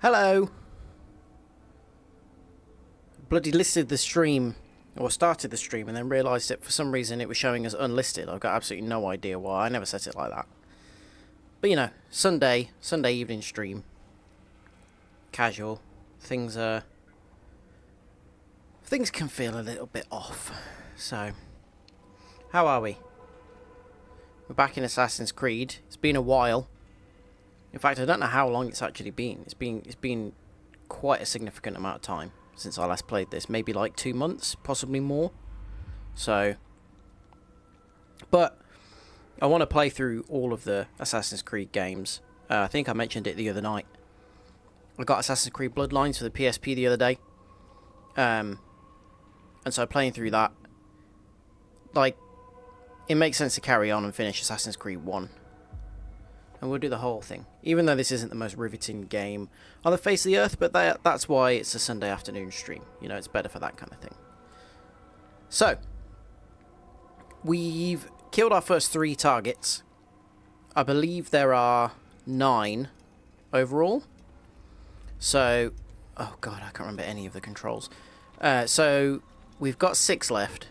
Hello! Bloody listed the stream, or started the stream, and then realised that for some reason it was showing as unlisted. I've got absolutely no idea why. I never set it like that. But you know, Sunday evening stream. Casual. Things can feel a little bit off. So, how are we? We're back in Assassin's Creed. It's been a while. In fact, I don't know how long it's actually been. It's been quite a significant amount of time since I last played this. Maybe like 2 months, possibly more. So, but I want to play through all of the Assassin's Creed games. I think I mentioned it the other night. I got Assassin's Creed Bloodlines for the PSP the other day. And so playing through that, like, it makes sense to carry on and finish Assassin's Creed 1. And we'll do the whole thing. Even though this isn't the most riveting game on the face of the earth, but that's why it's a Sunday afternoon stream. You know, it's better for that kind of thing. So, we've killed our first 3 targets. I believe there are 9 overall. So, oh god, I can't remember any of the controls. So, we've got 6 left.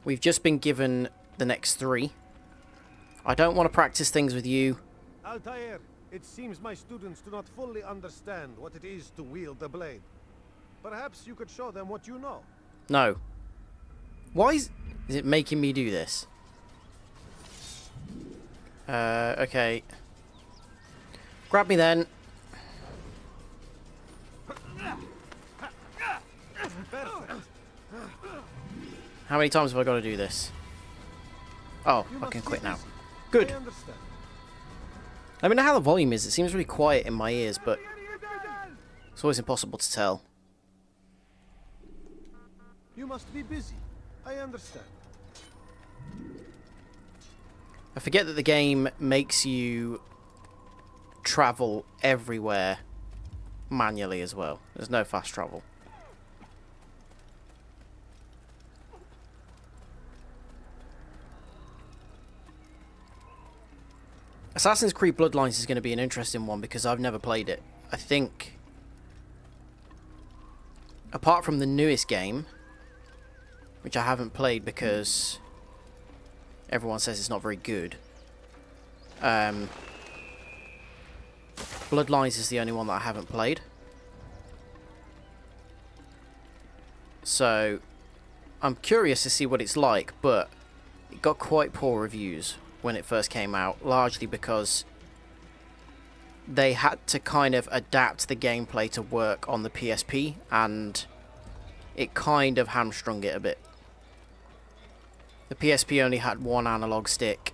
We've just been given the next 3. I don't want to practice things with you. Altair, it seems my students do not fully understand what it is to wield the blade. Perhaps you could show them what you know. No. Why is it making me do this? Okay. Grab me then. How many times have I got to do this? Oh, I can quit now. Good. Let me know how the volume is. It seems really quiet in my ears, but it's always impossible to tell. You must be busy. I understand. I forget that the game makes you travel everywhere manually as well. There's no fast travel. Assassin's Creed Bloodlines is going to be an interesting one because I've never played it. I think, apart from the newest game, which I haven't played because everyone says it's not very good, Bloodlines is the only one that I haven't played. So, I'm curious to see what it's like, but it got quite poor reviews when it first came out, largely because they had to kind of adapt the gameplay to work on the PSP, and it kind of hamstrung it a bit. The PSP only had 1 analog stick,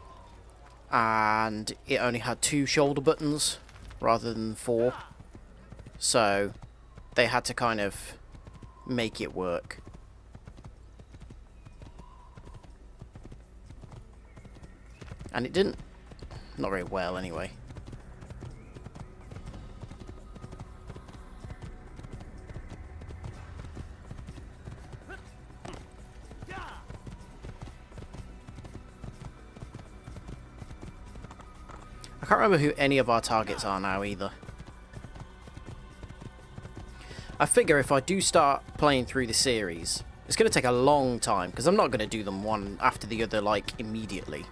and it only had 2 shoulder buttons rather than 4, so they had to kind of make it work. And it didn't. Not very well, anyway. I can't remember who any of our targets are now, either. I figure if I do start playing through the series, it's going to take a long time, because I'm not going to do them one after the other, like, immediately.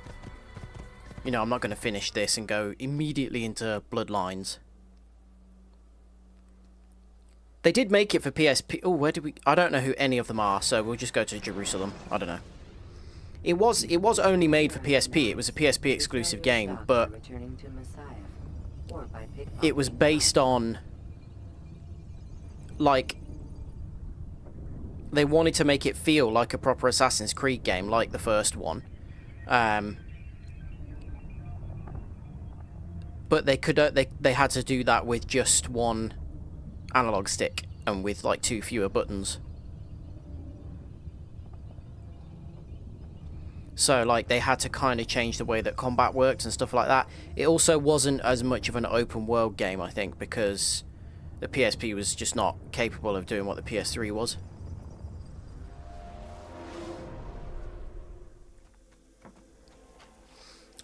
You know, I'm not going to finish this and go immediately into Bloodlines. They did make it for PSP. Oh, where did we... I don't know who any of them are, so we'll just go to Jerusalem. I don't know. It was only made for PSP. It was a PSP exclusive game, but it was based on, like, they wanted to make it feel like a proper Assassin's Creed game, like the first one. But they had to do that with just 1 analog stick and with like 2 fewer buttons. So like they had to kind of change the way that combat worked and stuff like that. It also wasn't as much of an open world game, I think, because the PSP was just not capable of doing what the PS3 was.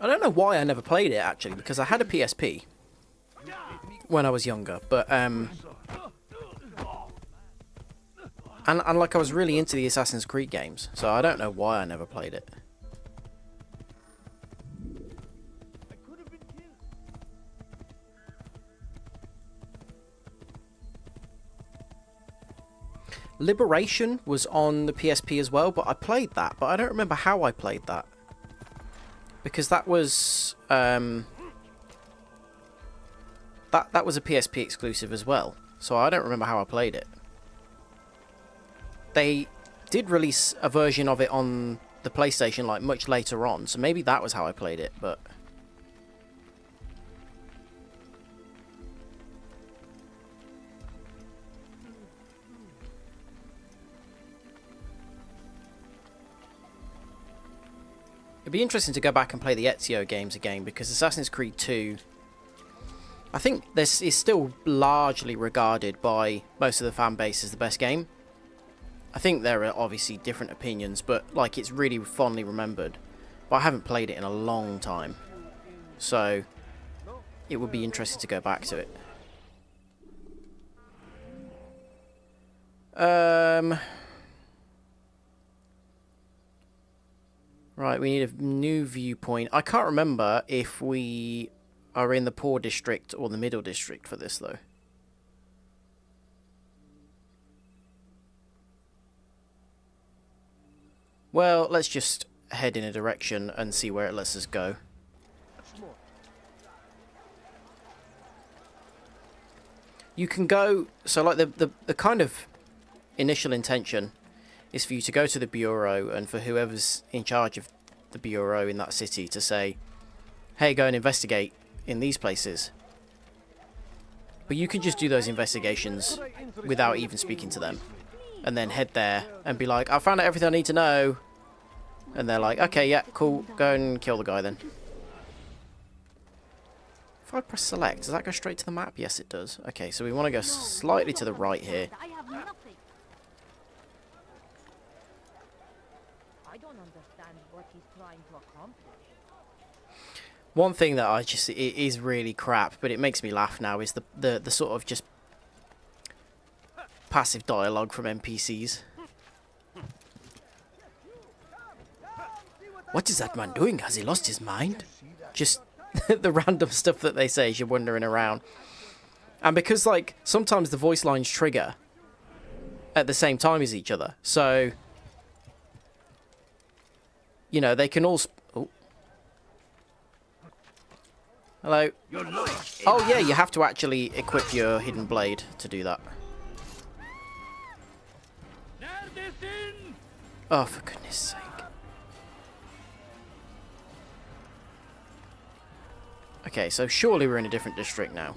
I don't know why I never played it, actually, because I had a PSP. when I was younger, but and like I was really into the Assassin's Creed games, so I don't know why I never played it. Liberation was on the PSP as well, but I played that, but I don't remember how I played that. Because that was that was a PSP exclusive as well, so I don't remember how I played it. They did release a version of it on the PlayStation like much later on, so maybe that was how I played it, but it'd be interesting to go back and play the Ezio games again, because Assassin's Creed 2, I think this is still largely regarded by most of the fan base as the best game. I think there are obviously different opinions, but like it's really fondly remembered. But I haven't played it in a long time, so it would be interesting to go back to it. Right, we need a new viewpoint. I can't remember if we are in the poor district or the middle district for this, though. Well, let's just head in a direction and see where it lets us go. You can go, so like the kind of initial intention is for you to go to the Bureau and for whoever's in charge of the Bureau in that city to say, hey, go and investigate in these places. But you can just do those investigations without even speaking to them. And then head there and be like, I found out everything I need to know. And they're like, okay, yeah, cool, go and kill the guy then. If I press select, does that go straight to the map? Yes, it does. Okay, so we want to go slightly to the right here. I don't understand what he's trying to accomplish. One thing that it is really crap, but it makes me laugh now, is the sort of just passive dialogue from NPCs. What is that man doing? Has he lost his mind? Just the random stuff that they say as you're wandering around. And because, like, sometimes the voice lines trigger at the same time as each other. So, you know, they can all... Oh. Hello. Oh, yeah, you have to actually equip your hidden blade to do that. Oh, for goodness sake. Okay, so surely we're in a different district now.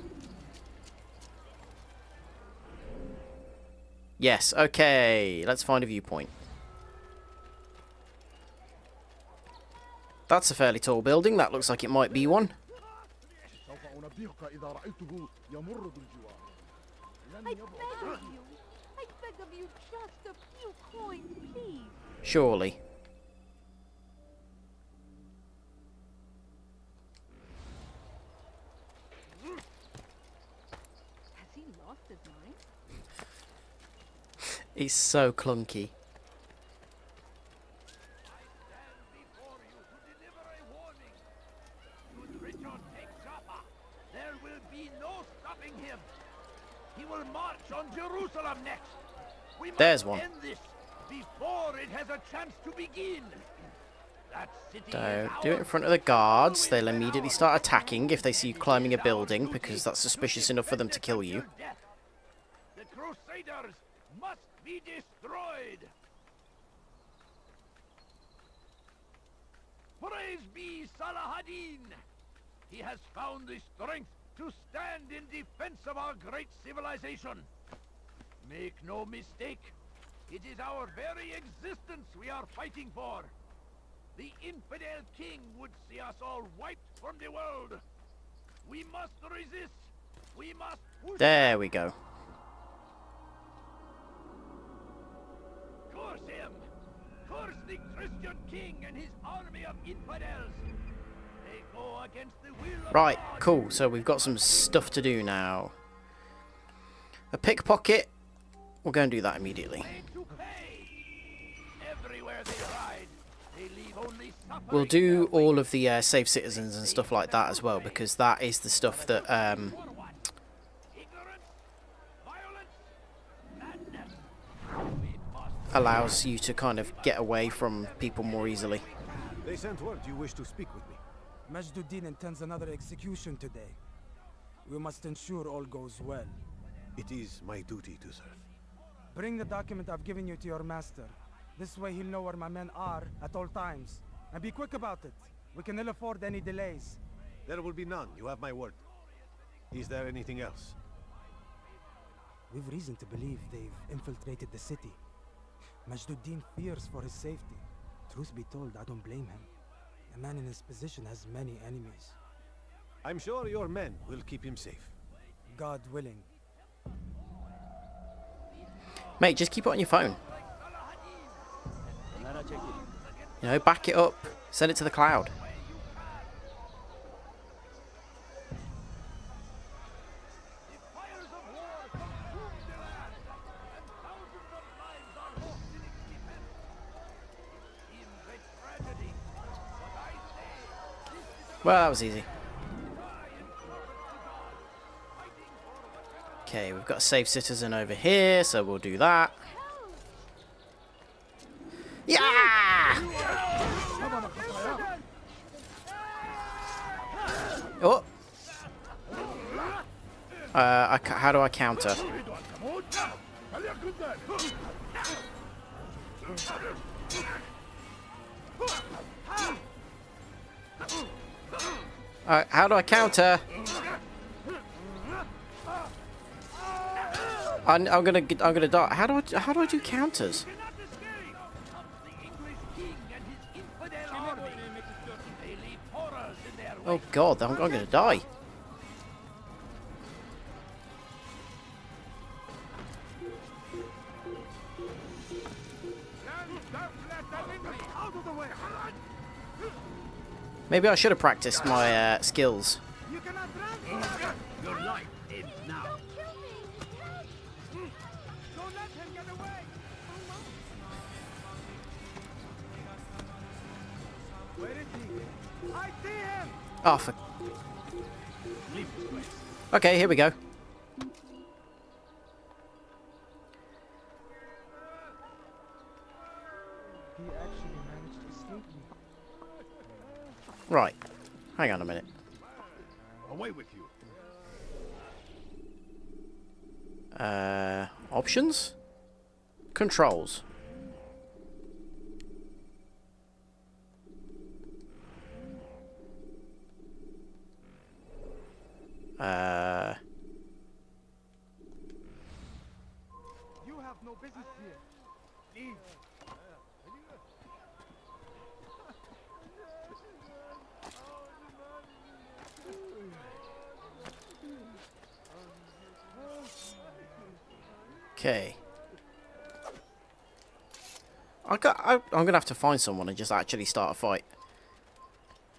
Yes, okay. Let's find a viewpoint. That's a fairly tall building. That looks like it might be one. I beg of you, just a few coins, please. Surely. Has he lost his mind? It's so clunky. There will be no stopping him. He will march on Jerusalem next. We must There's one. end this before it has a chance to begin. That city Don't do it in front of the guards. They'll immediately start attacking if they see you climbing a building, because that's suspicious enough for them to kill you. The Crusaders must be destroyed. Praise be Salah ad-Din. He has found the strength to stand in defense of our great civilization. Make no mistake, it is our very existence we are fighting for. The infidel king would see us all wiped from the world. We must resist. We must push. There we go. Curse him! Curse the Christian king and his army of infidels! They go against the will of Right, God. cool. So we've got some stuff to do now. A pickpocket. We'll go and do that immediately. Made to pay. Everywhere they ride, they leave only suffering We'll in do their wake. all of the save citizens and stuff like that as well, because that is the stuff that For what? Ignorance? Violence? Madness? We must allows you to kind of get away from people more easily. They sent word you wish to speak with me. Majduddin intends another execution today. We must ensure all goes well. It is my duty to serve. Bring the document I've given you to your master. This way he'll know where my men are at all times. And be quick about it. We can ill afford any delays. There will be none, you have my word. Is there anything else? We've reason to believe they've infiltrated the city. Majduddin fears for his safety. Truth be told, I don't blame him. A man in his position has many enemies. I'm sure your men will keep him safe. God willing. Mate, just keep it on your phone. You know, back it up. Send it to the cloud. fires of war consume the land, and thousands of lives are lost in its defense. It seems a tragedy, but I say this is a Well, that was easy. Okay, we've got a save citizen over here, so we'll do that. Yeah! Oh! How do I counter? How do I counter? I'm gonna die. How do I do counters? cannot escape. Comes the English king and his infidel army. They leave horrors in their Oh wake. God, I'm gonna die. Out of the way. Maybe I should have practiced my skills. You cannot run. Your life ends now. Don't kill me! Don't let him get away. Where is he? I see him. Oh, for... Okay, here we go. He actually managed to escape me. Right. Hang on a minute. Away with you. Options? Controls. You have no business here. Leave. Okay. I'm gonna have to find someone and just actually start a fight.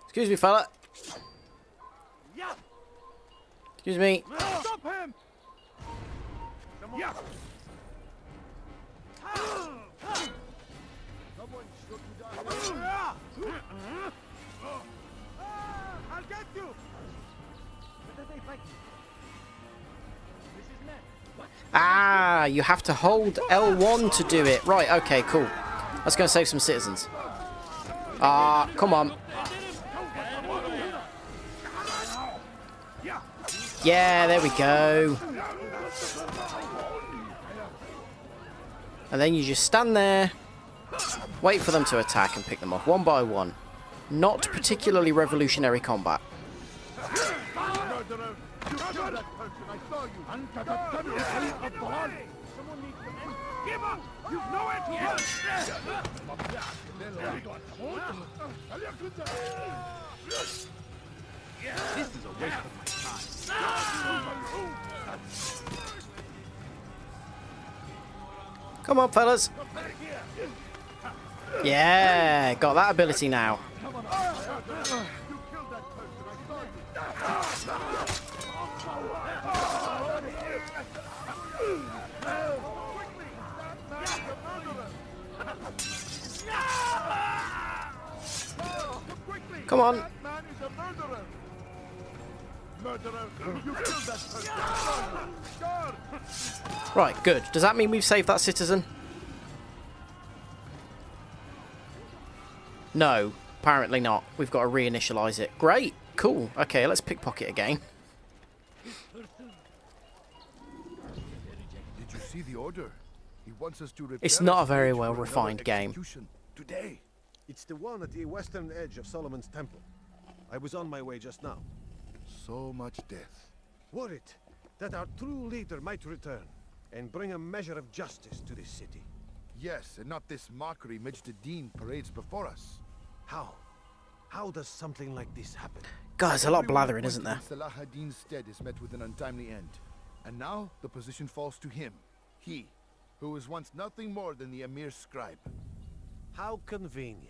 Excuse me, fella. Yeah. Excuse me. Stop him. Yeah. Someone shoot you down. I'll get you. What are they fighting? This is men. What? Ah, you have to hold L1 to do it. Right, okay, cool. Let's go and save some citizens. Ah, come on. Yeah, there we go. And then you just stand there, wait for them to attack and pick them off one by one. Not particularly revolutionary combat. Murderer! You killed that person! I saw you! أنت تتبع طريق الضلال! Someone needs to end. Give up! You've nowhere to run! This is a waste of my time. Come on, fellas. Yeah, got that ability now. You killed that Come on. That man is a murderer! Murderer! You killed that person! Guard! Right, good. Does that mean we've saved that citizen? No, apparently not. We've got to reinitialize it. Great. Cool. Okay, let's pickpocket again. Did you see the order? He wants us to repair It's not a his very stage for well another refined game. execution today. It's the one at the western edge of Solomon's Temple. I was on my way just now. So much death. Worried that our true leader might return and bring a measure of justice to this city. Yes, and not this mockery Majd-Addin parades before us. How? How does something like this happen? God, there's a lot of Everyone blathering, isn't there? appointed in Salah ad-Din's stead is met with an untimely end. And now the position falls to him. He, who was once nothing more than the Emir's scribe. How convenient.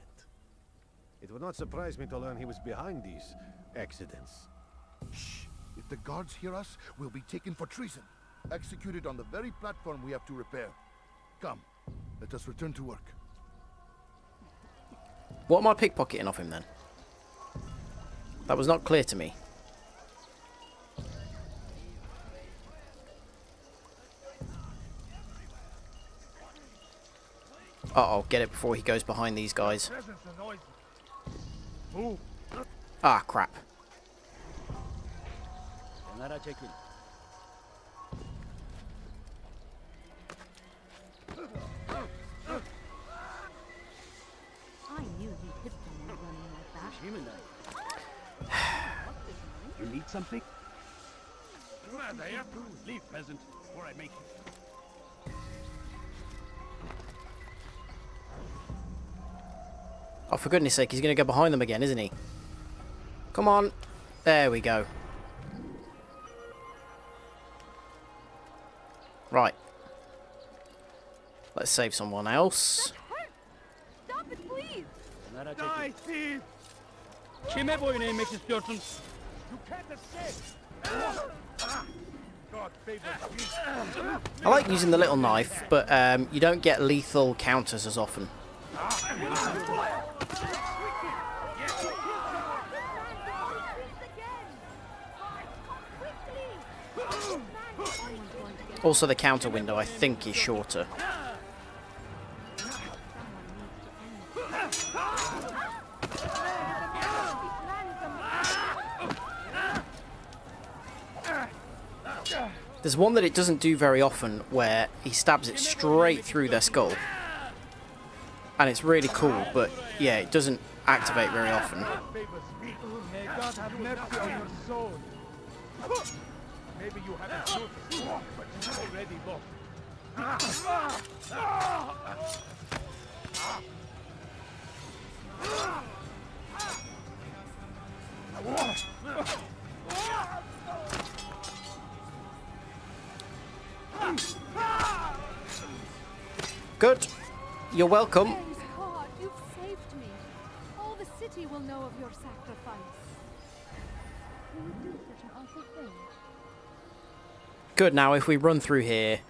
It would not surprise me to learn he was behind these accidents. Shh! If the guards hear us, we'll be taken for treason. Executed on the very platform we have to repair. Come, let us return to work. What am I pickpocketing off him then? That was not clear to me. Uh-oh, get it before he goes behind these guys. Presence annoys me. Move! Ah, crap. I knew he'd hit someone running like that. You need something? There. Leave, peasant, or I make you. Oh, for goodness sake, he's going to go behind them again, isn't he? Come on. There we go. Right. Let's save someone else. Hurt! Stop it, please! Die, thief! Kime boyun eğmek istiyorsun? You can't escape! God favors you. I like using the little knife, but you don't get lethal counters as often. Also, the counter window, I think, is shorter. There's one that it doesn't do very often, where he stabs it straight through their skull. And it's really cool, but yeah, it doesn't activate very often. Favors me. May God have mercy on your soul. Maybe you haven't noticed, but you've already lost. Good. You're welcome. Thanks God, you've saved me. All the city will know of your sacrifice. You would do such an awful thing. Good, now if we run through here,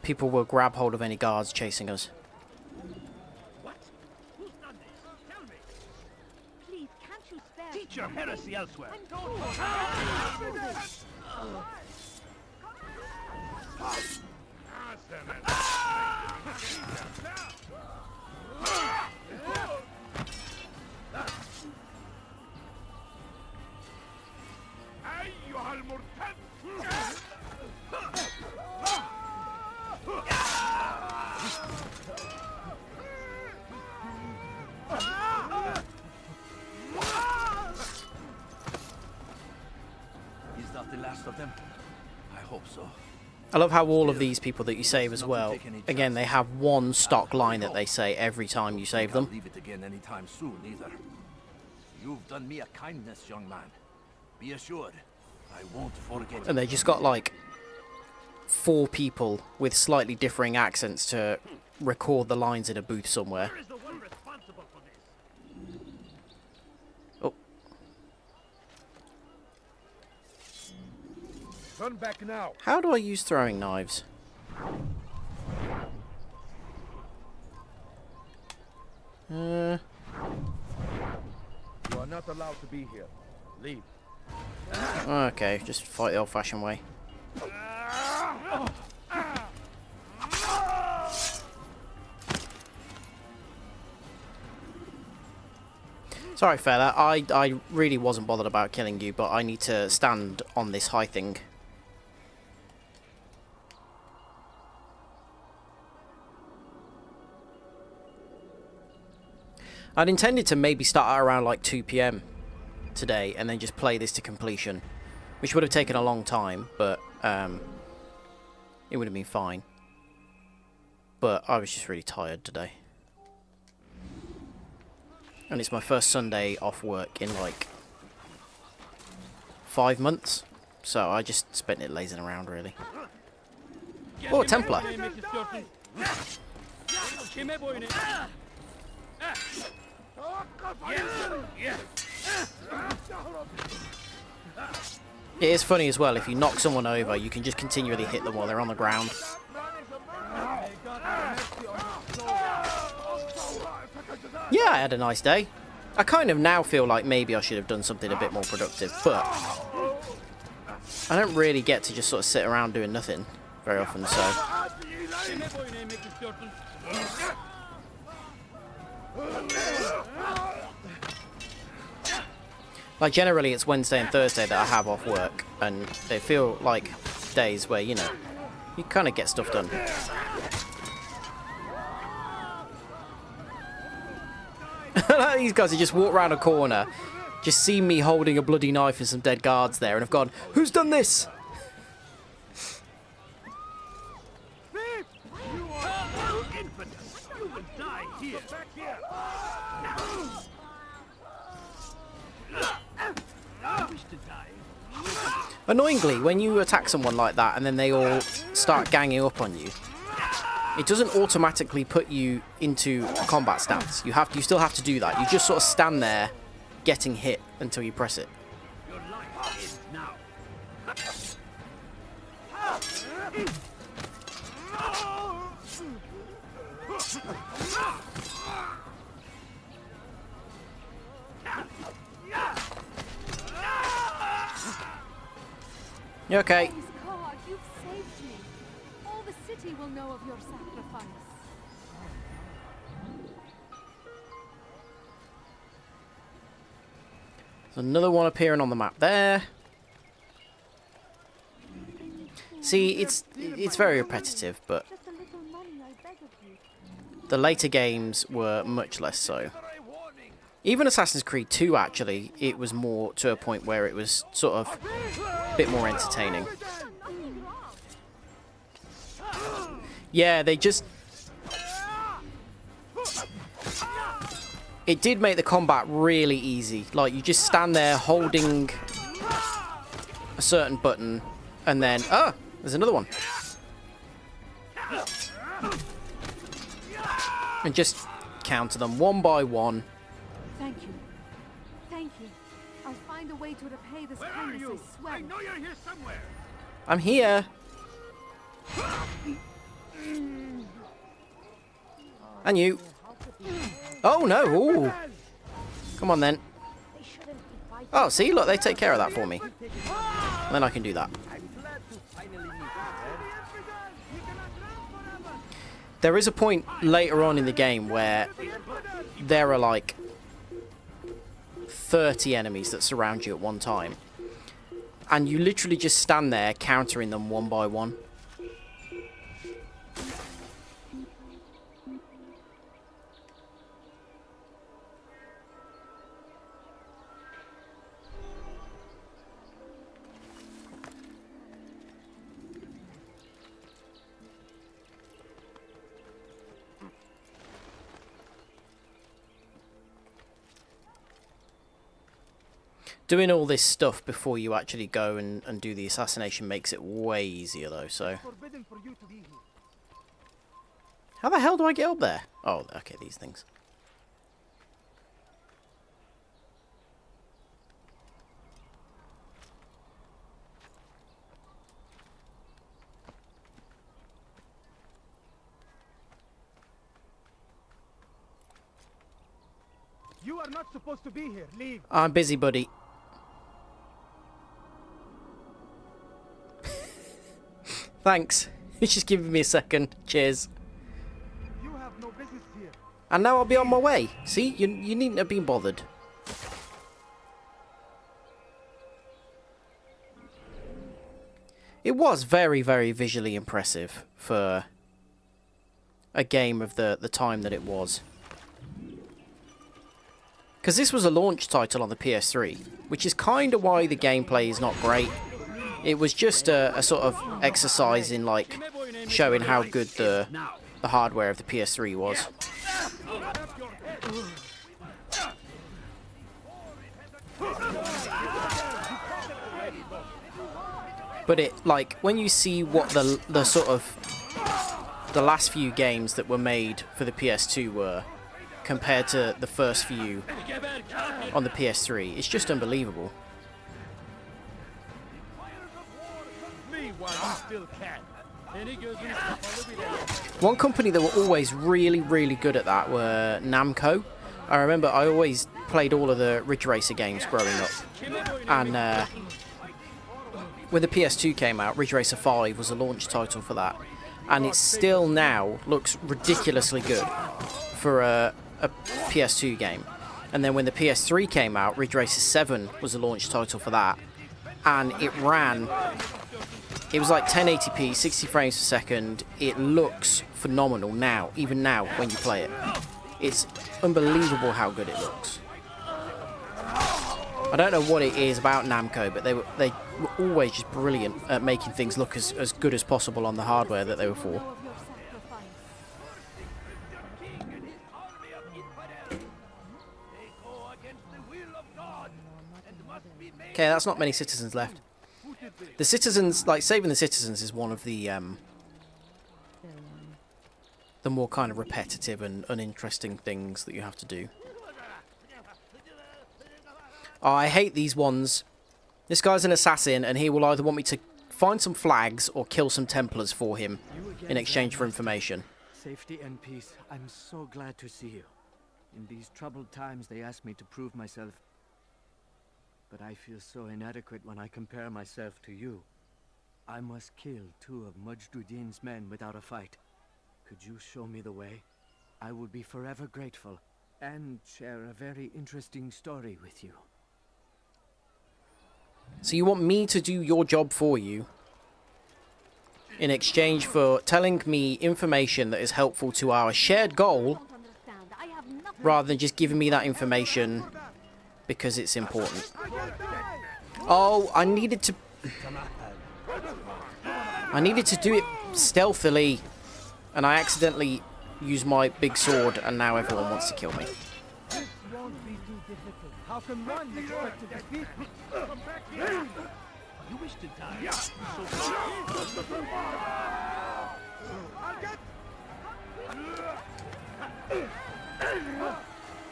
people will grab hold of any guards chasing us. What? Who's done this? Tell me. Please, can't you spare Teach your heresy elsewhere. أيها المرتد! Is that the last of them? I hope so. I love how all of these people that you save as well, again, they have one stock line that they say every time you save them. Leave it again anytime soon, either. You've done me a kindness, young man. Be assured, I won't forget. And they just got like 4 people with slightly differing accents to record the lines in a booth somewhere. Where is the one responsible for this? Oh, Turn back now. how do I use throwing knives? not allowed to be here. Leave. Okay, just fight the old-fashioned way. Sorry, fella. I really wasn't bothered about killing you, but I need to stand on this high thing. I'd intended to maybe start at around like 2 PM today and then just play this to completion, which would have taken a long time, but it would have been fine. But I was just really tired today. And it's my first Sunday off work in like 5 months, so I just spent it lazing around really. Oh, Templar! It is funny as well, if you knock someone over, you can just continually hit them while they're on the ground. Yeah, I had a nice day. I kind of now feel like maybe I should have done something a bit more productive, but I don't really get to just sort of sit around doing nothing very often, so... Like, generally it's Wednesday and Thursday that I have off work, and they feel like days where, you know, you kind of get stuff done. These guys have just walked around a corner, just seen me holding a bloody knife and some dead guards there, and have gone, "Who's done this?" Annoyingly, when you attack someone like that and then they all start ganging up on you, it doesn't automatically put you into a combat stance. You still have to do that. You just sort of stand there, getting hit until you press it. Your life is now. You okay? Praise God, you've saved me. All the city will know of your sacrifice. There's another one appearing on the map there. See, it's very repetitive, but Just a little money, I beg of you. the later games were much less so. Even Assassin's Creed 2, actually, it was more to a point where it was sort of a bit more entertaining. Yeah, they just... It did make the combat really easy. Like, you just stand there holding a certain button, and then... Oh, there's another one. And just counter them one by one. Thank you. Thank you. I'll find a way to repay this Where are kindness, you? I swear. I know you're here somewhere. I'm here. And you. Oh, no. Ooh. Come on, then. Oh, see? Look, they take care of that for me. And then I can do that. There is a point later on in the game where there are, like, 30 enemies that surround you at one time. And you literally just stand there countering them one by one. Doing all this stuff before you actually go and do the assassination makes it way easier, though, so... Forbidden for you to be here. How the hell do I get up there? Oh, okay, these things. You are not supposed to be here. Leave. I'm busy, buddy. Thanks. It's just giving me a second. Cheers. You have no business here. And now I'll be on my way. See? You needn't have been bothered. It was very, very visually impressive for a game of the time that it was. Because this was a launch title on the PS3, which is kind of why the gameplay is not great. It was just a sort of exercise in, like, showing how good the hardware of the PS3 was. But it, like, when you see what the sort of the last few games that were made for the PS2 were compared to the first few on the PS3, it's just unbelievable. One company that were always really, really good at that were Namco. I remember I always played all of the Ridge Racer games growing up, and when the PS2 came out, Ridge Racer 5 was a launch title for that, and it still now looks ridiculously good for a PS2 game. And then when the PS3 came out, Ridge Racer 7 was a launch title for that, and it ran, it was like 1080p, 60 frames per second. It looks phenomenal now, even now when you play it. It's unbelievable how good it looks. I don't know what it is about Namco, but they were always just brilliant at making things look as good as possible on the hardware that they were for. Okay, that's not many citizens left. The citizens, like, saving the citizens is one of the more kind of repetitive and uninteresting things that you have to do. Oh, I hate these ones. This guy's an assassin, and he will either want me to find some flags or kill some Templars for him in exchange for information. Safety and peace. I'm so glad to see you. In these troubled times, they asked me to prove myself. But I feel so inadequate when I compare myself to you. I must kill 2 of Majduddin's men without a fight. Could you show me the way? I will be forever grateful, and share a very interesting story with you. So you want me to do your job for you in exchange for telling me information that is helpful to our shared goal, rather than just giving me that information because it's important. Oh, I needed to do it stealthily, and I accidentally used my big sword, and now everyone wants to kill me. How can one expect to defeat me? Come back here! You wish to die. I'll get...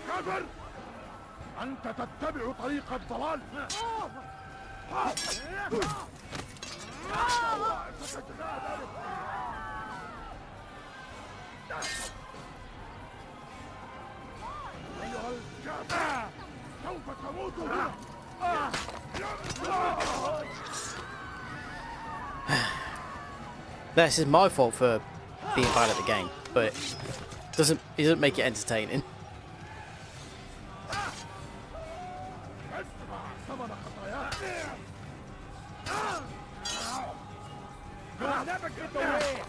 كافر! أنت تتبع طريق الضلال! أيها الكافر! سوف تموت! This is my fault for being bad at the game, but it doesn't make it entertaining. You'll never get away!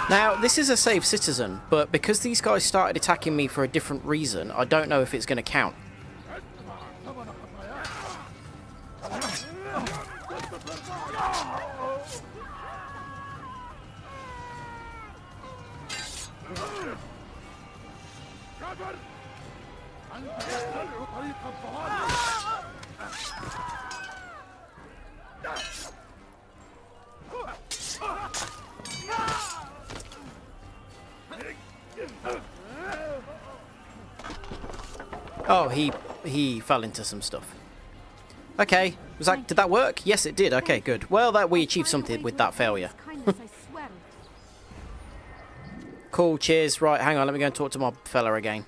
Now, this is a safe citizen, but because these guys started attacking me for a different reason, I don't know if it's going to count. Oh, he fell into some stuff. Okay, did that work? Yes, it did. Okay, good. Well, that we achieved something with that failure. Cool, cheers. Right, hang on, let me go and talk to my fella again.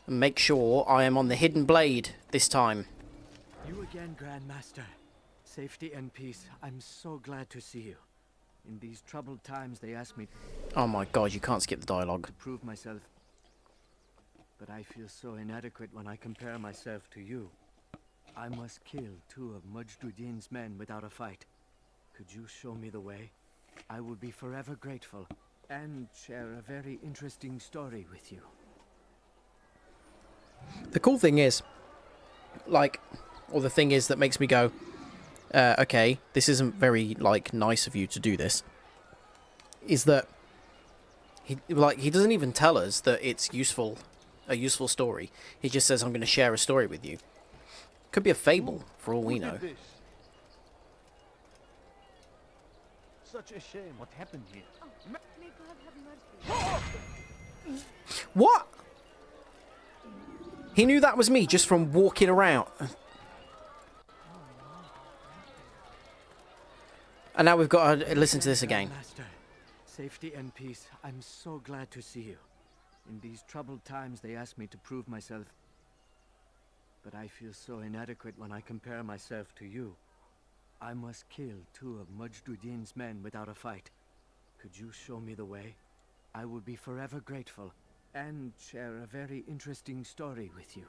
And make sure I am on the hidden blade this time. You again, Grandmaster. Safety and peace. I'm so glad to see you. In these troubled times, they asked me Oh my god, you can't skip the dialogue. to prove myself. But I feel so inadequate when I compare myself to you. I must kill 2 of Majduddin's men without a fight. Could you show me the way? I will be forever grateful and share a very interesting story with you. The cool thing is, like, or the thing is that makes me go, okay, this isn't very, like, nice of you to do this, is that he doesn't even tell us that it's a useful story. He just says, I'm going to share a story with you. Could be a fable, for all we know. Such a shame. What happened here? May God have mercy. What? He knew that was me just from walking around. And now we've got to listen to this again. Master, safety and peace. I'm so glad to see you. In these troubled times, they asked me to prove myself. But I feel so inadequate when I compare myself to you. I must kill 2 of Majduddin's men without a fight. Could you show me the way? I will be forever grateful and share a very interesting story with you.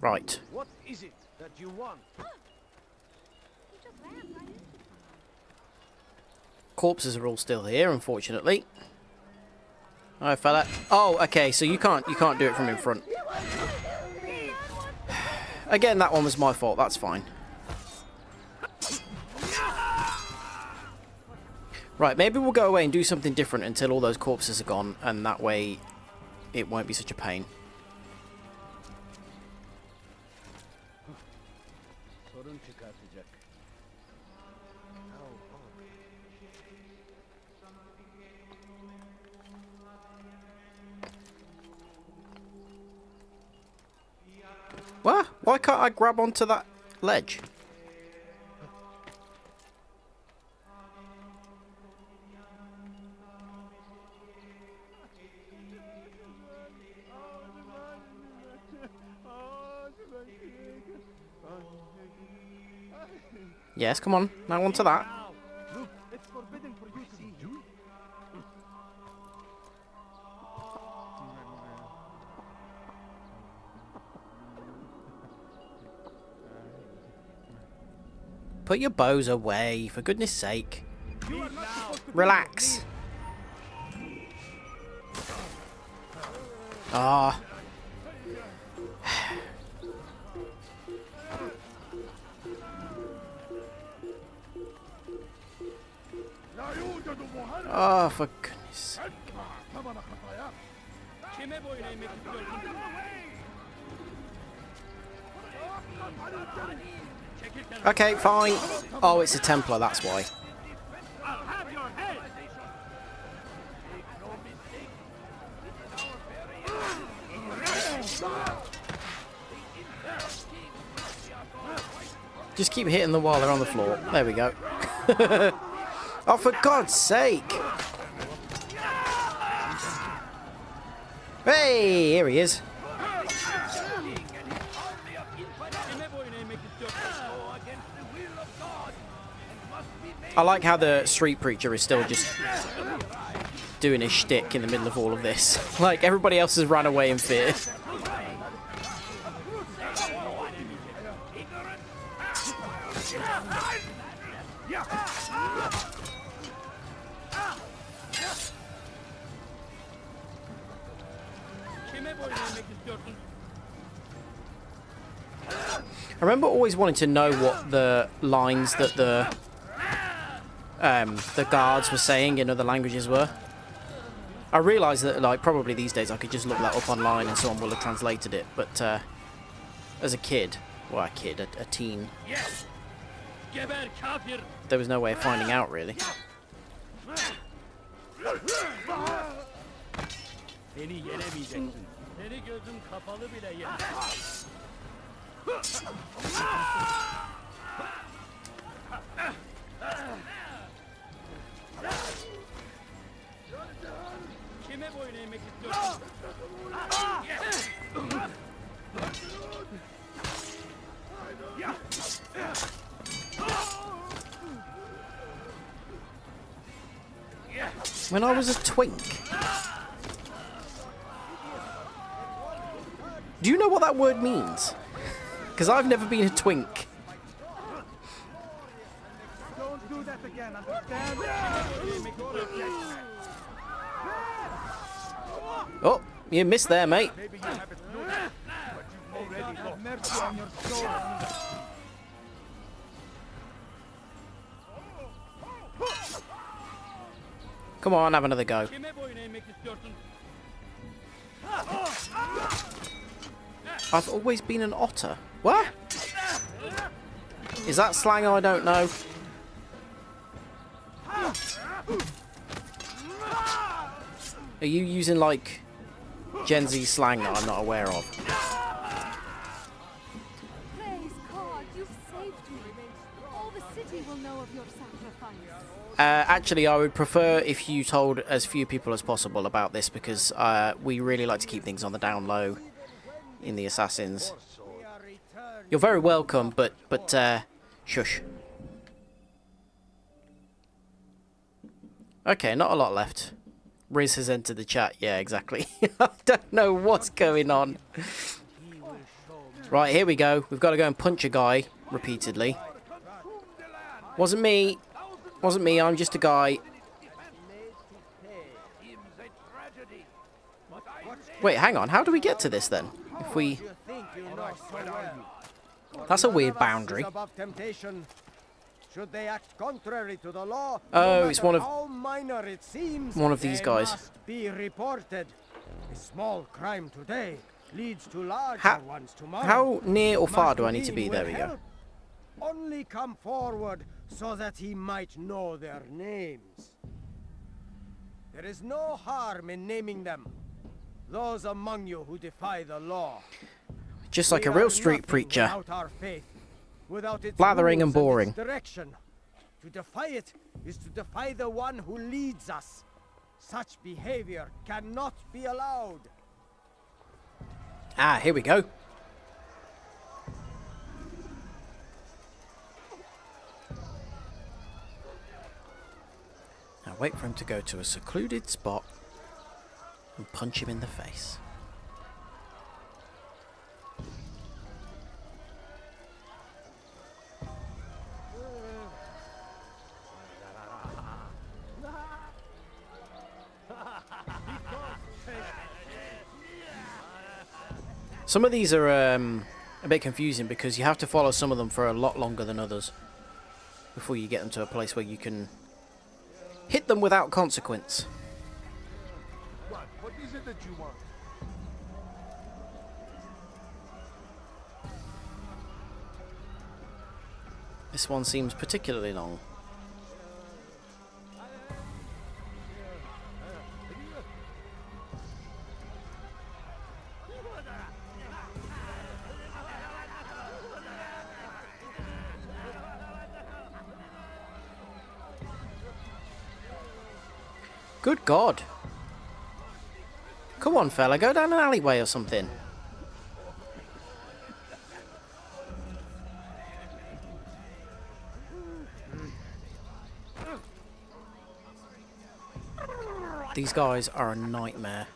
Right. What is it that you want? You just ran right into someone. Corpses are all still here, unfortunately. Hi, fella. Oh, okay, so you can't do it from in front. Again, that one was my fault. That's fine. Right, maybe we'll go away and do something different until all those corpses are gone, and that way it won't be such a pain. What? Why can't I grab onto that ledge? Yes, come on. Now onto that. Look, it's forbidden for you to see you. Put your bows away, for goodness sake. Relax. Ah. Oh, for goodness sake. Okay, fine. Oh, it's a Templar, that's why. Just keep hitting them while they're on the floor. There we go. Oh, for God's sake! Hey, here he is. I like how the street preacher is still just doing his shtick in the middle of all of this. Like, everybody else has run away in fear. I remember always wanting to know what the lines that the guards were saying in other languages were. I realised that, like, probably these days I could just look that up online and someone will have translated it, but as a kid, well, a teen, there was no way of finding out, really. Beni yenemeyeceksin. Seni gözüm kapalı bile yenemem. Kime boyun eğmek istiyorsun? When I was a twink. Do you know what that word means? Because I've never been a twink. Don't do that again, understand? Oh, you missed there, mate. Maybe you haven't noticed, but you've already lost mercy on your soul. Come on, have another go. Kime boyun eğmek istiyorsun? I've always been an otter. What? Is that slang I don't know? Are you using like Gen Z slang that I'm not aware of? Praise God, you've saved me. All the city will know of your sacrifice. Actually, I would prefer if you told as few people as possible about this because we really like to keep things on the down low in the Assassins. You're very welcome, but shush. Okay, not a lot left. Riz has entered the chat. Yeah, exactly. I don't know what's going on. Right, here we go. We've got to go and punch a guy repeatedly. Wasn't me. Wasn't me. I'm just a guy. Wait, hang on. How do we get to this then? If we... That's a weird boundary. Should they act contrary to the law, Oh, it's one of how minor it seems, these guys. Must be reported. A small crime today leads to larger ones tomorrow. How near or far do I need to be? There we go. Only come forward so that he might know their names. There is no harm in naming them. Those among you who defy the law. Just like a real street preacher. Without our faith. Without its Blathering and rules boring. its direction. To defy it is to defy the one who leads us. Such behavior cannot be allowed. Ah, here we go. Now wait for him to go to a secluded spot and punch him in the face. Some of these are a bit confusing because you have to follow some of them for a lot longer than others before you get them to a place where you can hit them without consequence. What is it that you want? This one seems particularly long. Good God. Come on, fella, go down an alleyway or something. These guys are a nightmare.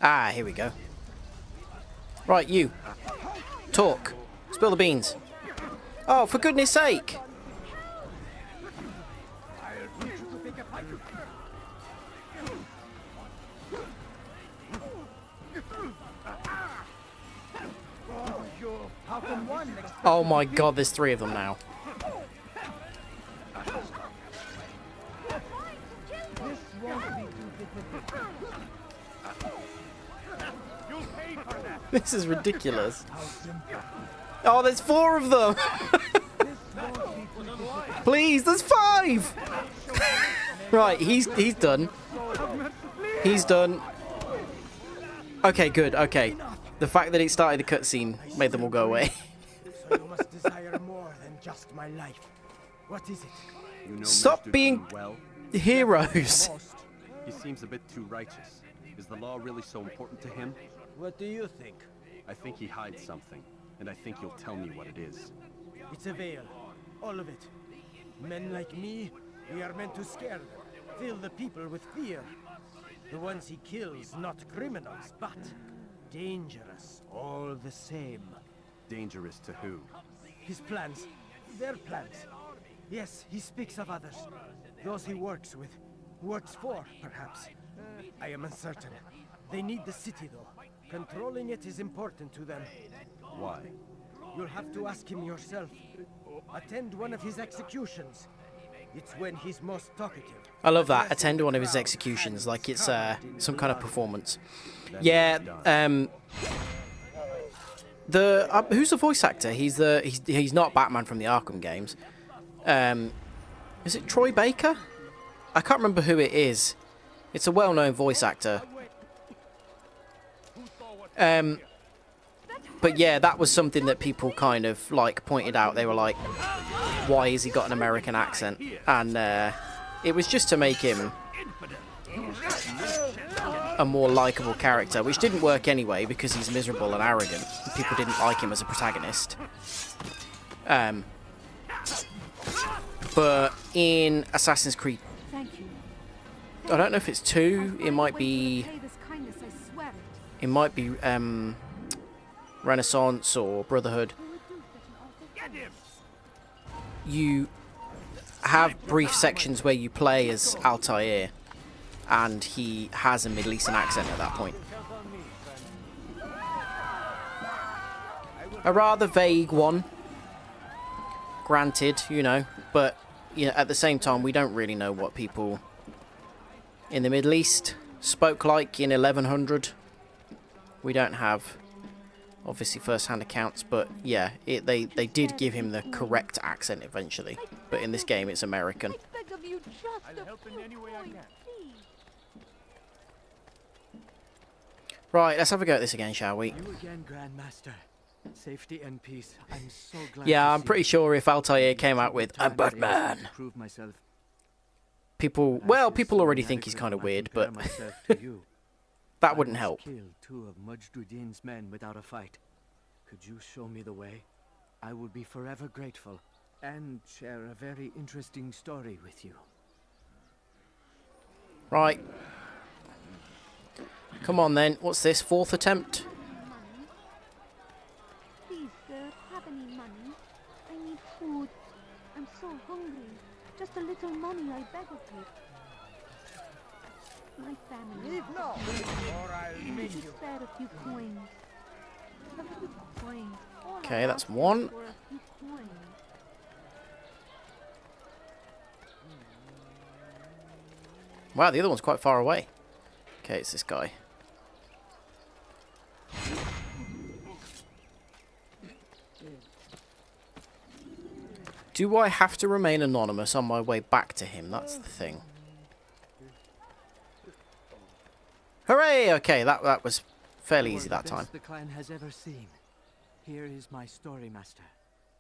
Ah, here we go. Right, you. Talk. Spill the beans. Oh, for goodness sake! Oh my God, there's 3 of them now. This is ridiculous. Oh, there's 4 of them! Please! Jeez, there's 5! Right, he's done. He's done. Okay, good, okay. The fact that it started the cutscene made them all go away. So you must desire more than just my life. What is it? You know Stop Master being Dune well. heroes. Most. He seems a bit too righteous. Is the law really so important to him? What do you think? I think he hides something, and I think you'll tell me what it is. It's a veil. All of it. Men like me, we are meant to scare them. Fill the people with fear. The ones he kills, not criminals, but dangerous all the same. Dangerous to who? His plans. Their plans. Yes, he speaks of others. Those he works with. Works for, perhaps. I am uncertain. They need the city, though. Controlling it is important to them. Why? You'll have to ask him yourself. Attend one of his executions. It's when he's most talkative. I love that. Attend one of his executions like it's some kind of performance. Yeah, who's the voice actor? He's not Batman from the Arkham games. Is it Troy Baker? I can't remember who it is. It's a well-known voice actor. But yeah, that was something that people kind of like pointed out. They were like, why has he got an American accent? And it was just to make him a more likable character, which didn't work anyway because he's miserable and arrogant. People didn't like him as a protagonist. But in Assassin's Creed, Thank you. I don't know if it's 2. It might be. Repay this kindness, I swear it. It might be Renaissance or Brotherhood. You have brief sections where you play as Altair, and he has a Middle Eastern accent at that point. A rather vague one, granted, you know, but at the same time, we don't really know what people in the Middle East spoke like in 1100. We don't have, obviously, first-hand accounts, but yeah, they did give him the correct accent eventually. But in this game, it's American. I beg of you, just I'll help in any way I can. please. Right, let's have a go at this again, shall we? You again, Grandmaster. Safety and peace. I'm so glad. Yeah, to I'm see pretty you. sure if Altair came out with "I'm Time they asked me Batman," to prove myself, people, I well, feel people so already think he's inadequate kind of when I weird, compare but myself to you. that I wouldn't must help. Kill 2 of Mujduddin's men without a fight. Could you show me the way? I would be forever grateful and share a very interesting story with you. Right. Come on then. What's this? 4th attempt? Money? Please, sir, have any money? I need food. I'm so hungry. Just a little money, I beg of you. My family. Leave now, or I'll make Just you. spare a few coins. A few coins. All I Okay, that's ask is 1. for a few coins. Wow, the other one's quite far away. Okay, it's this guy. Do I have to remain anonymous on my way back to him? That's the thing. Hooray! Okay, that was fairly easy that The time. best the clan has ever seen. Here is my story, Master.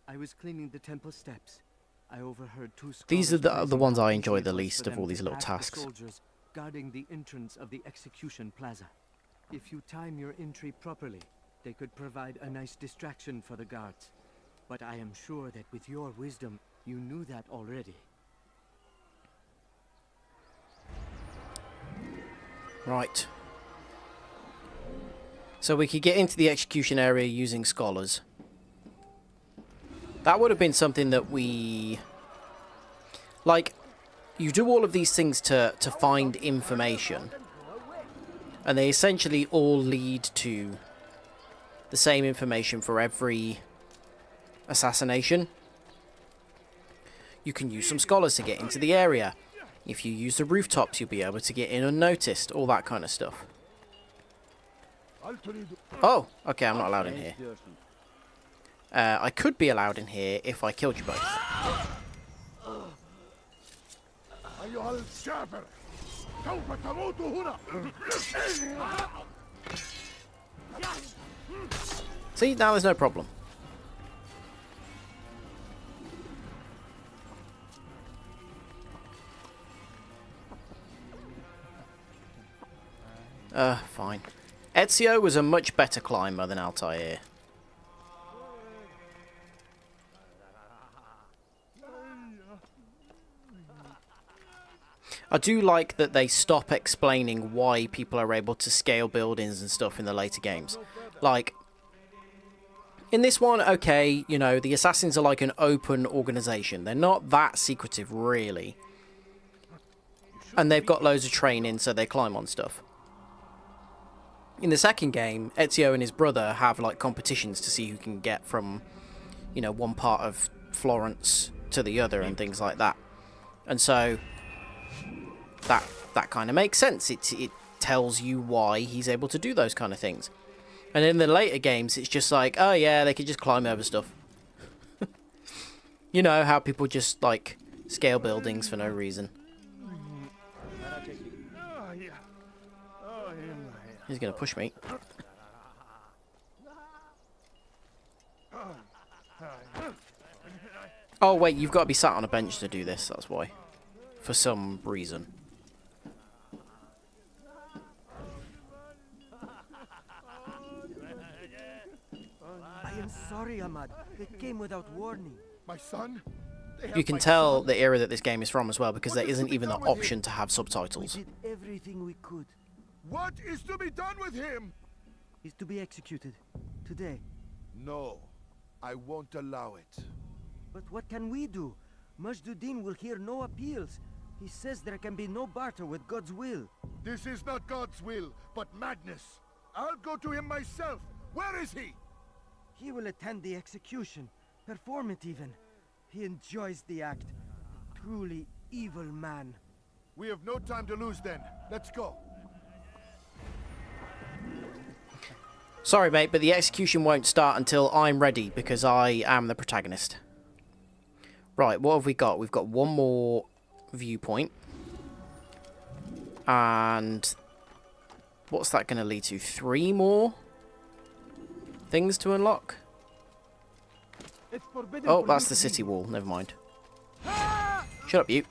I was cleaning the temple steps. I overheard 2 These are scholars the raising ones how I easy enjoy it the was least for of them all these to little ask the tasks. soldiers guarding the entrance of the execution plaza. If you time your entry properly, they could provide a nice distraction for the guards. But I am sure that with your wisdom, you knew that already. Right. So we could get into the execution area using scholars. That would have been something that we... Like, you do all of these things to find information. And they essentially all lead to the same information for every assassination. You can use some scholars to get into the area. If you use the rooftops, you'll be able to get in unnoticed. All that kind of stuff. Oh, okay, I'm not allowed in here. I could be allowed in here if I killed you both. أيها الكافر سوف تموت هنا. See, now there's no problem. Fine. Ezio was a much better climber than Altair. I do like that they stop explaining why people are able to scale buildings and stuff in the later games. Like, in this one, okay, you know, the assassins are like an open organization. They're not that secretive, really. And they've got loads of training, so they climb on stuff. In the second game, Ezio and his brother have, like, competitions to see who can get from, you know, one part of Florence to the other and things like that. And so that kind of makes sense. It tells you why he's able to do those kind of things. And in the later games, it's just like, oh yeah, they could just climb over stuff. You know, how people just, like, scale buildings for no reason. He's gonna push me. Oh wait, you've got to be sat on a bench to do this, that's why. For some reason. I am sorry, Ahmad. It came without warning. My son? You can tell the era that this game is from as well, because there isn't even the option to have subtitles. We did everything we could. What is to be done with him? He's to be executed. Today. No, I won't allow it. But what can we do? Majduddin will hear no appeals. He says there can be no barter with God's will. This is not God's will, but madness. I'll go to him myself. Where is he? He will attend the execution. Perform it even. He enjoys the act. Truly evil man. We have no time to lose then. Let's go. Sorry, mate, but the execution won't start until I'm ready, because I am the protagonist. Right, what have we got? We've got one more viewpoint. And what's that going to lead to? 3 more things to unlock? Oh, that's the city wall. Never mind. Shut up, you.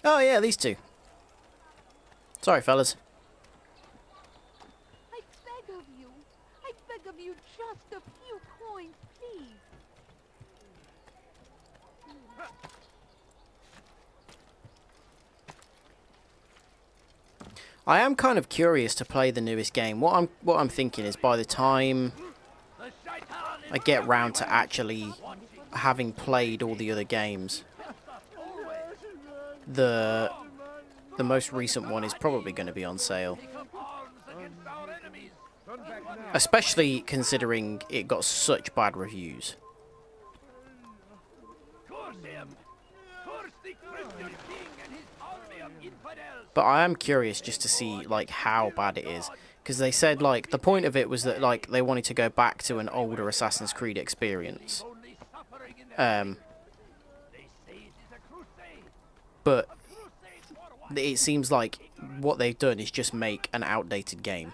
Oh yeah, these two. Sorry, fellas. I beg of you. I beg of you just a few coins, please. I am kind of curious to play the newest game. What I'm thinking is, by the time I get round to actually having played all the other games, the most recent one is probably going to be on sale. Especially considering it got such bad reviews. But I am curious just to see, like, how bad it is. Because they said, like, the point of it was that, like, they wanted to go back to an older Assassin's Creed experience. But it seems like what they've done is just make an outdated game.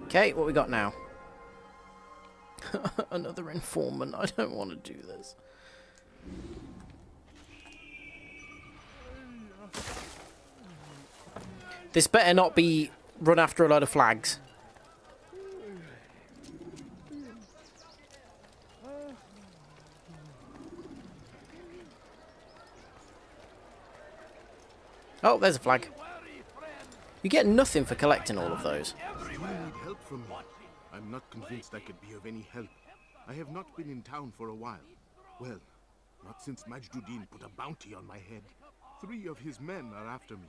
Okay, what we got now? Another informant. I don't want to do this. This better not be run after a load of flags. Oh, there's a flag. You get nothing for collecting all of those. You need help from me. I'm not convinced I could be of any help. I have not been in town for a while. Well, not since Majduddin put a bounty on my head. 3 of his men are after me.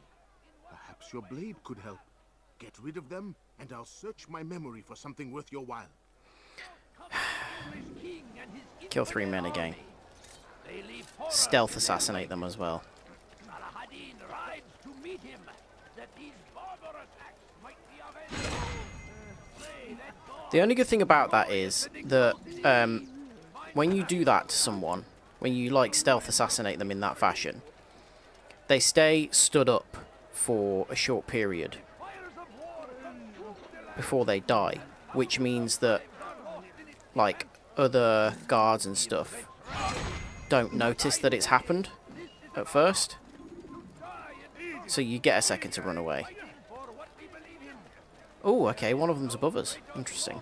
Perhaps your blade could help. Get rid of them, and I'll search my memory for something worth your while. Kill 3 men again. Stealth assassinate them as well. Saladin rides to meet him, that these barbarous acts might be avenged. The only good thing about that is that when you do that to someone, when you like stealth assassinate them in that fashion, they stay stood up for a short period before they die, which means that like other guards and stuff don't notice that it's happened at first, so you get a second to run away. Oh, okay, one of them's above us. Interesting.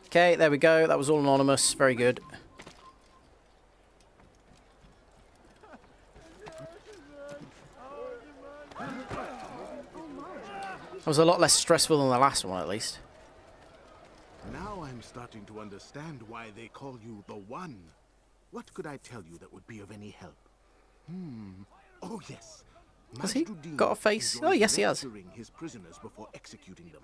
Okay, there we go. That was all anonymous. Very good. That was a lot less stressful than the last one, at least. Now I'm starting to understand why they call you the One. What could I tell you that would be of any help? Oh, yes. Has he Majduddin got a face? enjoys Oh, yes, he has. lecturing his prisoners before executing them.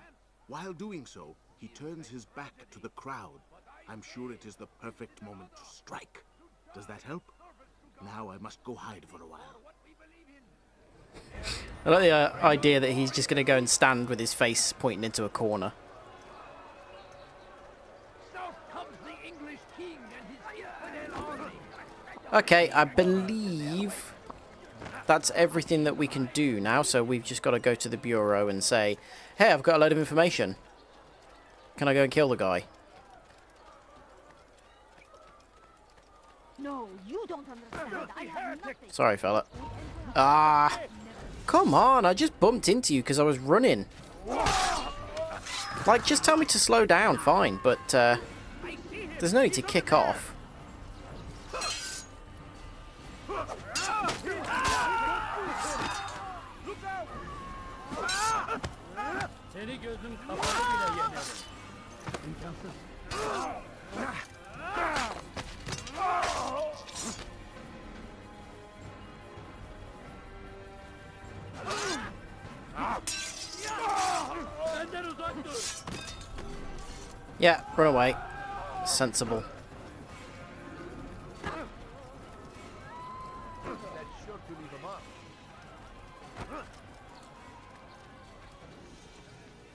While doing so, he turns his back to the crowd. I'm sure it is the perfect moment to strike. Does that help? Now I must go hide for a while. I like the idea that he's just going to go and stand with his face pointing into a corner. South comes the English king and his infidel army. Okay, I believe that's everything that we can do now, so we've just got to go to the bureau and say, hey, I've got a load of information. Can I go and kill the guy? No, you don't understand. I have nothing. Sorry, fella. Ah, come on, I just bumped into you because I was running. Like, just tell me to slow down, fine, but there's no need to kick off. Seni gözüm kapalı bile yenerim. İmkansız. Benden uzak dur. Yeah, run away. Sensible. That's sure to leave a mark.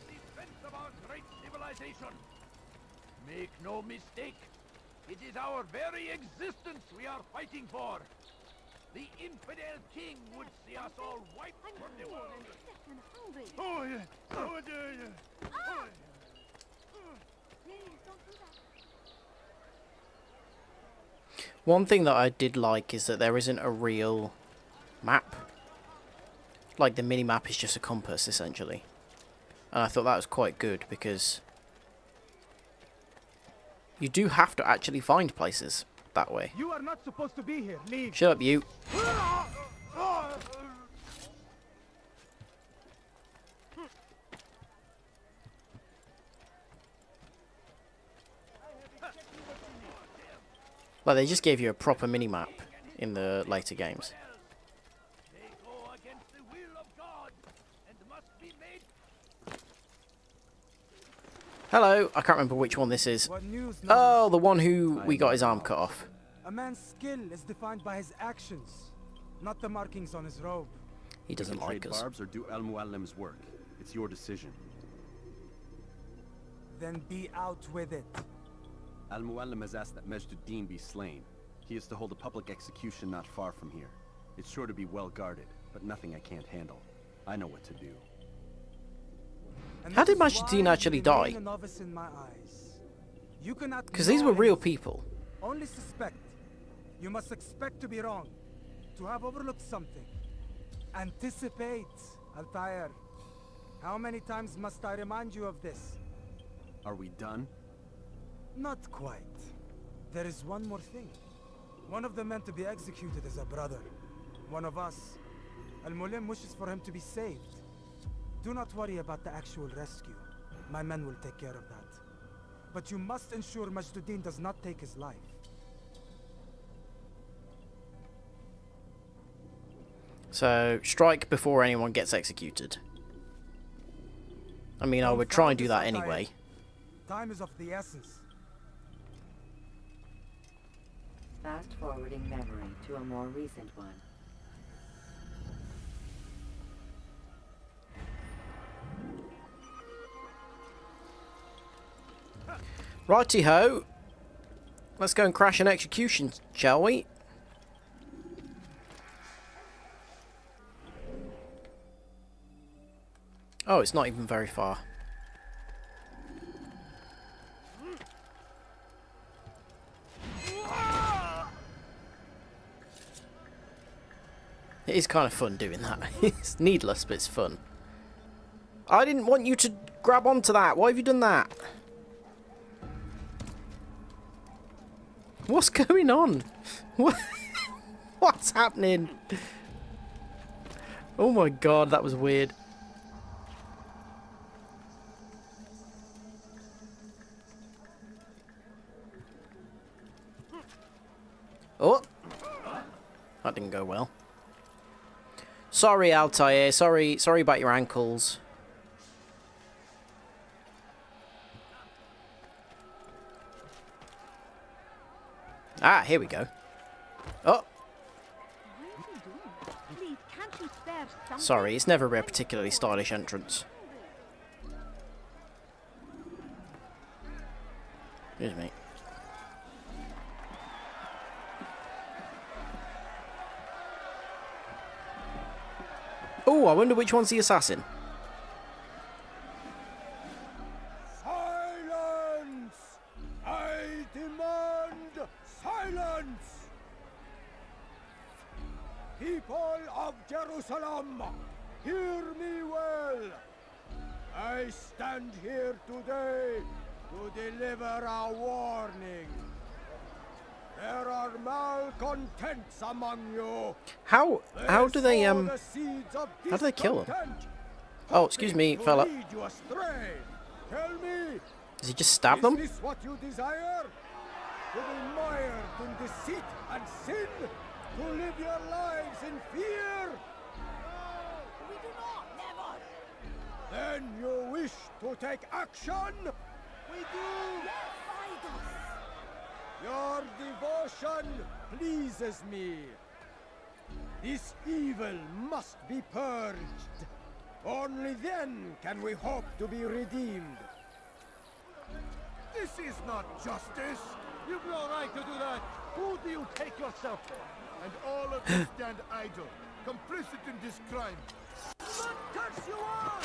Defense of our great civilization. Make no mistake, it is our very existence we are fighting for. The infidel king would see us all wiped I'm from the poor world. and sick and hungry. Oh, yeah. Oh, dear. Please don't do that. One thing that I did like is that there isn't a real map. Like, the mini-map is just a compass, essentially. And I thought that was quite good, because you do have to actually find places that way. You are not supposed to be here. Leave. Shut up, you. Like, they just gave you a proper mini-map in the later games. They go against the will of God and must be made. Hello, I can't remember which one this is. What news? Oh, the one who we got his arm cut off. A man's skill is defined by his actions, not the markings on his robe. He doesn't like trade us. barbs or do Al Muallim's work. It's your decision. Then be out with it. Al Muallim has asked that Majduddin be slain. He is to hold a public execution not far from here. It's sure to be well guarded, but nothing I can't handle. I know what to do. And How that did is Majduddin why actually you die? remain a novice in my eyes. You cannot Because these know were real anything. people. Only suspect. You must expect to be wrong. To have overlooked something. Anticipate, Altair. How many times must I remind you of this? Are we done? Not quite. There is one more thing. One of the men to be executed is a brother. One of us. Al-Mulim wishes for him to be saved. Do not worry about the actual rescue. My men will take care of that. But you must ensure Majduddin does not take his life. So, strike before anyone gets executed. I mean, I would try and do that anyway. Time is of the essence. Fast forwarding memory to a more recent one. Righty-ho. Let's go and crash an execution, shall we? Oh, it's not even very far. It is kind of fun doing that. It's needless, but it's fun. I didn't want you to grab onto that. Why have you done that? What's going on? What's happening? Oh my god, that was weird. Oh! That didn't go well. Sorry, Altair. Sorry about your ankles. Ah, here we go. Oh! Please, can't you spare something? Sorry, it's never a particularly stylish entrance. Excuse me. Oh, I wonder which one's the assassin. Silence! I demand silence! People of Jerusalem, hear me well. I stand here today to deliver a warning. There are malcontents among you. How do they how do they kill him? Oh, excuse me, fella. Tell me, Does he just stab them? is this what you desire? To be mired in deceit and sin? To live your lives in fear? No, we do not, never. Then you wish to take action? We do. Your devotion pleases me. This evil must be purged. Only then can we hope to be redeemed. This is not justice. You've no right to do that. Who do you take yourself for? And all of you stand idle, complicit in this crime. What cuts you off?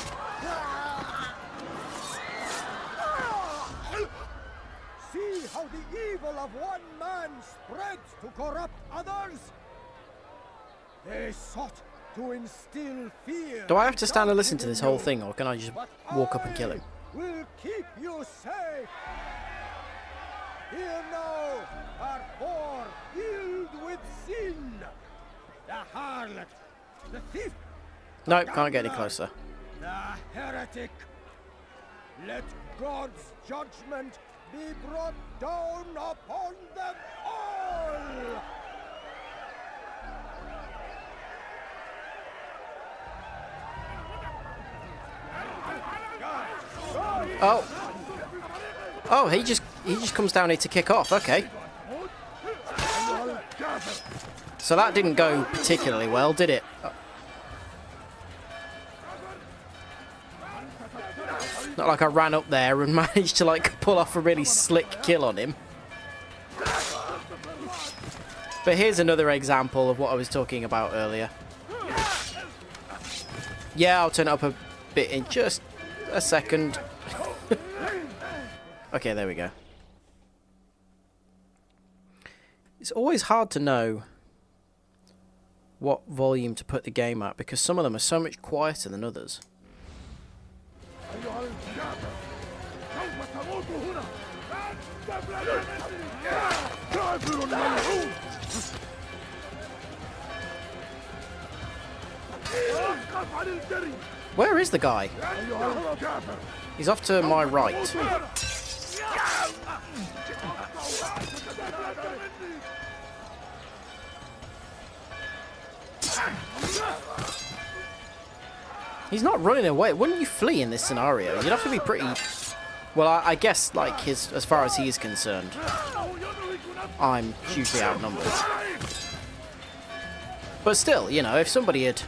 See how the evil of one man spreads to corrupt others? They sought to instill fear. Do I have to stand and listen to this whole thing, or can I just walk up and kill him? Will keep you safe. Here now are four filled with sin. The harlot, the thief. Nope, can't get any closer. The heretic. Let God's judgment be brought down upon them all! Oh. Oh, he just comes down here to kick off, okay. So that didn't go particularly well, did it? Not like I ran up there and managed to like pull off a really slick kill on him. But here's another example of what I was talking about earlier. Yeah, I'll turn it up a bit in just a second. Okay, there we go. It's always hard to know what volume to put the game at because some of them are so much quieter than others. Where is the guy? He's off to my right. He's not running away. Wouldn't you flee in this scenario? You'd have to be pretty... Well, I guess, like, as far as he is concerned, I'm hugely outnumbered. But still, you know, if somebody had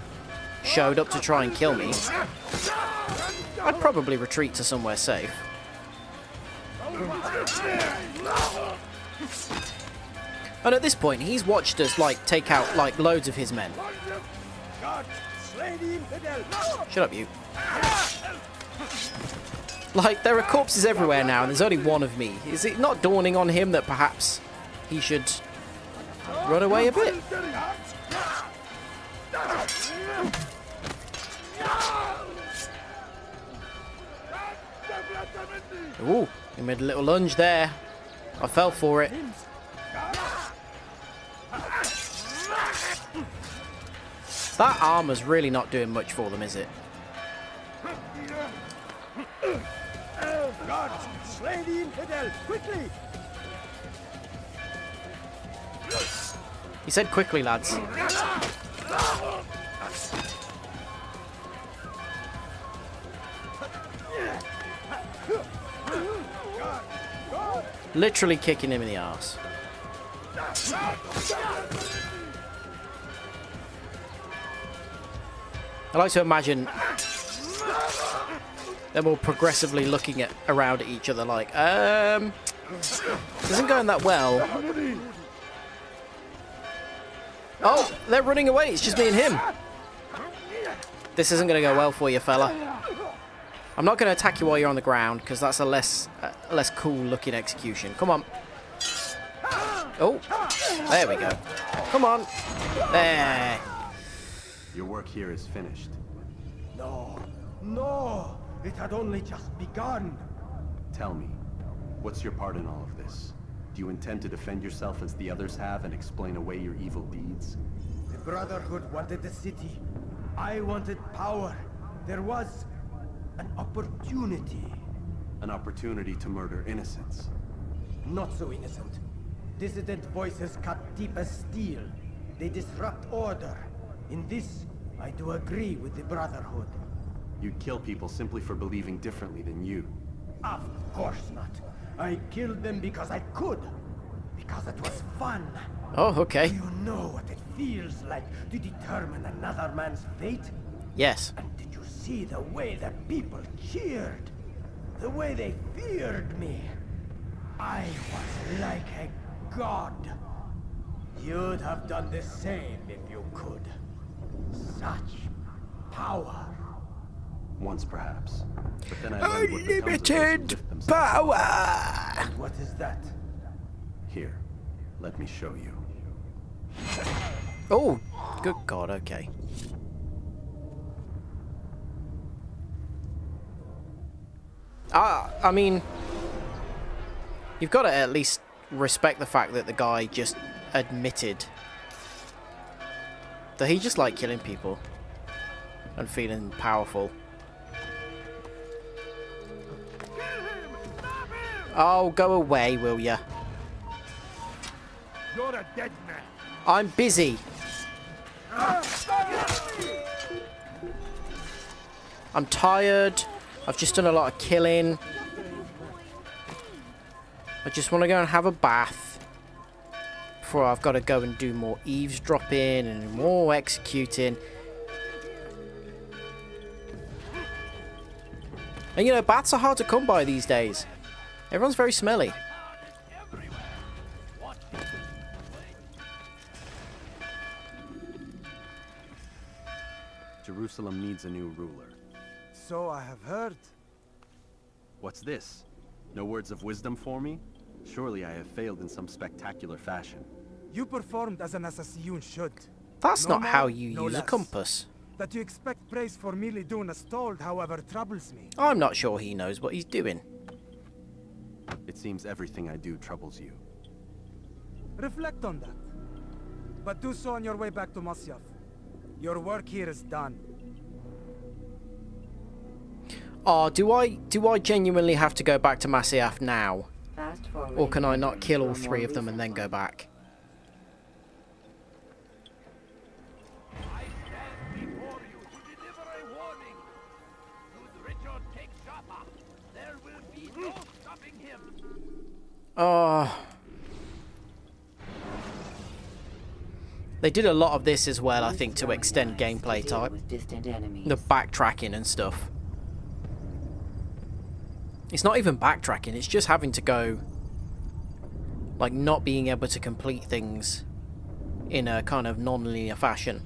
showed up to try and kill me, I'd probably retreat to somewhere safe. And at this point, he's watched us, like, take out, like, loads of his men. Shut up, you. Like, there are corpses everywhere now, and there's only one of me. Is it not dawning on him that perhaps he should run away a bit? Ooh, he made a little lunge there. I fell for it. That armor's really not doing much for them, is it? Guards, slay the infidel, quickly! He said quickly, lads. Literally kicking him in the arse. I like to imagine them all progressively looking around at each other like, isn't going that well. Oh, they're running away. It's just me and him. This isn't going to go well for you, fella. I'm not going to attack you while you're on the ground, because that's a less cool-looking execution. Come on. Oh, there we go. Come on. There. Your work here is finished. No, no! It had only just begun. Tell me, what's your part in all of this? Do you intend to defend yourself as the others have and explain away your evil deeds? The Brotherhood wanted the city. I wanted power. There was an opportunity. An opportunity to murder innocents. Not so innocent. Dissident voices cut deep as steel. They disrupt order. In this, I do agree with the Brotherhood. You'd kill people simply for believing differently than you. Of course not. I killed them because I could. Because it was fun. Oh, okay. Do you know what it feels like to determine another man's fate? Yes. And did you see the way the people cheered? The way they feared me? I was like a god. You'd have done the same if you could. Such power. Once, perhaps. But then I learned what becomes of those who Unlimited lift themselves. power! What is that? Here, let me show you. Oh, good God, okay. I mean, you've got to at least respect the fact that the guy just admitted that he just liked killing people and feeling powerful. Oh, go away, will ya? You're a dead man. I'm busy. I'm tired. I've just done a lot of killing. I just want to go and have a bath before I've got to go and do more eavesdropping and more executing. And you know, bats are hard to come by these days. Everyone's very smelly. Jerusalem needs a new ruler. So I have heard. What's this? No words of wisdom for me? Surely I have failed in some spectacular fashion. You performed as an assassin should. That's No not more, how you no use a less. compass. That you expect praise for merely doing as told, however, troubles me. I'm not sure he knows what he's doing. It seems everything I do troubles you. Reflect on that. But do so on your way back to Masyaf. Your work here is done. Oh, do I genuinely have to go back to Masyaf now? Fast forwarding Or can I not kill all to a more 3 of them and recent then go one. back? I stand before you to deliver a warning. Should Richard take Joppa, there will be no stopping him. Oh. They did a lot of this as well, I think, to extend gameplay type. With distant enemies. The backtracking and stuff. It's not even backtracking, it's just having to go... like, not being able to complete things in a kind of non-linear fashion.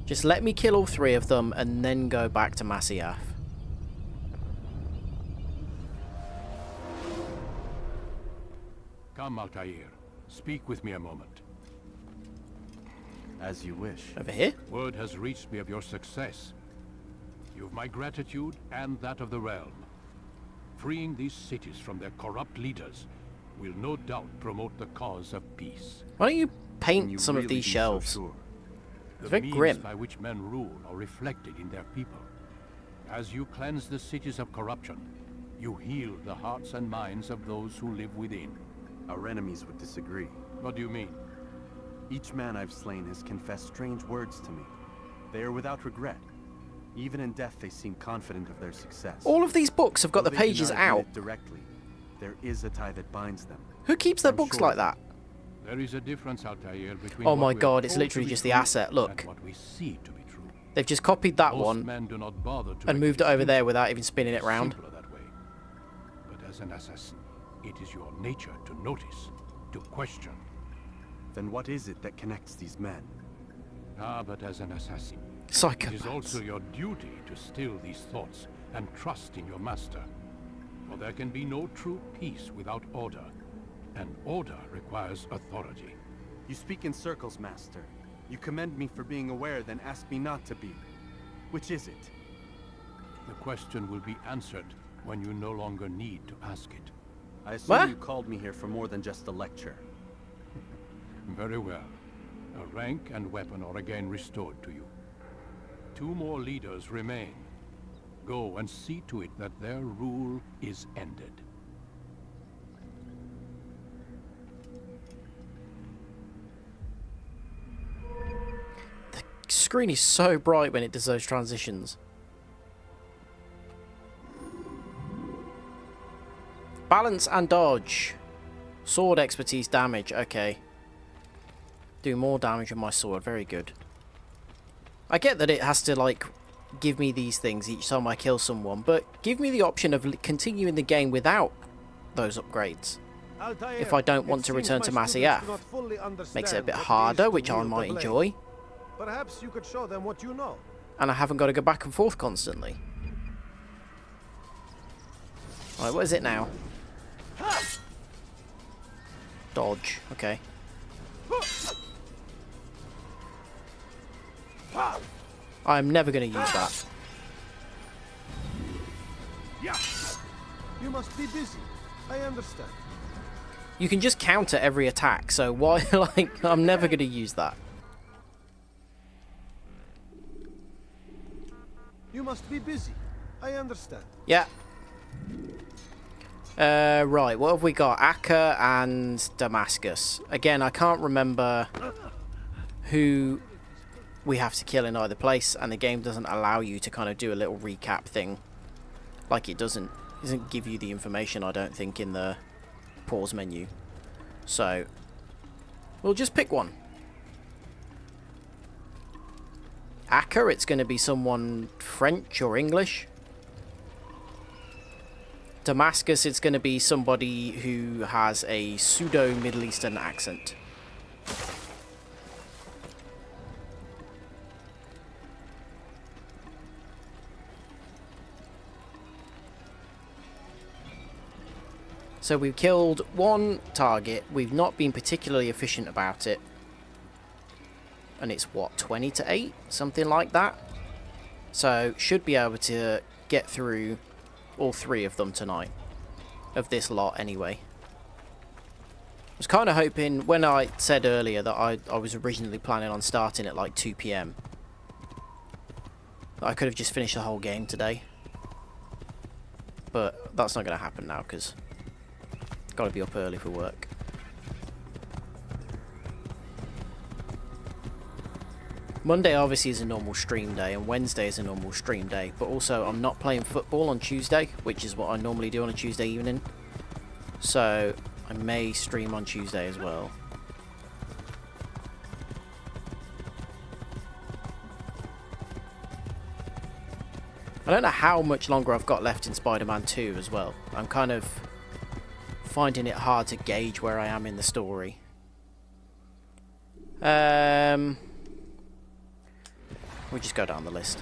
Just let me kill all 3 of them and then go back to Masyaf. Come, Altair. Speak with me a moment. As you wish. Over here? Word has reached me of your success. You've my gratitude and that of the realm. Freeing these cities from their corrupt leaders will no doubt promote the cause of peace. Why don't you paint Can you some of really these be so shelves? sure? The very means grim. by which men rule are reflected in their people. As you cleanse the cities of corruption, you heal the hearts and minds of those who live within. Our enemies would disagree. What do you mean? Each man I've slain has confessed strange words to me. They are without regret. Even in death, they seem confident of their success. All of these books have got Though the they do pages not admit out. it directly, there is a tie that binds them. Who keeps their I'm books sure like that? There is a difference, Altair, between Oh what my we are god, it's told to literally be just the true asset, look. and what we see to be true. They've just copied that Most one men do not bother to and make moved it over there distinctions. without even spinning it It's round. simpler that way. But as an assassin, it is your nature to notice, to question. Then what is it that connects these men? Ah, but as an assassin, it is Psychopaths. also your duty to still these thoughts and trust in your master. For there can be no true peace without order, and order requires authority. You speak in circles, Master. You commend me for being aware, then ask me not to be. Which is it? The question will be answered when you no longer need to ask it. I assume What? you called me here for more than just a lecture. Very well. A rank and weapon are again restored to you. 2 more leaders remain. Go and see to it that their rule is ended. The screen is so bright when it does those transitions. Balance and dodge. Sword expertise damage, okay. Do more damage with my sword, very good. I get that it has to, like, give me these things each time I kill someone, but give me the option of continuing the game without those upgrades. Altair, If I don't want it to seems return to my students Masyaf. do not fully Makes it a understand bit what it harder, is to which I wield the might blade. enjoy. Perhaps you could show them what you know. And I haven't got to go back and forth constantly. Right, what is it now? Dodge, okay. I'm never going to use that. You must be busy. I understand. You can just counter every attack, so why, like, I'm never going to use that. You must be busy. I understand. Yeah. Right, what have we got? Acre and Damascus. Again, I can't remember who we have to kill in either place, and the game doesn't allow you to kind of do a little recap thing. Like it doesn't give you the information, I don't think, in the pause menu. So, we'll just pick one. Acre, it's going to be someone French or English. Damascus, it's going to be somebody who has a pseudo-Middle Eastern accent. So we've killed one target. We've not been particularly efficient about it. And it's what, 20 to 8? Something like that. So should be able to get through all 3 of them tonight. Of this lot anyway. I was kind of hoping, when I said earlier that I was originally planning on starting at like 2 PM, that I could have just finished the whole game today. But that's not going to happen now because got to be up early for work. Monday obviously is a normal stream day, and Wednesday is a normal stream day, but also I'm not playing football on Tuesday, which is what I normally do on a Tuesday evening. So I may stream on Tuesday as well. I don't know how much longer I've got left in Spider-Man 2 as well. I'm kind of finding it hard to gauge where I am in the story. We just go down the list.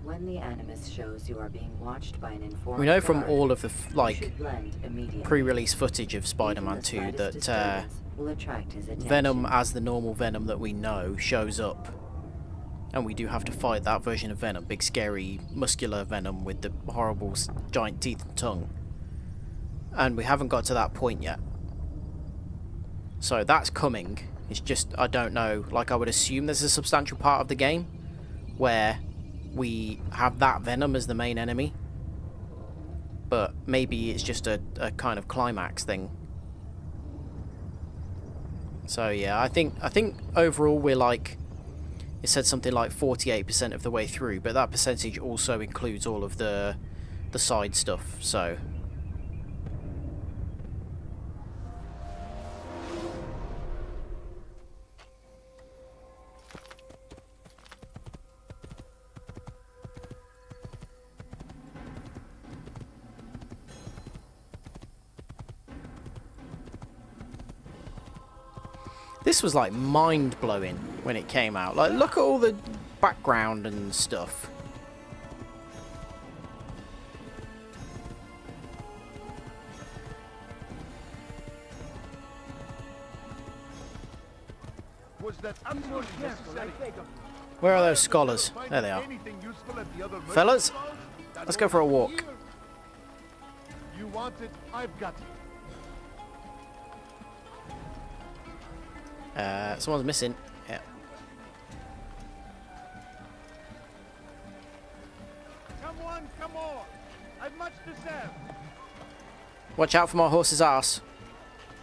When the Animus shows you are being watched by an informed We know from guard, all of the you should blend immediately. pre-release footage of Even Spider-Man the 2 slightest that disturbance will attract his attention. Venom, as the normal Venom that we know, shows up. And we do have to fight that version of Venom, big scary muscular Venom with the horrible giant teeth and tongue. And we haven't got to that point yet. So that's coming. It's just, I don't know, like I would assume there's a substantial part of the game where we have that Venom as the main enemy. But maybe it's just a kind of climax thing. So yeah, I think overall we're like, it said something like 48% of the way through, but that percentage also includes all of the side stuff, so... This was like mind-blowing when it came out. Like, look at all the background and stuff. Was that absolutely necessary? Where are those scholars? There they are. Fellas, let's go for a walk. You want it, I've got it. Someone's missing. Yeah. Come on. I've much to serve. Watch out for my horse's ass.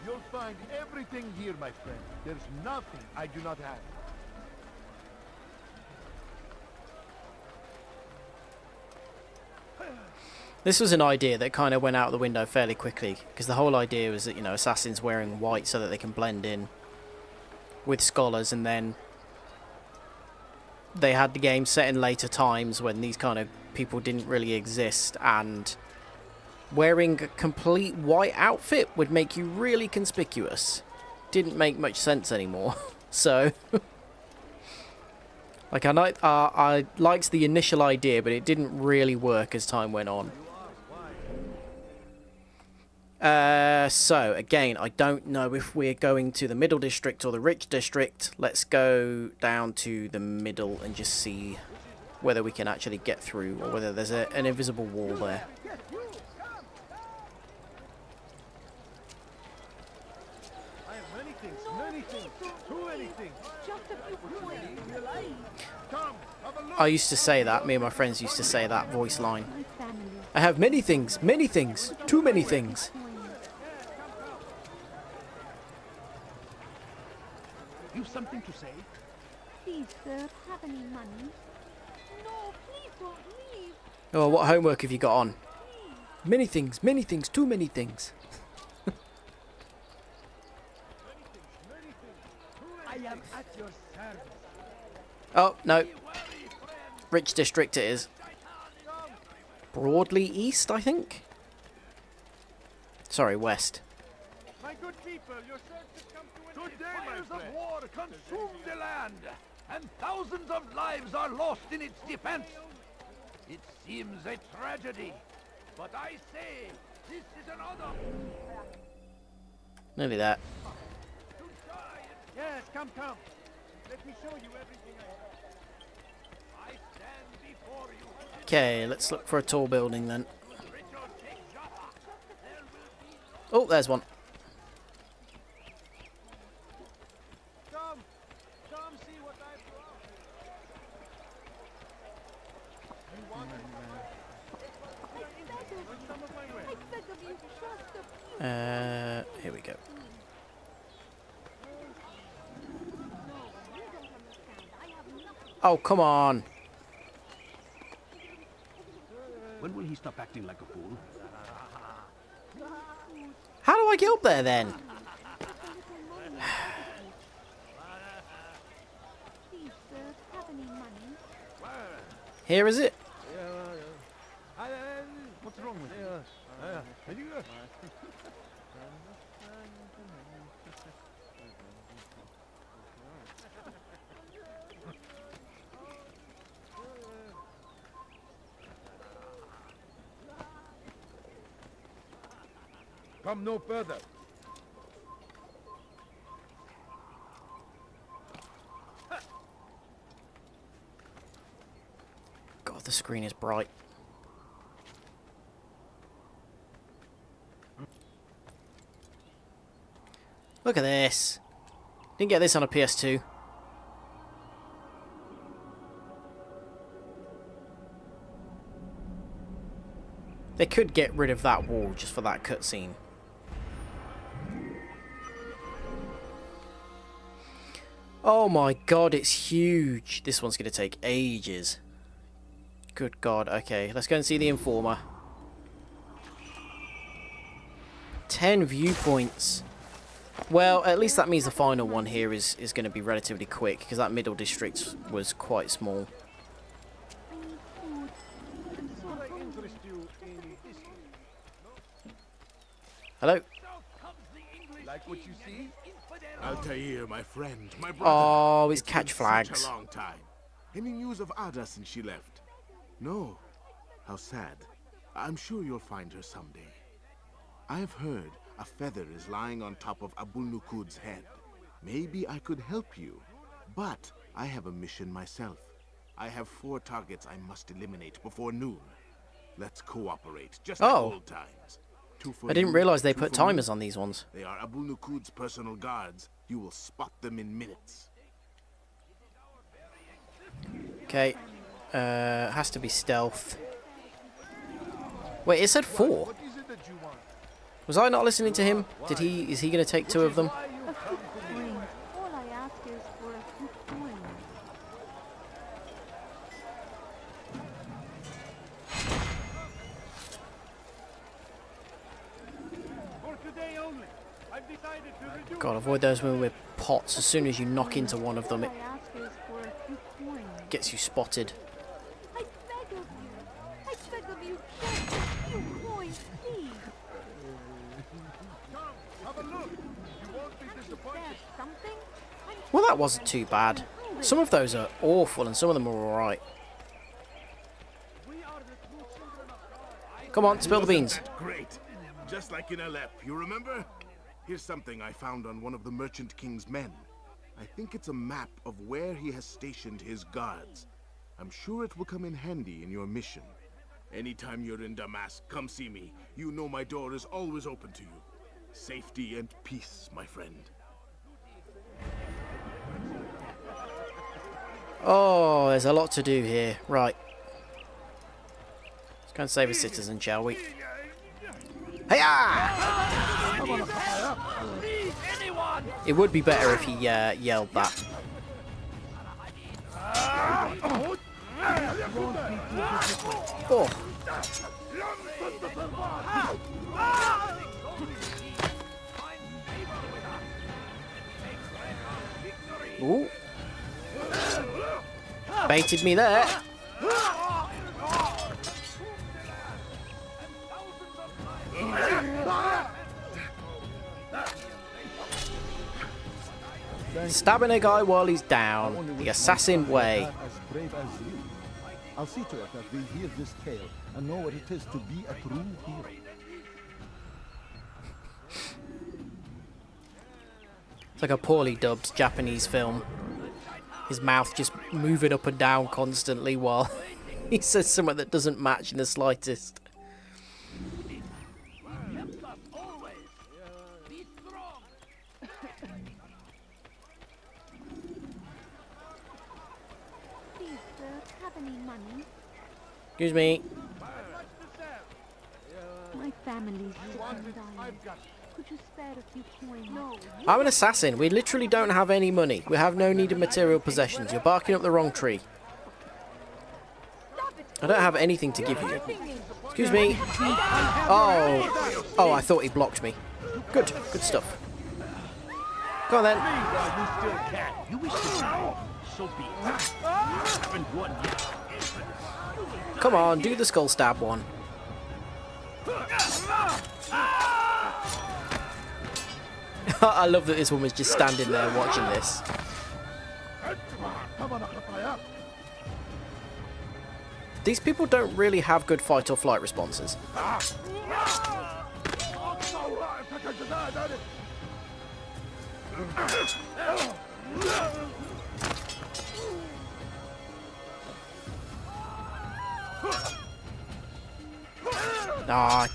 You'll find everything here, my friend. There's nothing I do not have. This was an idea that kind of went out the window fairly quickly, because the whole idea was that, you know, assassins wearing white so that they can blend in with scholars, and then they had the game set in later times when these kind of people didn't really exist, and wearing a complete white outfit would make you really conspicuous. Didn't make much sense anymore. So like, I liked the initial idea, but it didn't really work as time went on. So again, I don't know if we're going to the middle district or the rich district. Let's go down to the middle and just see whether we can actually get through, or whether there's an invisible wall there. I have many things, too many things. Just a few coins, please. Come, have a look. I used to say that, me and my friends used to say that voice line. My family. I have many things, too many things. You've something to say? Please, sir, have any money? No, please don't leave. Oh, what homework have you got on? Many things, too many things. I am at your service. Oh, no. Rich district it is. Broadly east, I think? Sorry, west. My good people, your search has come to an end. Fires of war consume the land, and thousands of lives are lost in its defense. It seems a tragedy, but I say this is another. Nearly there. Yes, come. Let me show you everything I have. I stand before you. Okay, let's look for a tall building then. Oh, there's one. Come see what I've brought. You want it? Here we go. Oh, come on. When will he stop acting like a fool? How do I get up there then? Please, sir, have any money? Here is it? What's wrong with you? Come no further. God, the screen is bright. Look at this. Didn't get this on a PS2. They could get rid of that wall just for that cutscene. Oh my god, it's huge. This one's going to take ages. Good god. Okay, let's go and see the Informer. 10 viewpoints. Well, at least that means the final one here is going to be relatively quick, because that middle district was quite small. I need food. I'm so hungry. Hello? Like what you see? Altair, my friend, my brother. Oh, his It's catch been flags. Such a long time. Any news of Ada since she left? No. How sad. I'm sure you'll find her someday. I've heard a feather is lying on top of Abul Nukud's head. Maybe I could help you. But I have a mission myself. I have 4 targets I must eliminate before noon. Let's cooperate, just like old times. 2 for I didn't you, realise they 2 put for me. timers on these ones. They are Abul Nukud's personal guards. You will spot them in minutes. Okay. Has to be stealth. Wait, it said 4. What is it that you want? Was I not listening to him? Is he going to take 2 of them? A few coins. All I ask is for a few coins. For today only, I've decided to reduce. God, avoid those women with pots. As soon as you knock into one of them, All it I ask is for a few coins. gets you spotted. I beg of you. I beg of you, just a few coins, please. Have a look. You won't be disappointed. There's something. Well, that wasn't too bad. Some of those are awful, and some of them are alright. Come on, spill the beans. Great. Just like in Alep, you remember? Here's something I found on one of the Merchant King's men. I think it's a map of where he has stationed his guards. I'm sure it will come in handy in your mission. Anytime you're in Damask, come see me. You know my door is always open to you. Safety and peace, my friend. Oh, there's a lot to do here. Right. Let's go and save a citizen, shall we? Hiya! It would be better if he yelled that. Oh. Ooh. Baited me there. Stabbing a guy while he's down. The assassin way. As brave as you. I'll see to it that we hear this tale and know what it is to be a true hero. It's like a poorly dubbed Japanese film. His mouth just moving up and down constantly while he says something that doesn't match in the slightest. Please, sir, have any money? Excuse me. My family's sick and dying. Could you spare a few coins? No. I'm an assassin. We literally don't have any money. We have no need of material possessions. You're barking up the wrong tree. I don't have anything to give you. Excuse me. Oh. Oh, I thought he blocked me. Good. Good stuff. Go on then. You still can. You wish to know? So be it. Haven't won yet. Come on, do the skull stab one. I love that this woman's just standing there watching this. These people don't really have good fight or flight responses. Ah.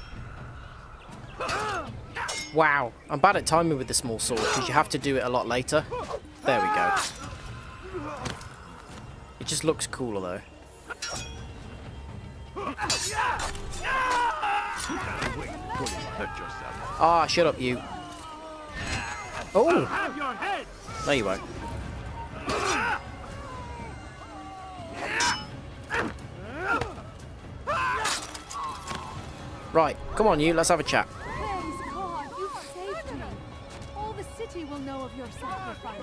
Wow, I'm bad at timing with the small sword because you have to do it a lot later. There we go. It just looks cooler though. Ah, shut up you. Oh! No you won't. Right, come on you, let's have a chat. Praise God, you saved me. All the city will know of your sacrifice.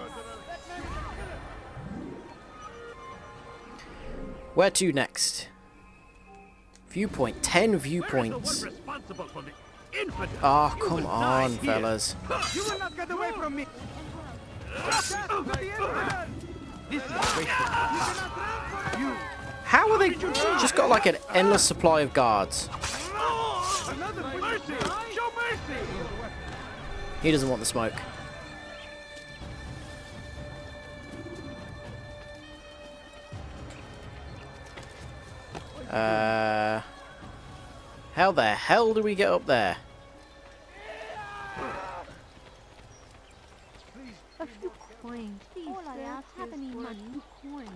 Where to next? Viewpoint, 10 viewpoints. Ah, come on, fellas. You will not get away from me. How are they just got like an endless supply of guards? He doesn't want the smoke. How the hell do we get up there? A few coins, please. All I ask have any money. Coins.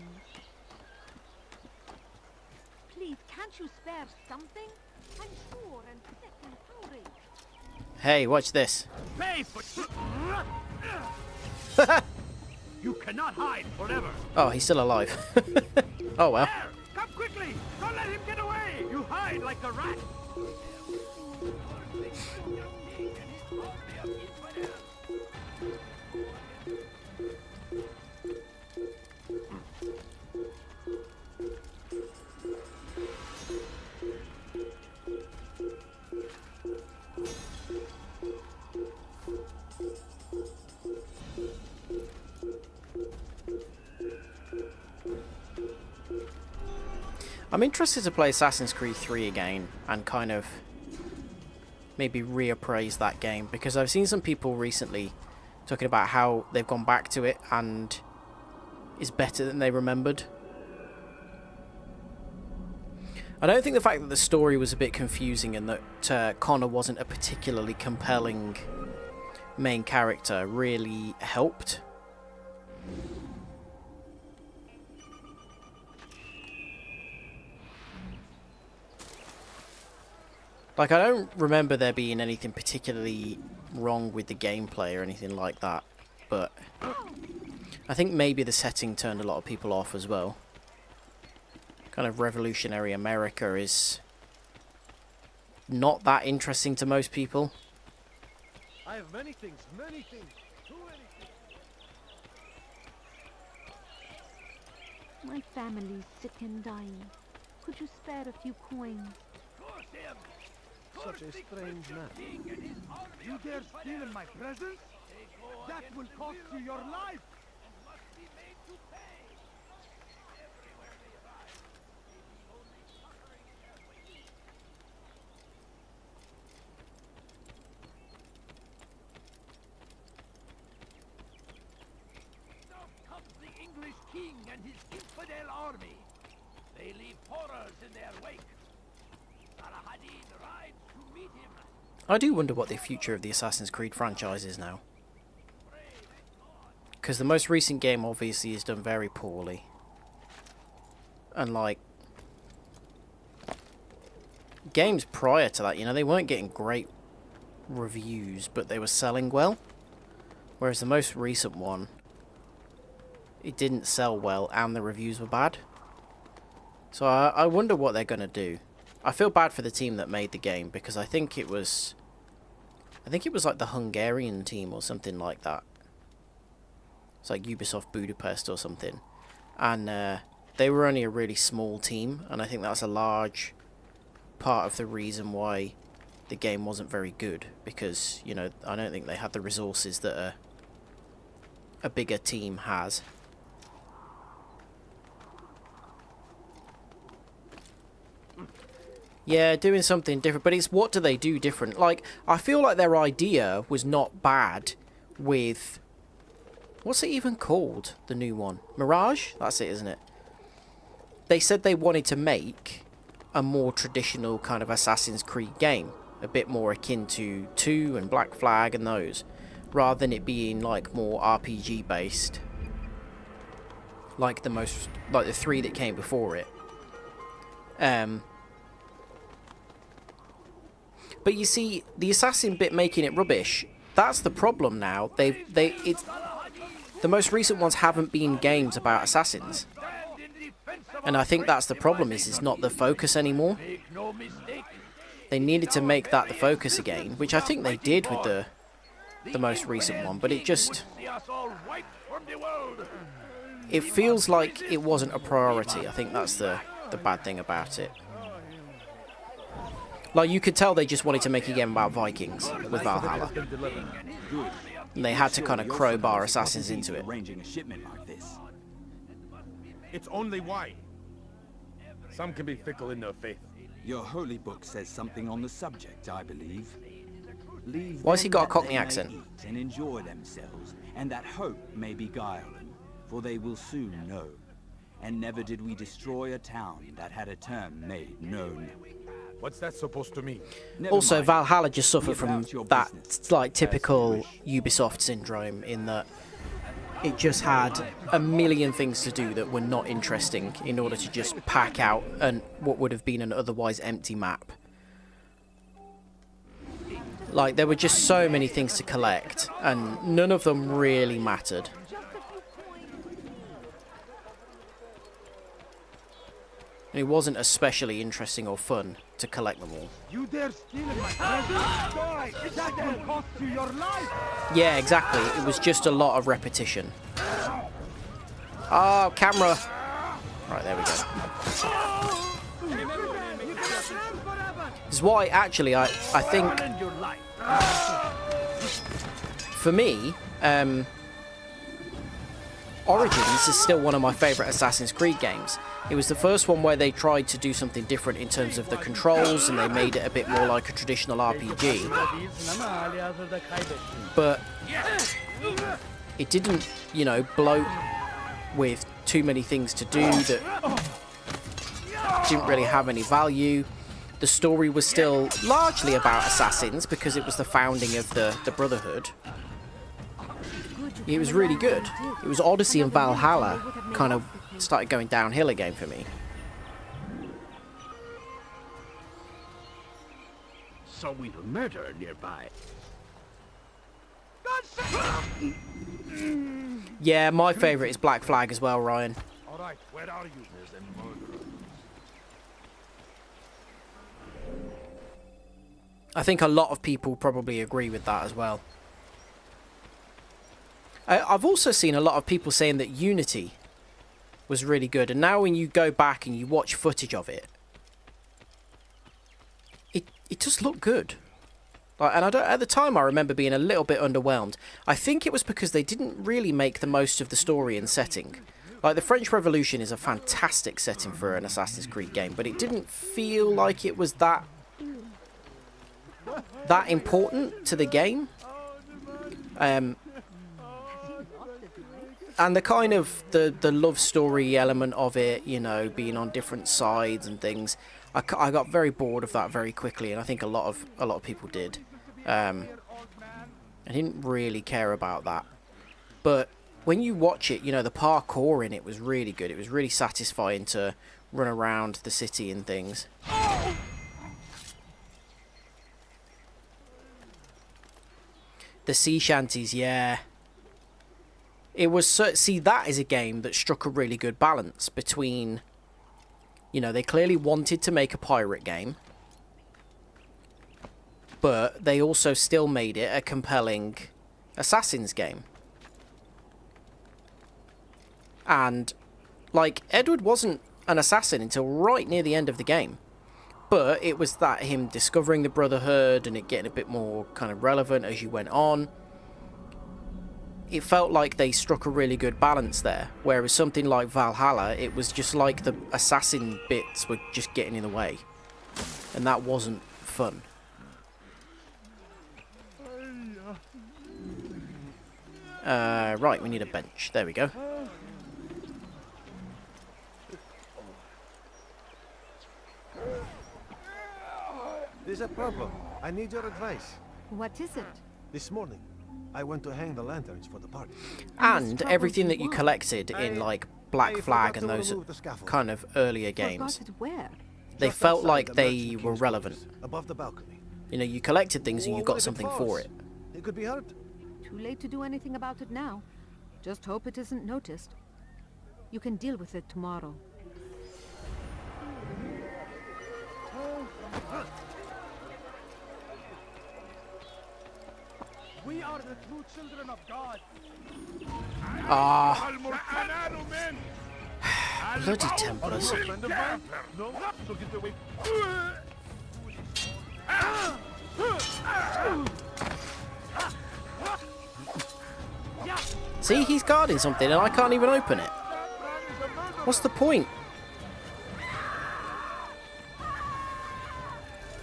Please, can't you spare something? I'm poor and sick and hungry. Hey, watch this. Pay for You cannot hide forever. Oh, he's still alive. Oh well. There! Come quickly! Don't let him get away! You hide like a rat! I'm interested to play Assassin's Creed 3 again and kind of maybe reappraise that game because I've seen some people recently talking about how they've gone back to it and is better than they remembered. I don't think the fact that the story was a bit confusing and that Connor wasn't a particularly compelling main character really helped. Like, I don't remember there being anything particularly wrong with the gameplay or anything like that, but I think maybe the setting turned a lot of people off as well. Kind of revolutionary America is not that interesting to most people. I have many things, too many things. My family's sick and dying. Could you spare a few coins? Such a strange man. You dare steal in my presence? That will cost you your life! Comes the English king and his infidel army. They leave horrors in their wake. Salah-ad-Din rides to meet him. I do wonder what the future of the Assassin's Creed franchise is now. Because the most recent game obviously is done very poorly. And like... games prior to that, you know, they weren't getting great reviews, but they were selling well. Whereas the most recent one, it didn't sell well and the reviews were bad. So I wonder what they're going to do. I feel bad for the team that made the game, because I think it was like the Hungarian team or something like that. It's like Ubisoft Budapest or something. And they were only a really small team, and I think that's a large part of the reason why the game wasn't very good, because, you know, I don't think they had the resources that a bigger team has. Yeah, doing something different, but it's what do they do different? Like, I feel like their idea was not bad with... What's it even called, the new one? Mirage? That's it, isn't it? They said they wanted to make a more traditional kind of Assassin's Creed game. A bit more akin to 2 and Black Flag and those. Rather than it being, like, more RPG based. Like the 3 that came before it. But you see, the assassin bit making it rubbish, that's the problem now. The most recent ones haven't been games about assassins. And I think that's the problem, is it's not the focus anymore. They needed to make that the focus again, which I think they did with the most recent one, but it just... It feels like it wasn't a priority. I think that's the bad thing about it. Like, you could tell they just wanted to make a game about Vikings with Valhalla. And they had to kind of crowbar assassins into it. Arranging a shipment like this. It's only why. Some can be fickle in their faith. Your holy book says something on the subject, I believe. Leave Why's he got a them that Cockney they may accent? eat and enjoy themselves, and that hope may beguile them, for they will soon know. And never did we destroy a town that had a term made known. What's that supposed to mean? Also, Valhalla just suffered from that, like, typical Ubisoft syndrome, in that it just had a million things to do that were not interesting in order to just pack out what would have been an otherwise empty map. Like, there were just so many things to collect, and none of them really mattered. And it wasn't especially interesting or fun to collect them all. You dare steal my presents? That will cost you your life! Yeah, exactly. It was just a lot of repetition. Oh, camera! Right, there we go. This is why, actually, I think... For me, Origins is still one of my favourite Assassin's Creed games. It was the first one where they tried to do something different in terms of the controls, and they made it a bit more like a traditional RPG. But it didn't, you know, bloat with too many things to do that didn't really have any value. The story was still largely about assassins because it was the founding of the Brotherhood. It was really good. It was Odyssey and Valhalla kind of started going downhill again for me. So we've a murderer nearby. Yeah, my favourite is Black Flag as well, Ryan. All right, where are you? There's a murderer. I think a lot of people probably agree with that as well. I've also seen a lot of people saying that Unity was really good, and now when you go back and you watch footage of it, it just looked good. Like, and at the time I remember being a little bit underwhelmed. I think it was because they didn't really make the most of the story and setting. Like, the French Revolution is a fantastic setting for an Assassin's Creed game, but it didn't feel like it was that important to the game. And the kind of the love story element of it, you know, being on different sides and things, I got very bored of that very quickly, and I think a lot of people did. I didn't really care about that. But when you watch it, you know, the parkour in it was really good. It was really satisfying to run around the city and things. The sea shanties, yeah. It was see, that is a game that struck a really good balance between, you know, they clearly wanted to make a pirate game, but they also still made it a compelling Assassin's game. And like, Edward wasn't an assassin until right near the end of the game, but it was that him discovering the Brotherhood and it getting a bit more kind of relevant as you went on. It felt like they struck a really good balance there, whereas something like Valhalla, it was just like the assassin bits were just getting in the way, and that wasn't fun. Right, we need a bench. There we go. There's a problem. I need your advice. What is it? This morning, I went to hang the lanterns for the party. And everything that you collected in like Black Flag and those kind of earlier games, Where? they Just felt outside like the they merchant were king's relevant. quarters, above the balcony. You know, you collected things and you What got if it something for falls? it. It could be hurt. Too late to do anything about it now. Just hope it isn't noticed. You can deal with it tomorrow. We are the true children of God. Ah. Bloody Templars. See, he's guarding something and I can't even open it. What's the point?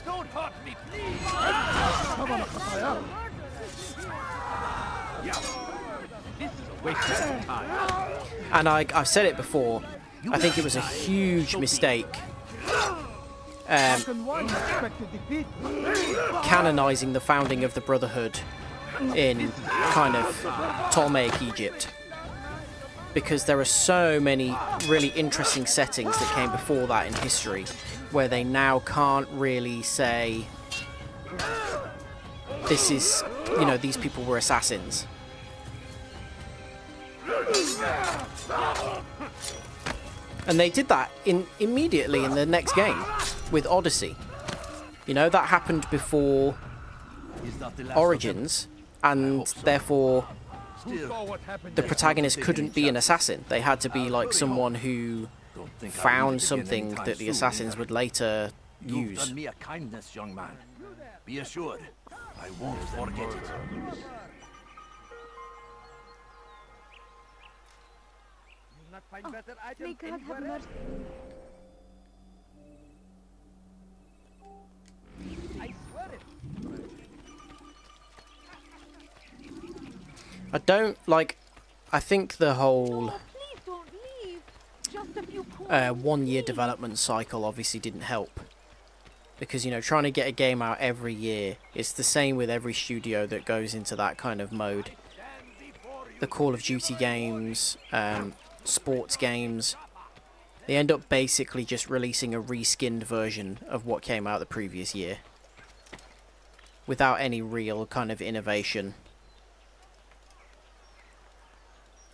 Don't hurt me, please! This is a waste of time. And I've said it before, I think it was a huge mistake canonizing the founding of the Brotherhood in kind of Ptolemaic Egypt, because there are so many really interesting settings that came before that in history where they now can't really say this is, you know, these people were assassins. And they did that immediately in the next game with Odyssey. You know, that happened before Origins, and therefore the protagonist couldn't be an assassin. They had to be like someone who found something that the assassins would later You've use. done me a kindness, young man. Be assured, I won't forget it. Not find better May items God have anywhere else. mercy. I swear it. I don't like. I think the whole Please don't leave. Just a few coins. 1 year development cycle obviously didn't help, because, you know, trying to get a game out every year, it's the same with every studio that goes into that kind of mode. The Call of Duty games, sports games, they end up basically just releasing a reskinned version of what came out the previous year without any real kind of innovation.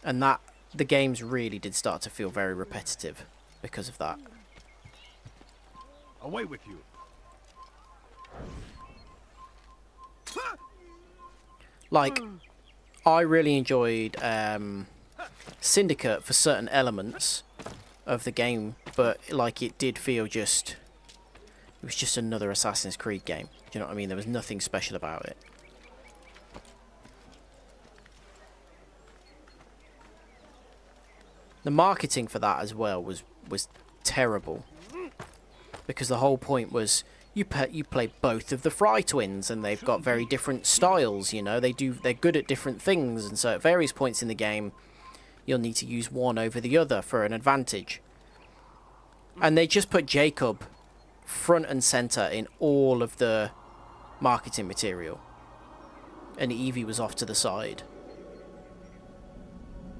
And that the games really did start to feel very repetitive because of that. Away with you. Like, I really enjoyed Syndicate for certain elements of the game, but like it did feel just, it was just another Assassin's Creed game. Do you know what I mean? There was nothing special about it. The marketing for that as well was terrible, because the whole point was you play both of the Fry twins and they've got very different styles. You know, they're good at different things, and so at various points in the game you'll need to use one over the other for an advantage. And they just put Jacob front and center in all of the marketing material, and Evie was off to the side.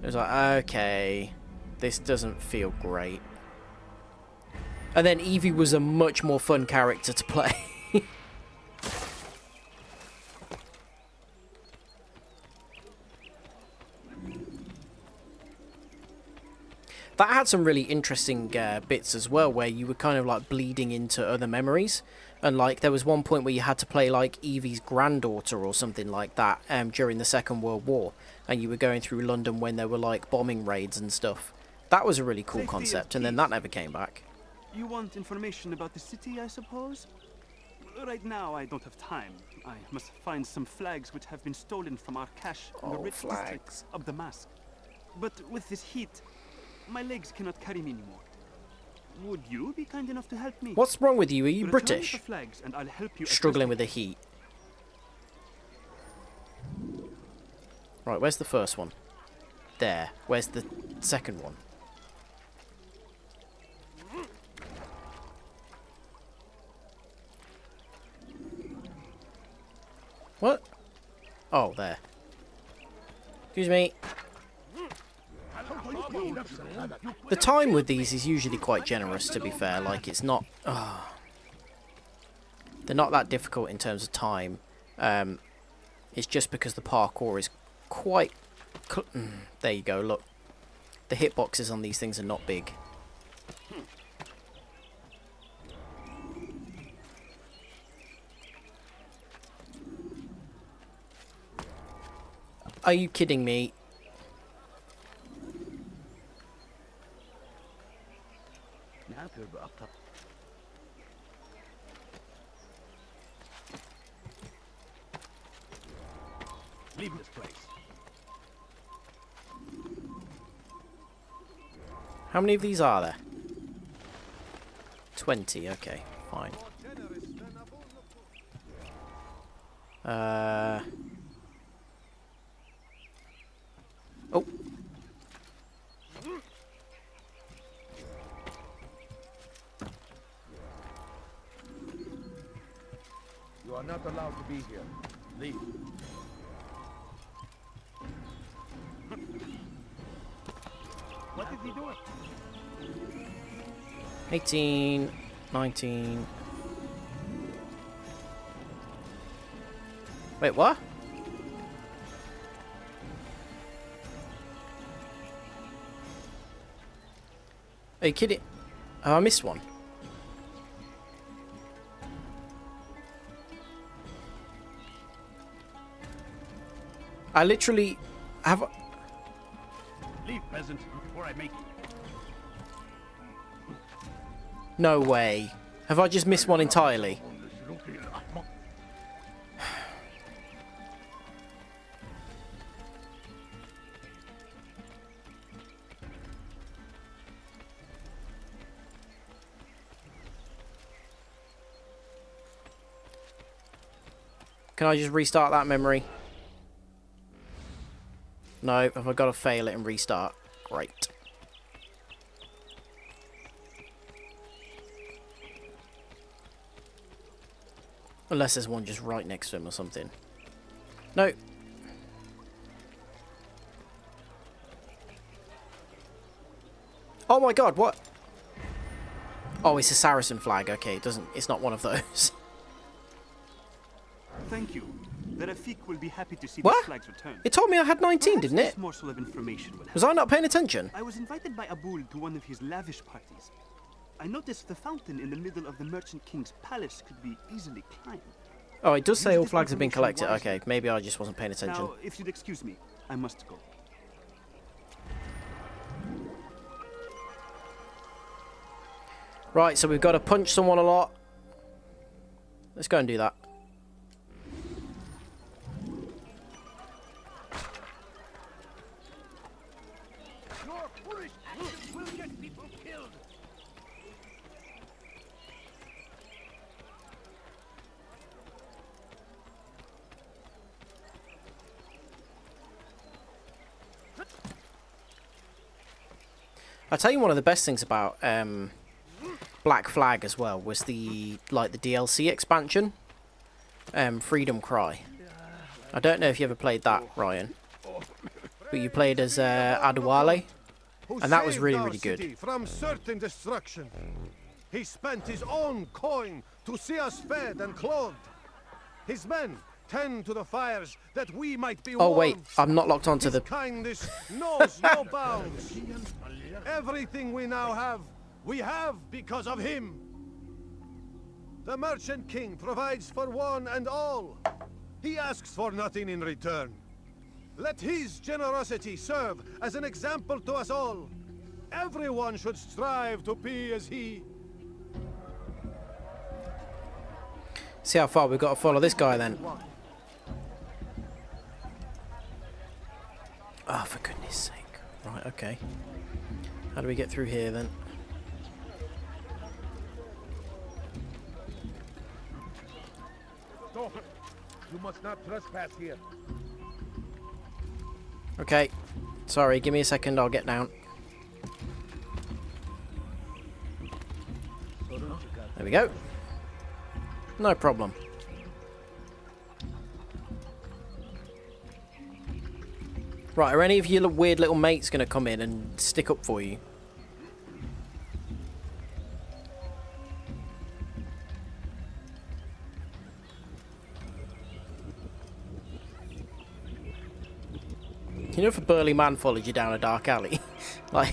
It was like, okay, this doesn't feel great. And then Evie was a much more fun character to play. That had some really interesting bits as well, where you were kind of like bleeding into other memories. And like there was one point where you had to play like Evie's granddaughter or something like that during the Second World War, and you were going through London when there were like bombing raids and stuff. That was a really cool concept, and then that never came back. You want information about the city, I suppose? Right now, I don't have time. I must find some flags which have been stolen from our cache in the rich district of Damask. But with this heat, my legs cannot carry me anymore. Would you be kind enough to help me? What's wrong with you? Are you Return British? the flags and I'll help you. Struggling with the heat. Right, where's the first one? There. Where's the second one? What? Oh, there. Excuse me. The time with these is usually quite generous, to be fair. Like, it's not... they're not that difficult in terms of time. It's just because the parkour is quite... there you go, look. The hitboxes on these things are not big. Are you kidding me? Leave this place. How many of these are there? 20, okay, fine. Oh. You are not allowed to be here. Leave. What is he doing? 18, 19... Wait, what? Are you kidding? Oh, I missed one. I literally have... Leave, peasant, before I make you. No way. Have I just missed one entirely? Can I just restart that memory? No, have I got to fail it and restart? Great. Unless there's one just right next to him or something. No. Oh my god, what? Oh, it's a Saracen flag. Okay, it doesn't. It's not one of those. Thank you. The Rafik will be happy to see What? these flags returned. It told me I had 19, didn't it? This morsel of information will Was I not paying attention? I was invited by Abul to one of his lavish parties. I noticed the fountain in the middle of the Merchant King's palace could be easily climbed. Oh, it does say Use all this flags have been information collected. wisely. Okay, maybe I just wasn't paying attention. Now, if you'd excuse me, I must go. Right, so we've got to punch someone a lot. Let's go and do that. Your foolish actions will get people killed. I'll tell you one of the best things about Black Flag as well was the DLC expansion, Freedom Cry. I don't know if you ever played that, Ryan, but you played as Adewale, and that was really, really good. From certain destruction. He spent his own coin to see us fed and clothed. His men tend to the fires that we might be Oh warmed. wait, I'm not locked onto the... Kindness knows no bounds. Everything we now have, we have because of him. The Merchant King provides for one and all. He asks for nothing in return. Let his generosity serve as an example to us all. Everyone should strive to be as he. See how far we've got to follow this guy then. Oh, for goodness sake. Right, okay. How do we get through here then? Stop! You must not trespass here. Okay. Sorry, give me a second, I'll get down. There we go. No problem. Right, are any of your weird little mates going to come in and stick up for you? You know if a burly man followed you down a dark alley? Like...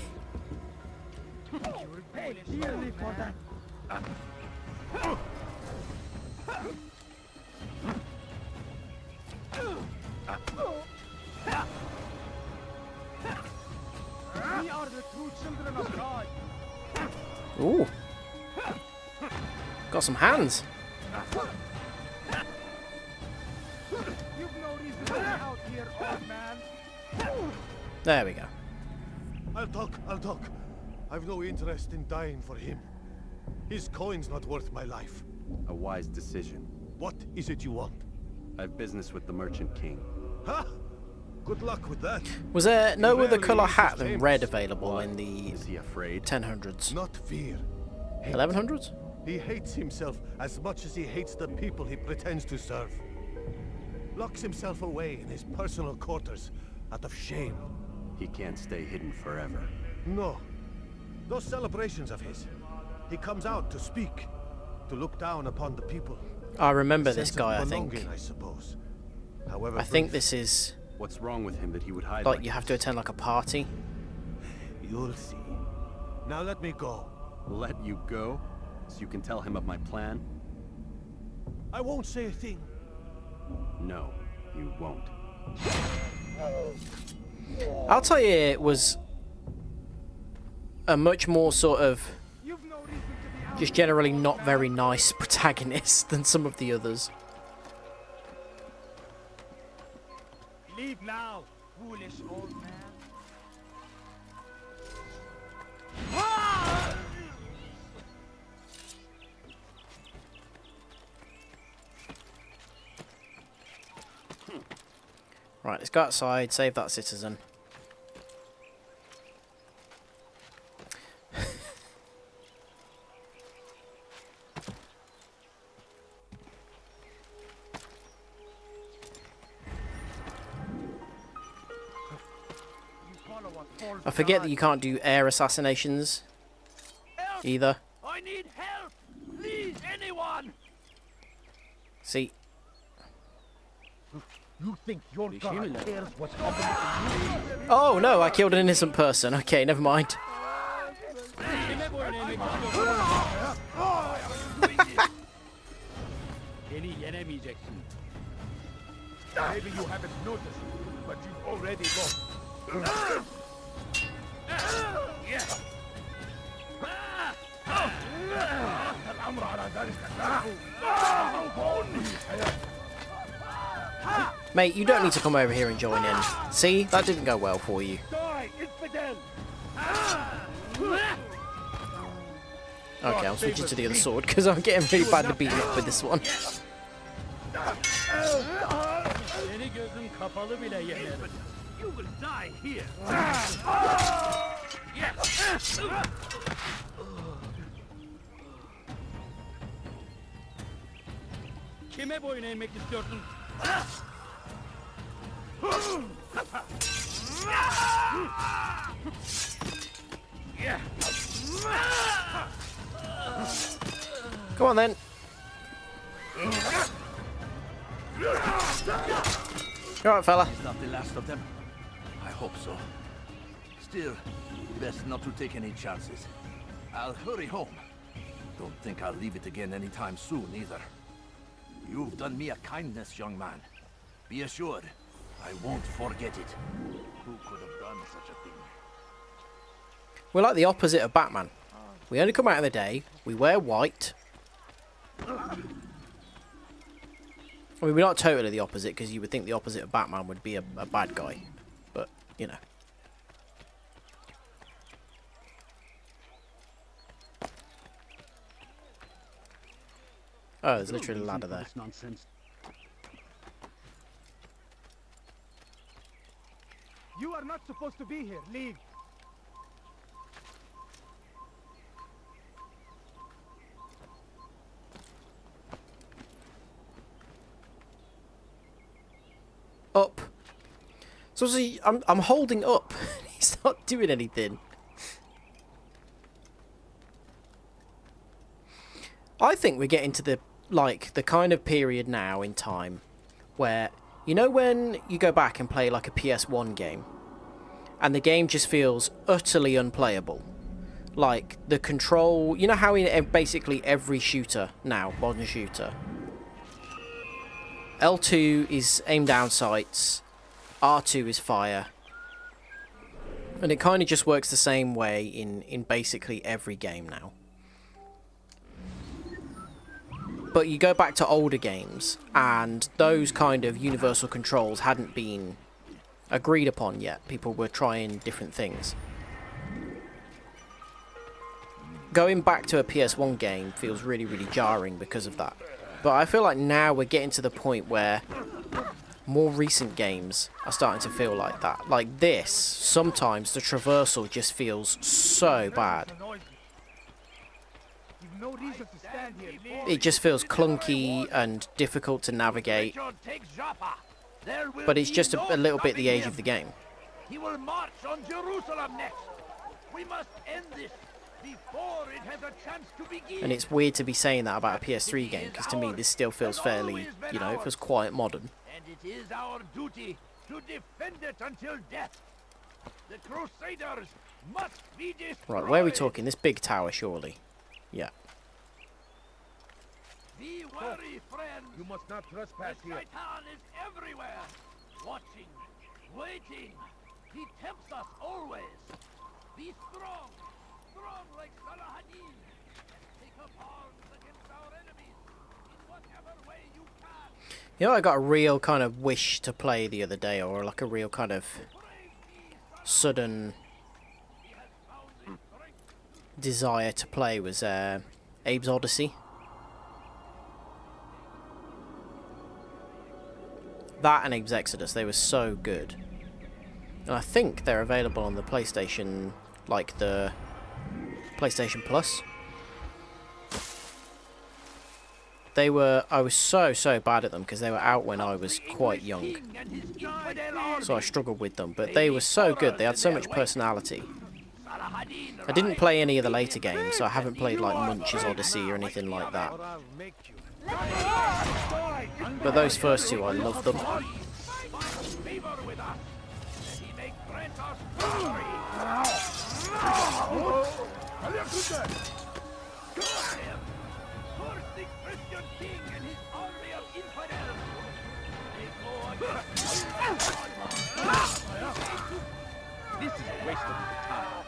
We are the true children of God. Ooh. Got some hands. You've no reason to be out here, old man. There we go. I'll talk. I've no interest in dying for him. His coin's not worth my life. A wise decision. What is it you want? I've business with the Merchant King. Huh? Good luck with that. Was there no He other rarely colour uses hat than chambers. red available in the Is he afraid? 1000s? Not fear. 1100s? He hates himself as much as he hates the people he pretends to serve. Locks himself away in his personal quarters out of shame. He can't stay hidden forever. No. Those celebrations of his. He comes out to speak, to look down upon the people. I remember A this sense of guy, I belonging, think. I suppose. However I think brief. this is... What's wrong with him that he would hide like you have to attend like a party. You'll see. Now let me go. Let you go? So you can tell him of my plan? I won't say a thing. No, you won't. I'll tell you, it was a much more sort of just generally not very nice protagonist than some of the others. Leave now, foolish old man. Right, let's go outside, save that citizen. I forget that you can't do air assassinations either. I need help! Please, anyone! See, You think your God cares what's happening to you? oh no, I killed an innocent person. Okay, never mind. Beni yenemeyeceksin. Maybe you haven't noticed, but you've already lost. Mate, you don't need to come over here and join in. See, that didn't go well for you. Die, infidel! Okay, I'll switch it to the other sword because I'm getting really badly beaten up with this one. Seni gözün kapalı bile yenerim. You will die here. Kime boyun eğmek istiyorsun? Come on then. You alright, fella? He's not the last of them. I hope so. Still, Best not to take any chances. I'll hurry home. Don't think I'll leave it again anytime soon, either. You've done me a kindness, young man. Be assured, I won't forget it. Who could have done such a thing? We're like the opposite of Batman. We only come out in the day, we wear white. I mean, we're not totally the opposite, because you would think the opposite of Batman would be a bad guy. But, you know. Oh, there's literally a ladder there. You are not supposed to be here. Leave. Up. So see, I'm holding up. He's not doing anything. I think we're getting to the kind of period now in time where, you know, when you go back and play like a PS1 game and the game just feels utterly unplayable. Like the control, you know how in basically every shooter now, modern shooter, L2 is aim down sights, R2 is fire, and it kind of just works the same way in basically every game now. But you go back to older games, and those kind of universal controls hadn't been agreed upon yet. People were trying different things. Going back to a PS1 game feels really, really jarring because of that. But I feel like now we're getting to the point where more recent games are starting to feel like that. Like this, sometimes the traversal just feels so bad. It just feels clunky and difficult to navigate. But it's just a little bit the age of the game. He will march on Jerusalem next. We must end this before it has a chance to begin. And it's weird to be saying that about a PS3 game, because to me this still feels fairly, you know, it feels quite modern. And it is our duty to defend it until death. The Crusaders must be destroyed. Right, where are we talking? This big tower, surely. Yeah. Be wary, friends. You must not trespass the here. Shaitan is everywhere, watching, waiting. He tempts us always. Be strong, strong like Salahadin, and take up arms against our enemies in whatever way you can. You know, I got a real kind of wish to play the other day, or like a real kind of sudden desire to play was Abe's Odyssey. That and Abe's Exodus, they were so good. And I think they're available on the PlayStation, like the PlayStation Plus. They were, I was so bad at them because they were out when I was quite young. So I struggled with them, but they were so good, they had so much personality. I didn't play any of the later games, so I haven't played like Munch's Odyssey or anything like that. But those first two, I love them. This is a waste of time.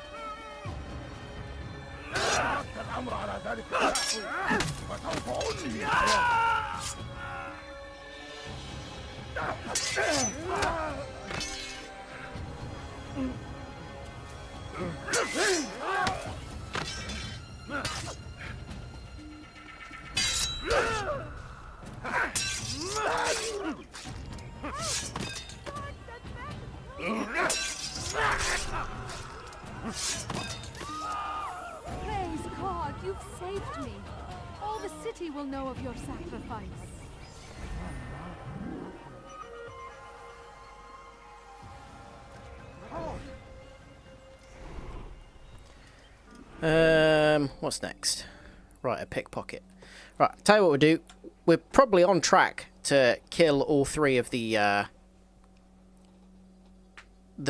Praise God, you've saved me. All the city will know of your sacrifice. What's next? Right, a pickpocket. Right, tell you what we'll do. We're probably on track to kill all three of the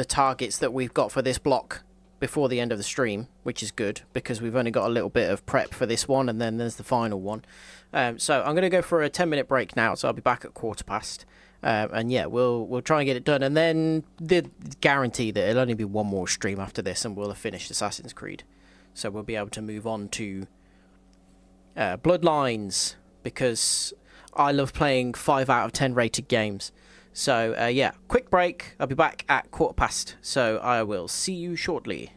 targets that we've got for this block before the end of the stream, which is good because we've only got a little bit of prep for this one, and then there's the final one. So I'm going to go for a 10-minute break now, so I'll be back at 1:15. And yeah, we'll try and get it done, and then guarantee that it'll only be one more stream after this, and we'll have finished Assassin's Creed. So we'll be able to move on to Bloodlines, because I love playing 5 out of 10 rated games. So yeah, quick break. I'll be back at 1:15. So I will see you shortly.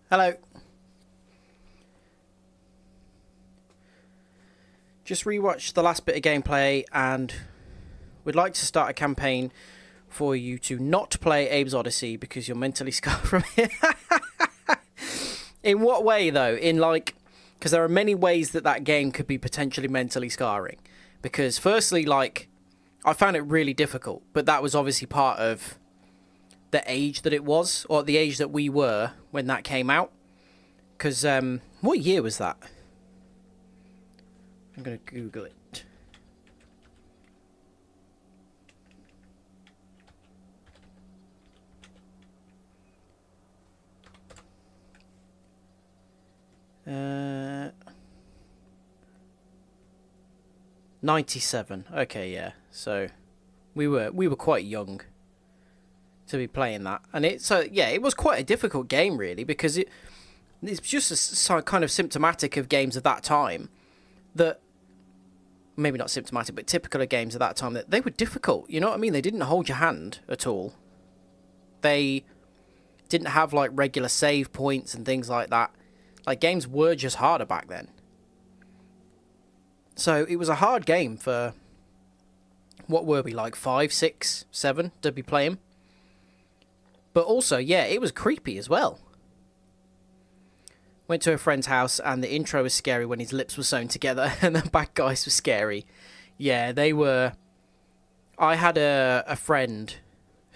Hello. Just rewatched the last bit of gameplay and we'd like to start a campaign for you to not play Abe's Odyssey because you're mentally scarred from it. In what way, though? In, like... Because there are many ways that that game could be potentially mentally scarring. Because, firstly, like... I found it really difficult. But that was obviously part of the age that it was. Or the age that we were when that came out. Because, what year was that? I'm going to Google it. Uh, 97. Okay, yeah. So we were quite young to be playing that, and it was quite a difficult game really because it's just a kind of symptomatic of games of that time that maybe not symptomatic, but typical of games of that time that they were difficult. You know what I mean? They didn't hold your hand at all. They didn't have like regular save points and things like that. Like, games were just harder back then. So, it was a hard game for, what were we, like 5, 6, 7 to be playing. But also, yeah, it was creepy as well. Went to a friend's house and the intro was scary when his lips were sewn together and the bad guys were scary. Yeah, they were... I had a friend...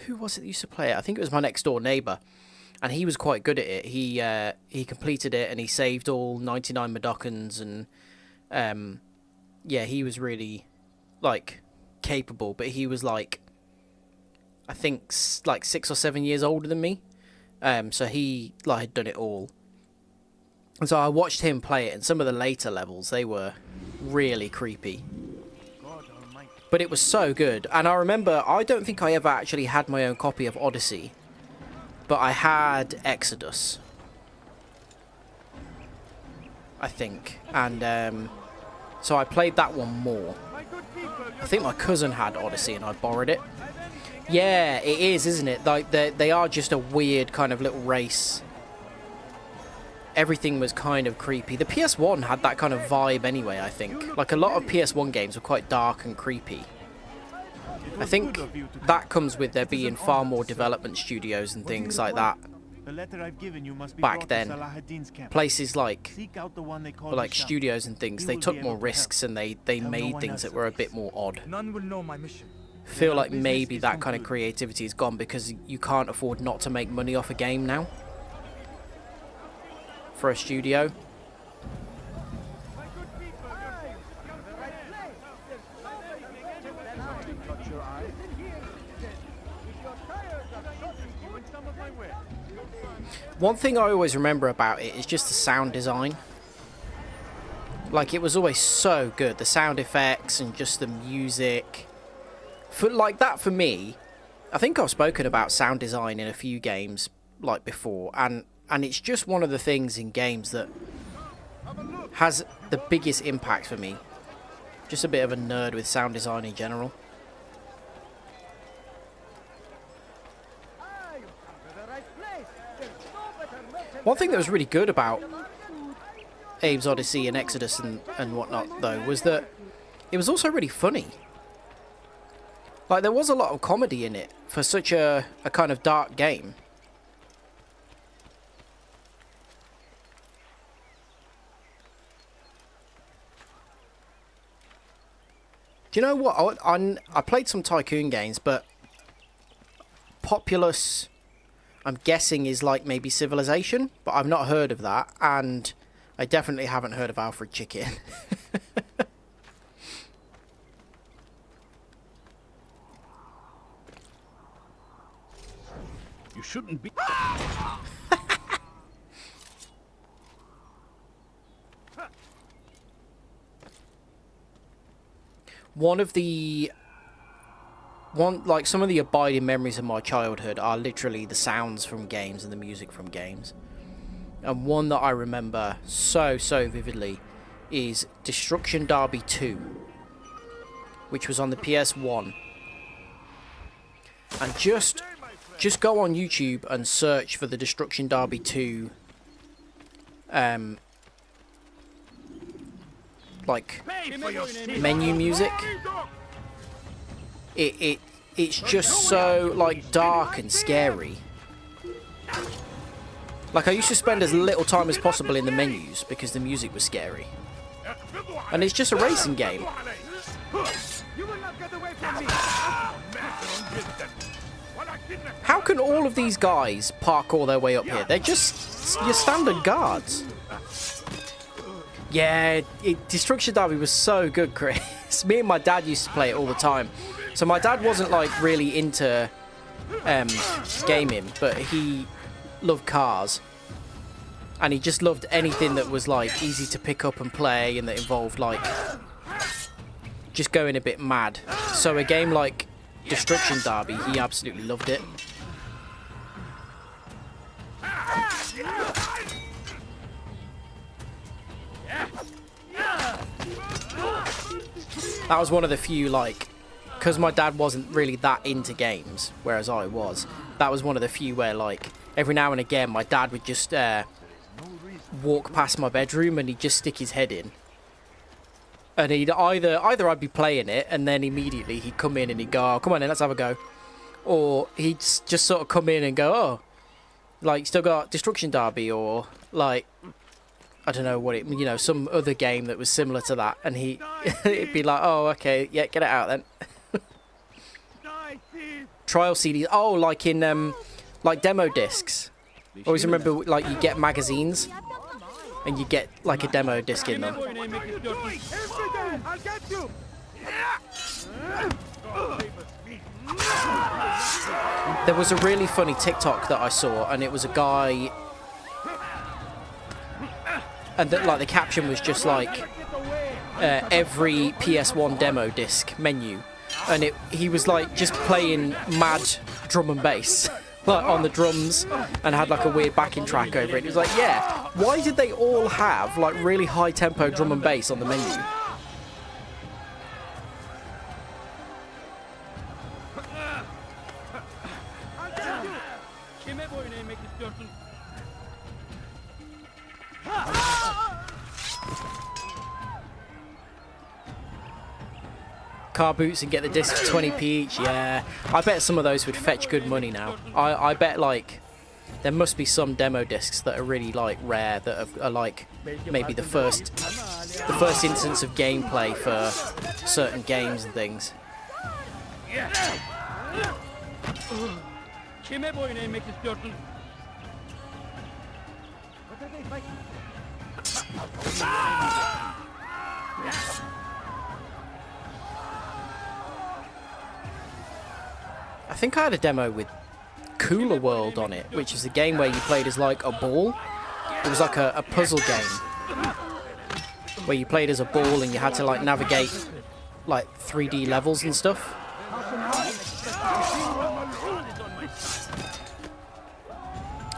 Who was it that used to play it? I think it was my next door neighbour. And he was quite good at it. He completed it and he saved all 99 Medokans and yeah, he was really like capable. But he was like, I think like 6 or 7 years older than me. So he like had done it all. And so I watched him play it, and some of the later levels they were really creepy. But it was so good. And I remember, I don't think I ever actually had my own copy of Odyssey. But I had Exodus, I think, and so I played that one more. I think my cousin had Odyssey and I borrowed it. Yeah, it is, isn't it? Like, they are just a weird kind of little race. Everything was kind of creepy. The PS1 had that kind of vibe anyway, I think. Like, a lot of PS1 games were quite dark and creepy. I think that comes with there being far more development studios and things like that back then. Places like studios and things, they took more risks and they made things that were a bit more odd. None will know my mission. Feel like maybe that kind of creativity is gone because you can't afford not to make money off a game now for a studio. One thing I always remember about it is just the sound design. Like, it was always so good. The sound effects and just the music. Like that for me, I think I've spoken about sound design in a few games like before. And it's just one of the things in games that has the biggest impact for me. Just a bit of a nerd with sound design in general. One thing that was really good about Abe's Odyssey and Exodus and whatnot, though, was that it was also really funny. Like, there was a lot of comedy in it for such a kind of dark game. Do you know what? I played some Tycoon games, but Populous, I'm guessing, is like maybe Civilization, but I've not heard of that, and I definitely haven't heard of Alfred Chicken. You shouldn't be... Like, some of the abiding memories of my childhood are literally the sounds from games and the music from games. And one that I remember so vividly is Destruction Derby 2, which was on the PS1. And just go on YouTube and search for the Destruction Derby 2 like menu music. It's just so like dark and scary. Like, I used to spend as little time as possible in the menus because the music was scary. And it's just a racing game. How can all of these guys parkour their way up here? They're just your standard guards. Yeah, Destruction Derby was so good, Chris. Me and my dad used to play it all the time. So my dad wasn't like really into gaming, but he loved cars. And he just loved anything that was like easy to pick up and play and that involved like just going a bit mad. So a game like Destruction Derby, he absolutely loved it. That was one of the few, like, because my dad wasn't really that into games, whereas I was. That was one of the few where, like, every now and again, my dad would just walk past my bedroom and he'd just stick his head in. And he'd either I'd be playing it and then immediately he'd come in and he'd go, oh, come on then, let's have a go. Or he'd just sort of come in and go, oh, like, still got Destruction Derby, or, like, I don't know what it, you know, some other game that was similar to that. And he'd be like, oh, okay, yeah, get it out then. Trial CDs. Oh, like in, like demo discs. Always remember, like, you get magazines and you get, like, a demo disc in them. There was a really funny TikTok that I saw, and it was a guy, and like the caption was just like every PS1 demo disc menu, and he was like just playing mad drum and bass like on the drums, and had like a weird backing track over it. It was like, yeah, why did they all have like really high tempo drum and bass on the menu? Car boots and get the disc for 20p each. Yeah, I bet some of those would fetch good money now. I bet like there must be some demo discs that are really like rare, that are like maybe the first instance of gameplay for certain games and things. I think I had a demo with Cooler World on it, which is a game where you played as like a ball. It was like a puzzle game where you played as a ball and you had to like navigate like 3D levels and stuff.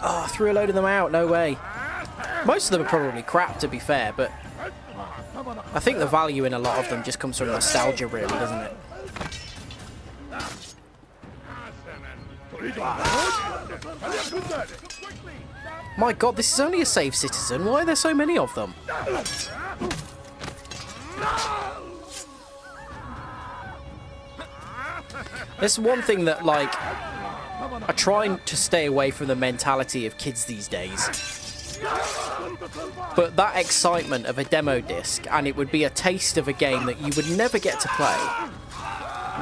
Oh, I threw a load of them out, no way. Most of them are probably crap, to be fair, but I think the value in a lot of them just comes from nostalgia, really, doesn't it? My god, this is only a Save Citizen. Why are there so many of them? There's one thing that, like, I try to stay away from the mentality of kids these days. But that excitement of a demo disc, and it would be a taste of a game that you would never get to play,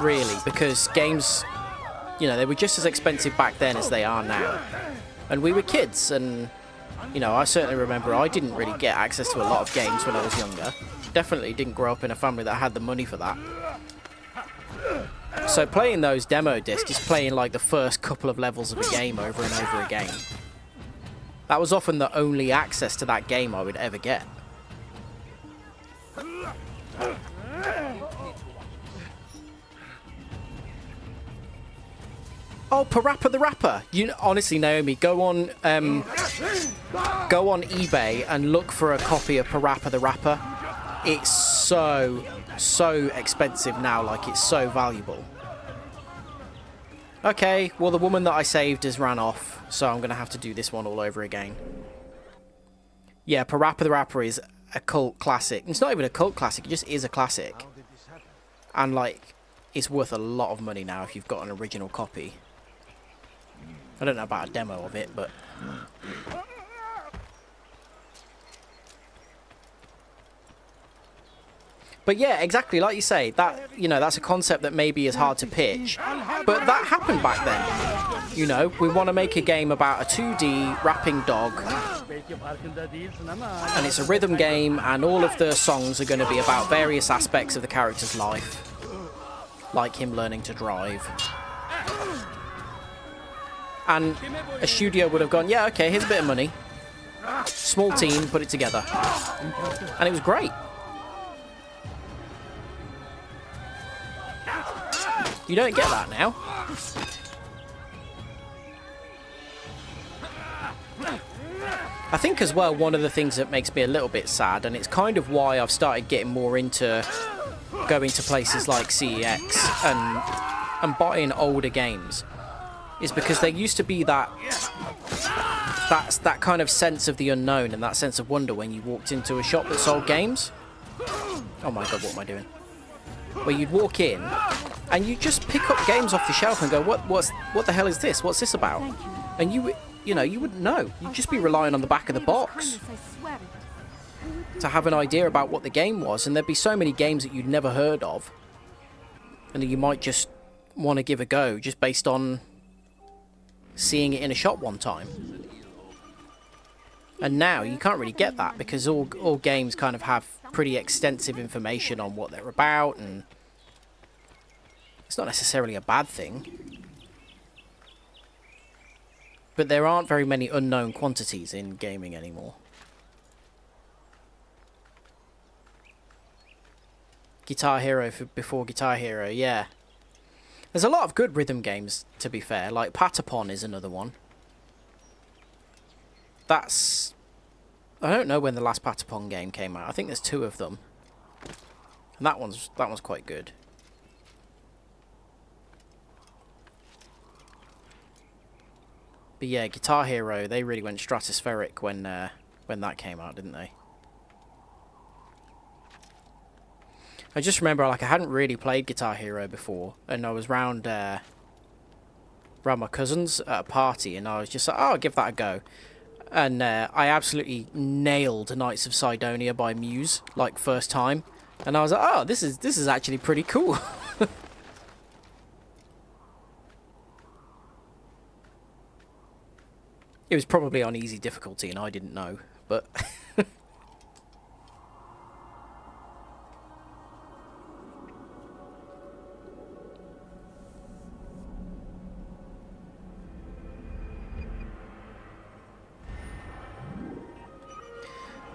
really, because games, you know, they were just as expensive back then as they are now. And we were kids, and, you know, I certainly remember I didn't really get access to a lot of games when I was younger. Definitely didn't grow up in a family that had the money for that. So playing those demo discs is playing like the first couple of levels of a game over and over again. That was often the only access to that game I would ever get. Oh, Parappa the Rapper! You honestly, Naomi, go on eBay and look for a copy of Parappa the Rapper. It's so expensive now, like it's so valuable. Okay, well the woman that I saved has ran off, so I'm gonna have to do this one all over again. Yeah, Parappa the Rapper is a cult classic. It's not even a cult classic, it just is a classic. And, like, it's worth a lot of money now if you've got an original copy. I don't know about a demo of it, but... But yeah, exactly, like you say, that, you know, that's a concept that maybe is hard to pitch. But that happened back then. You know, we want to make a game about a 2D rapping dog. And it's a rhythm game, and all of the songs are going to be about various aspects of the character's life. Like him learning to drive. And a studio would have gone, yeah, okay, here's a bit of money. Small team, put it together. And it was great. You don't get that now. I think as well, one of the things that makes me a little bit sad, and it's kind of why I've started getting more into going to places like CEX and buying older games, is because there used to be that kind of sense of the unknown and that sense of wonder when you walked into a shop that sold games. Oh my god, what am I doing? Where you'd walk in and you just pick up games off the shelf and go, what the hell is this? What's this about? And you know, you wouldn't know. You'd just be relying on the back of the box to have an idea about what the game was, and there'd be so many games that you'd never heard of and that you might just want to give a go just based on seeing it in a shop one time. And now you can't really get that because all games kind of have pretty extensive information on what they're about, and it's not necessarily a bad thing. But there aren't very many unknown quantities in gaming anymore. Guitar Hero before Guitar Hero, yeah. There's a lot of good rhythm games, to be fair. Like Patapon is another one. That's... I don't know when the last Patapon game came out. I think there's 2 of them. And that one's quite good. But yeah, Guitar Hero, they really went stratospheric when that came out, didn't they? I just remember, like, I hadn't really played Guitar Hero before, and I was round my cousins at a party, and I was just like, oh, I'll give that a go. And I absolutely nailed Knights of Sidonia by Muse, like, first time. And I was like, oh, this is actually pretty cool. It was probably on easy difficulty, and I didn't know, but...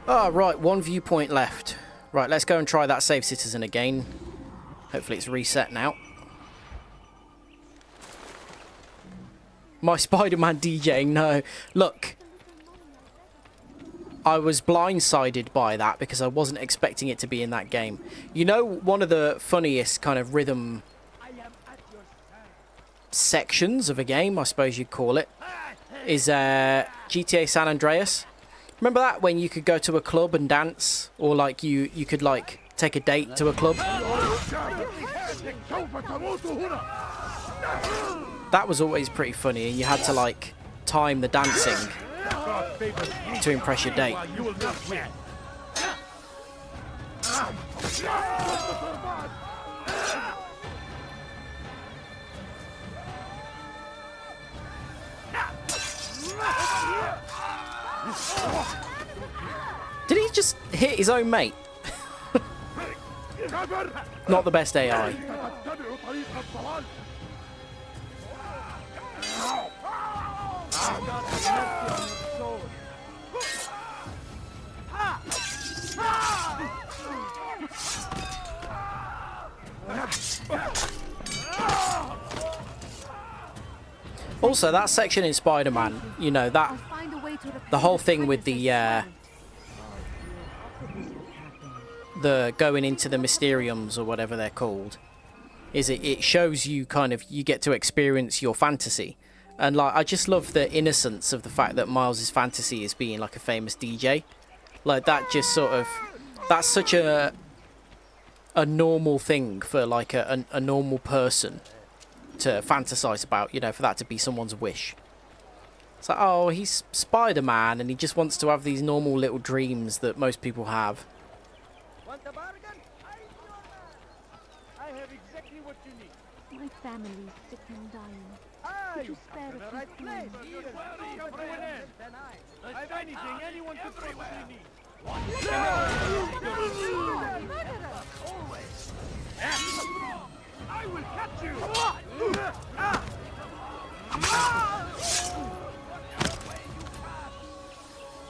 Oh, right, 1 viewpoint left. Right, let's go and try that Save Citizen again. Hopefully it's reset now. My Spider-Man DJing, no. Look, I was blindsided by that because I wasn't expecting it to be in that game. You know, one of the funniest kind of rhythm sections of a game, I suppose you'd call it, is GTA San Andreas. Remember that, when you could go to a club and dance, or like you could like take a date to a club? That was always pretty funny, and you had to like time the dancing to impress your date. Did he just hit his own mate? Not the best AI. Also, that section in Spider-Man, you know, that the whole thing with the going into the Mysteriums or whatever they're called, is it shows you kind of, you get to experience your fantasy. And like, I just love the innocence of the fact that Miles's fantasy is being like a famous DJ. Like, that just sort of... That's such a normal thing for, like, a normal person to fantasize about, you know, for that to be someone's wish. It's like, oh, he's Spider-Man and he just wants to have these normal little dreams that most people have. Want a bargain? I have exactly what you need. My family's sick and dying. Could you spare the a right few place. coins? I've anything anyone could possibly need. Always. I will catch you.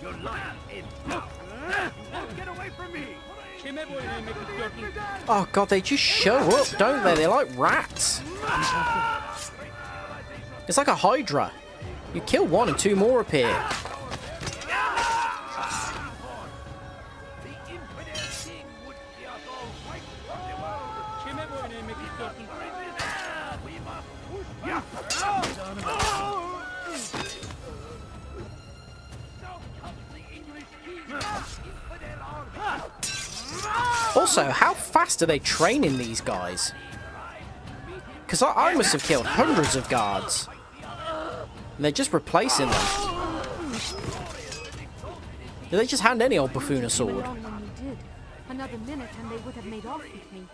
Your life is get away from me. Oh god, they just show up, don't they? They're like rats. It's like a Hydra. You kill one and two more appear. Also, how fast are they training these guys? Because I must have killed hundreds of guards. And they're just replacing them. Do they just hand any old buffoon a sword? Another minute and they would have made off with me.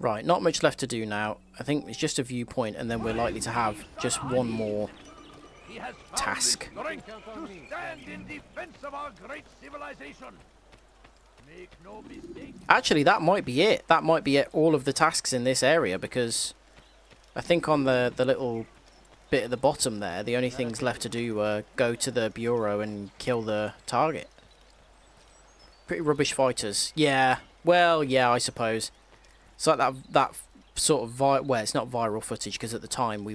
Right, not much left to do now. I think it's just a viewpoint and then we're likely to have just one more task. To stand in defense of our great civilization. Make no mistake. Actually, that might be it. That might be it, all of the tasks in this area, because I think on the little bit at the bottom there, the only things left to do are go to the bureau and kill the target. Pretty rubbish fighters. Yeah, well, yeah, I suppose. It's like that sort of well, it's not viral footage because at the time we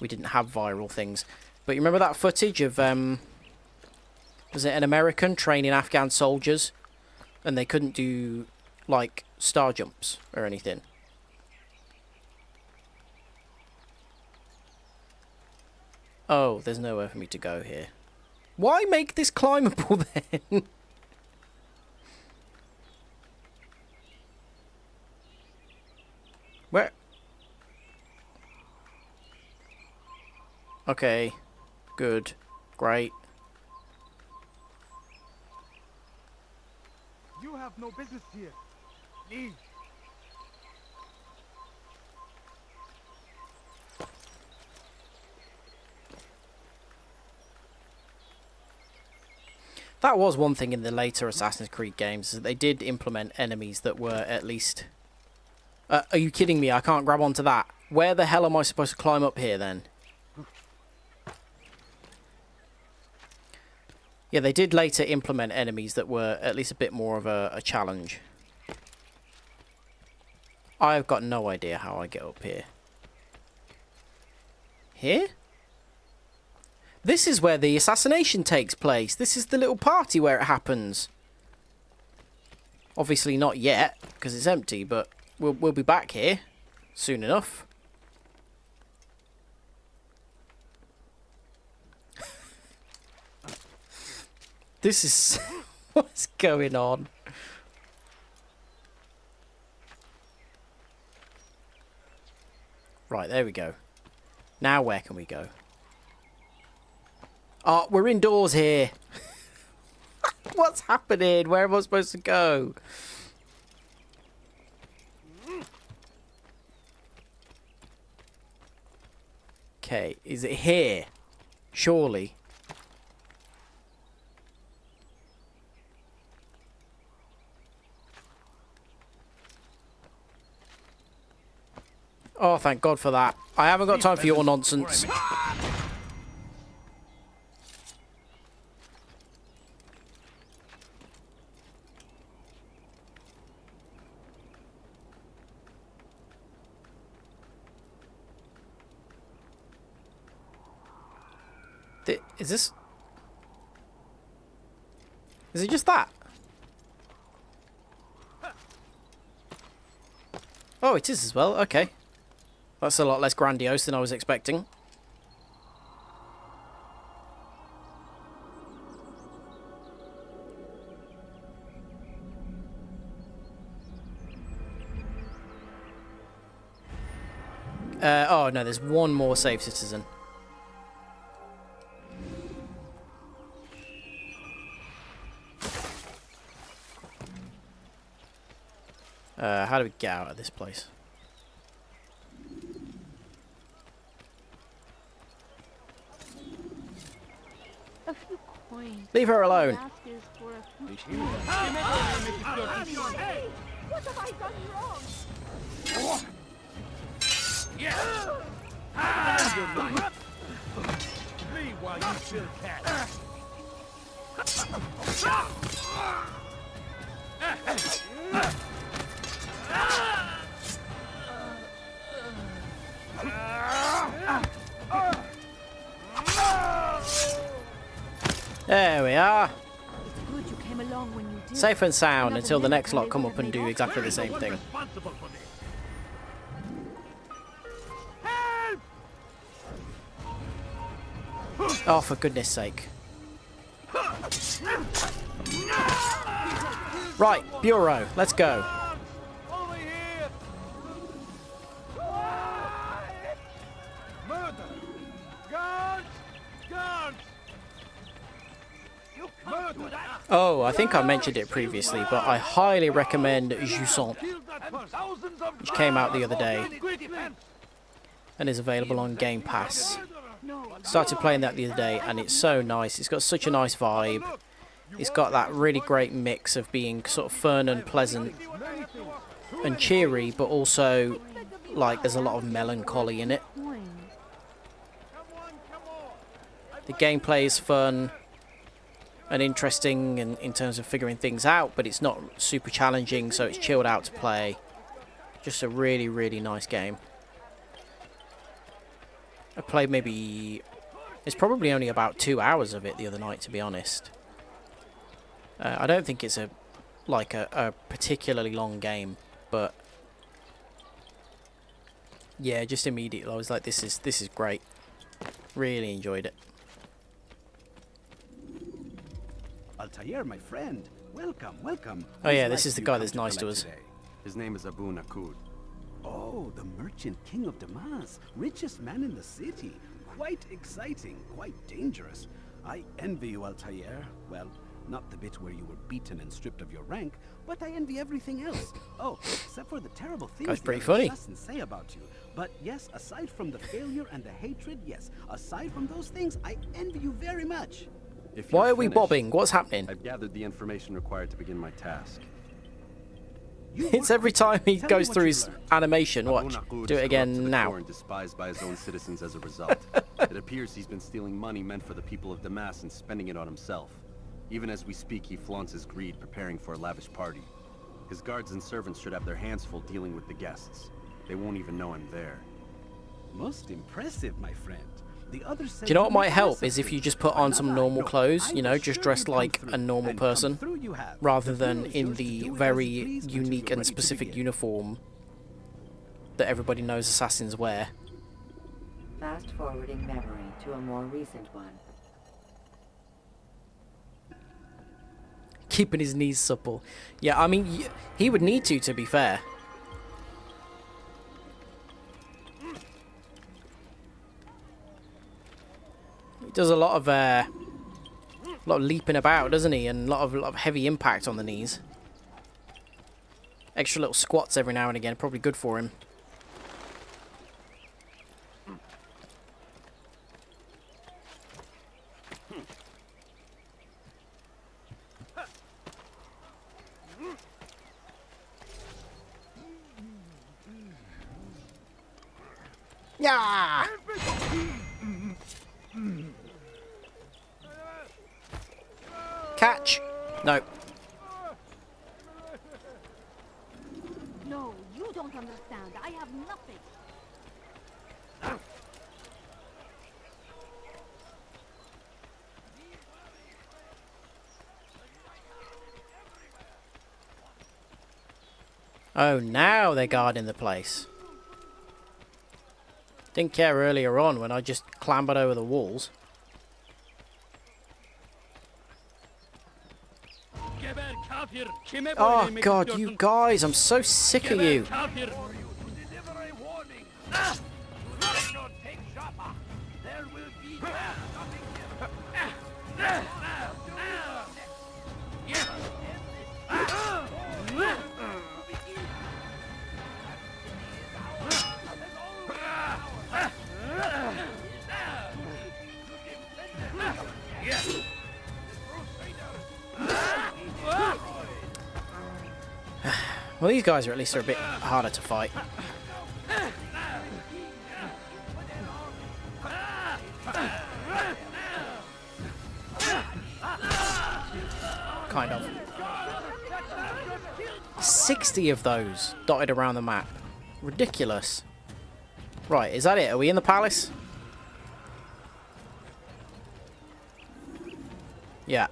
didn't have viral things. But you remember that footage of was it an American training Afghan soldiers and they couldn't do like star jumps or anything? Oh, there's nowhere for me to go here. Why make this climbable then? Where? Okay. Good. Great. You have no business here. Leave. That was one thing in the later Assassin's Creed games, is that they did implement enemies that were at least... are you kidding me? I can't grab onto that. Where the hell am I supposed to climb up here then? Yeah, they did later implement enemies that were at least a bit more of a challenge. I've got no idea how I get up here. Here? This is where the assassination takes place. This is the little party where it happens. Obviously not yet, because it's empty, but we'll be back here soon enough. This is... what's going on? Right, there we go. Now where can we go? Oh, we're indoors here. What's happening? Where am I supposed to go? Okay, is it here? Surely. Oh, thank God for that. I haven't got time for your nonsense. Is this... is it just that? Oh, it is as well. Okay. That's a lot less grandiose than I was expecting. Oh no, there's one more save citizen. How do we get out of this place? A few coins. Leave her alone. Ask is for a few coins. What have I done wrong? Me while you chill cat. There we are. It's good you came along when you did. Safe and sound Another until the minute next and lot they come would up have and do made exactly off. the same thing. Responsible for this. Oh, for goodness sake. Right, Bureau, let's go. Over here. Murder. Guards. Guards. You can't do that. Oh, I think I mentioned it previously, but I highly recommend Jusant, which came out the other day and is available on Game Pass. Started playing that the other day and it's so nice. It's got such a nice vibe. It's got that really great mix of being sort of fun and pleasant and cheery, but also like there's a lot of melancholy in it. The gameplay is fun and interesting in terms of figuring things out, but it's not super challenging, so it's chilled out to play. Just a really, really nice game. I played maybe... It's probably only about 2 hours of it the other night, to be honest. I don't think it's a particularly long game, but yeah, just immediately I was like, this is great. Really enjoyed it. Altair, my friend. Welcome, welcome. Oh yeah, Whose this life is the do you guy come that's to nice to collect us. today? His name is Abu Nakud. Oh, the merchant king of Damas. Richest man in the city. Quite exciting, quite dangerous. I envy you, Altair. Well, not the bit where you were beaten and stripped of your rank, but I envy everything else. Oh, except for the terrible things That's the pretty other funny. assassins say about you. But yes, aside from the failure and the hatred, yes, aside from those things, I envy you very much. If Why you're are we finished, bobbing? What's happening? I've gathered the information required to begin my task. It's every time he goes through his animation. Watch. Do it again now. And despised by his own citizens as a result. It appears he's been stealing money meant for the people of Damas and spending it on himself. Even as we speak, he flaunts his greed, preparing for a lavish party. His guards and servants should have their hands full dealing with the guests. They won't even know I'm there. Most impressive, my friend. The other Do you know what might help is if you just put on some normal clothes, you know, just dressed like a normal person, rather than in the very unique and specific uniform that everybody knows assassins wear. Fast forwarding memory to a more recent one. Keeping his knees supple. Yeah, I mean, he would need to be fair. He does a lot of leaping about, doesn't he? And a lot of heavy impact on the knees. Extra little squats every now and again, probably good for him. Yeah. Catch. No. No, you don't understand. I have nothing. Oh, now they're guarding the place. Didn't care earlier on when I just clambered over the walls. Oh god, you guys, I'm so sick of you. Well, these guys are at least a bit harder to fight. Kind of. 60 of those dotted around the map. Ridiculous. Right, is that it? Are we in the palace? Yeah.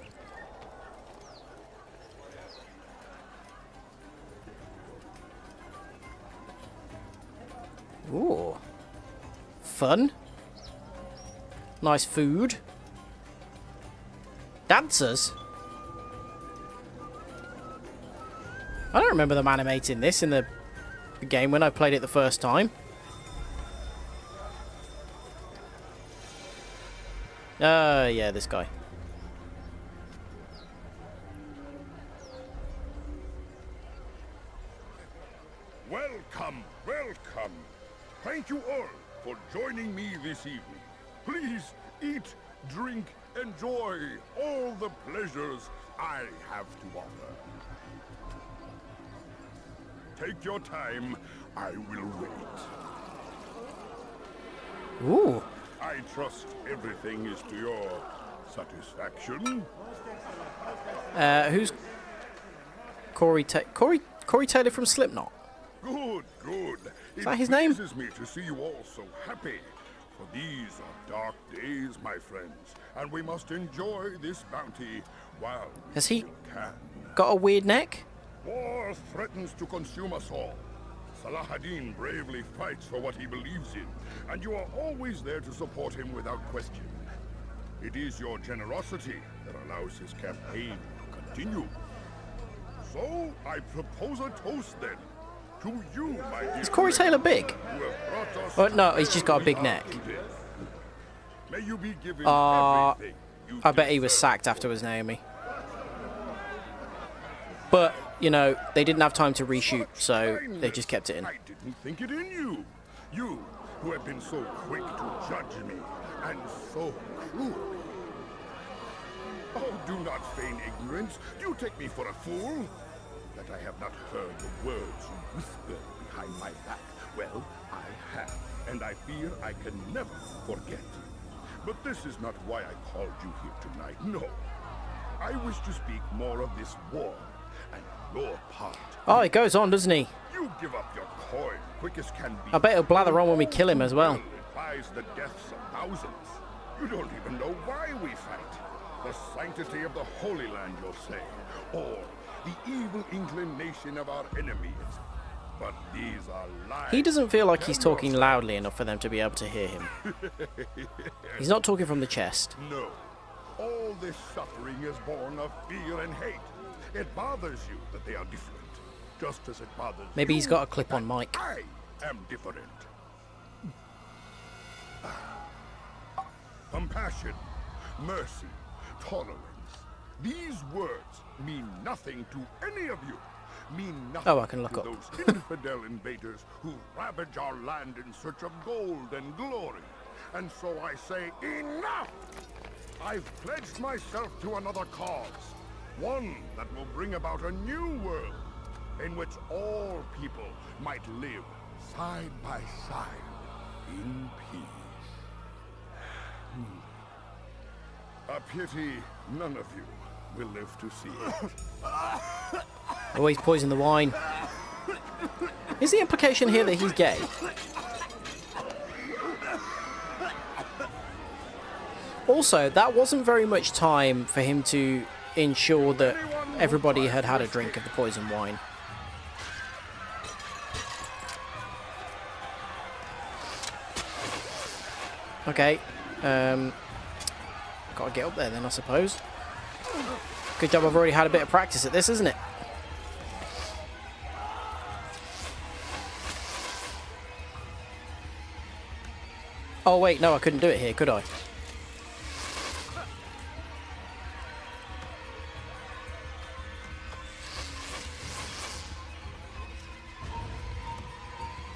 Ooh. Fun. Nice food. Dancers. I don't remember them animating this in the game when I played it the first time. Yeah, this guy. Welcome, welcome. Thank you all for joining me this evening. Please eat, drink, enjoy all the pleasures I have to offer. Take your time, I will wait. Ooh. I trust everything is to your satisfaction. Who's Corey Taylor from Slipknot? Good, good. Is that his name? It pleases me to see you all so happy. For these are dark days, my friends, and we must enjoy this bounty while Has he we can. got a weird neck? War threatens to consume us all. Salah-ad-Din bravely fights for what he believes in, and you are always there to support him without question. It is your generosity that allows his campaign to continue. So, I propose a toast then. To you, my dear. Is Corey Taylor big? Oh, no, he's just got a big neck. May you be given I bet he was sacked afterwards, Naomi. But, you know, they didn't have time to reshoot, so they just kept it in. I didn't think it in you. You, who have been so quick to judge me, and so cruel. Oh, do not feign ignorance. Do you take me for a fool? That I have not heard the words you whispered behind my back. Well, I have, and I fear I can never forget. But this is not why I called you here tonight, no. I wish to speak more of this war, and your part. Oh, it goes on, doesn't he? You give up your coin quick as can be. I bet he'll blather on when we kill him as well. It buys the deaths of thousands. You don't even know why we fight. The sanctity of the Holy Land, you'll say. Or the evil inclination of our enemies. But these are lies. He doesn't feel like he's talking loudly enough for them to be able to hear him. He's not talking from the chest. No. All this suffering is born of fear and hate. It bothers you that they are different. Just as it bothers Maybe you he's got a clip-on mic. I am different. Compassion, mercy, tolerance. These words mean nothing to any of you. Mean nothing Oh, I can look to up. those infidel invaders who ravage our land in search of gold and glory. And so I say, enough! I've pledged myself to another cause. One that will bring about a new world in which all people might live side by side in peace. A pity none of you will live to see it. Oh, he's poisoned the wine. Is the implication here that he's gay? Also, that wasn't very much time for him to ensure that everybody had had a drink of the poisoned wine. Okay. Gotta get up there then, I suppose. Good job I've already had a bit of practice at this, isn't it? Oh wait, no, I couldn't do it here, could I?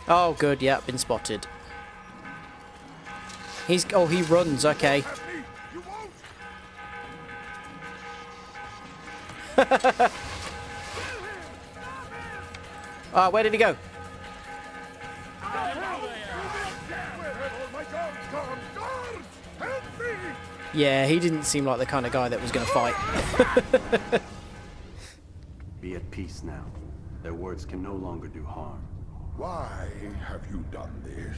Oh good, yeah, been spotted. Oh, he runs, okay. Where did he go? Yeah, he didn't seem like the kind of guy that was going to fight. Be at peace now. Their words can no longer do harm. Why have you done this?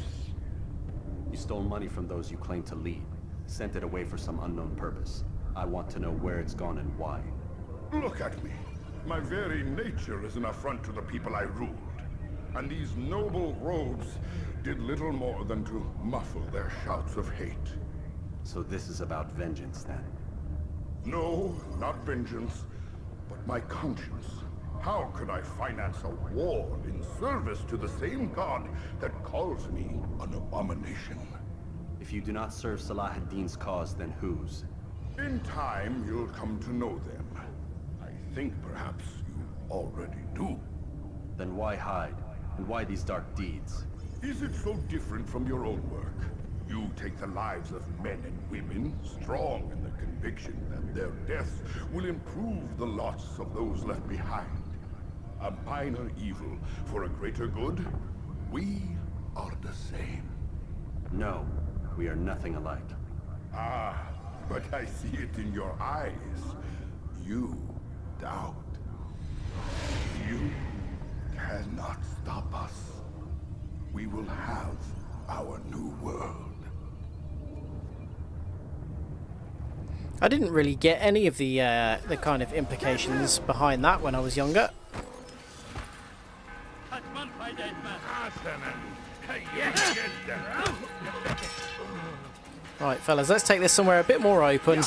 You stole money from those you claim to lead, sent it away for some unknown purpose. I want to know where it's gone and why. Look at me. My very nature is an affront to the people I ruled. And these noble robes did little more than to muffle their shouts of hate. So this is about vengeance, then? No, not vengeance, but my conscience. How could I finance a war in service to the same god that calls me an abomination? If you do not serve Salah ad-Din's cause, then whose? In time, you'll come to know them. I think perhaps you already do. Then why hide? And why these dark deeds? Is it so different from your own work? You take the lives of men and women, strong in the conviction that their deaths will improve the lots of those left behind. A minor evil for a greater good? We are the same. No, we are nothing alike. Ah, but I see it in your eyes. You doubt. You cannot stop us. We will have our new world. I didn't really get any of the kind of implications behind that when I was younger. Right, fellas, let's take this somewhere a bit more open.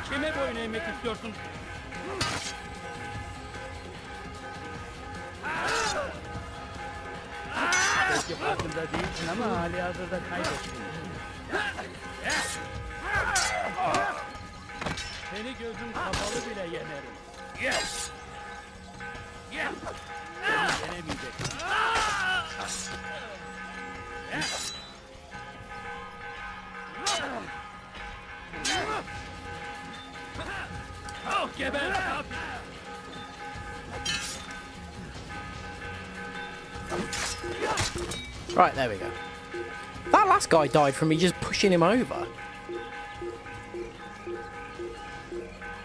Kime boyun eğmek istiyorsun? Belki farkında değilsin ama hali hazırda kaybettin. Seni gözüm kapalı bile yenerim. Yes. Yeah. Seni yenemeyeceksin. Oh, geber! Right, there we go. That last guy died from me just pushing him over.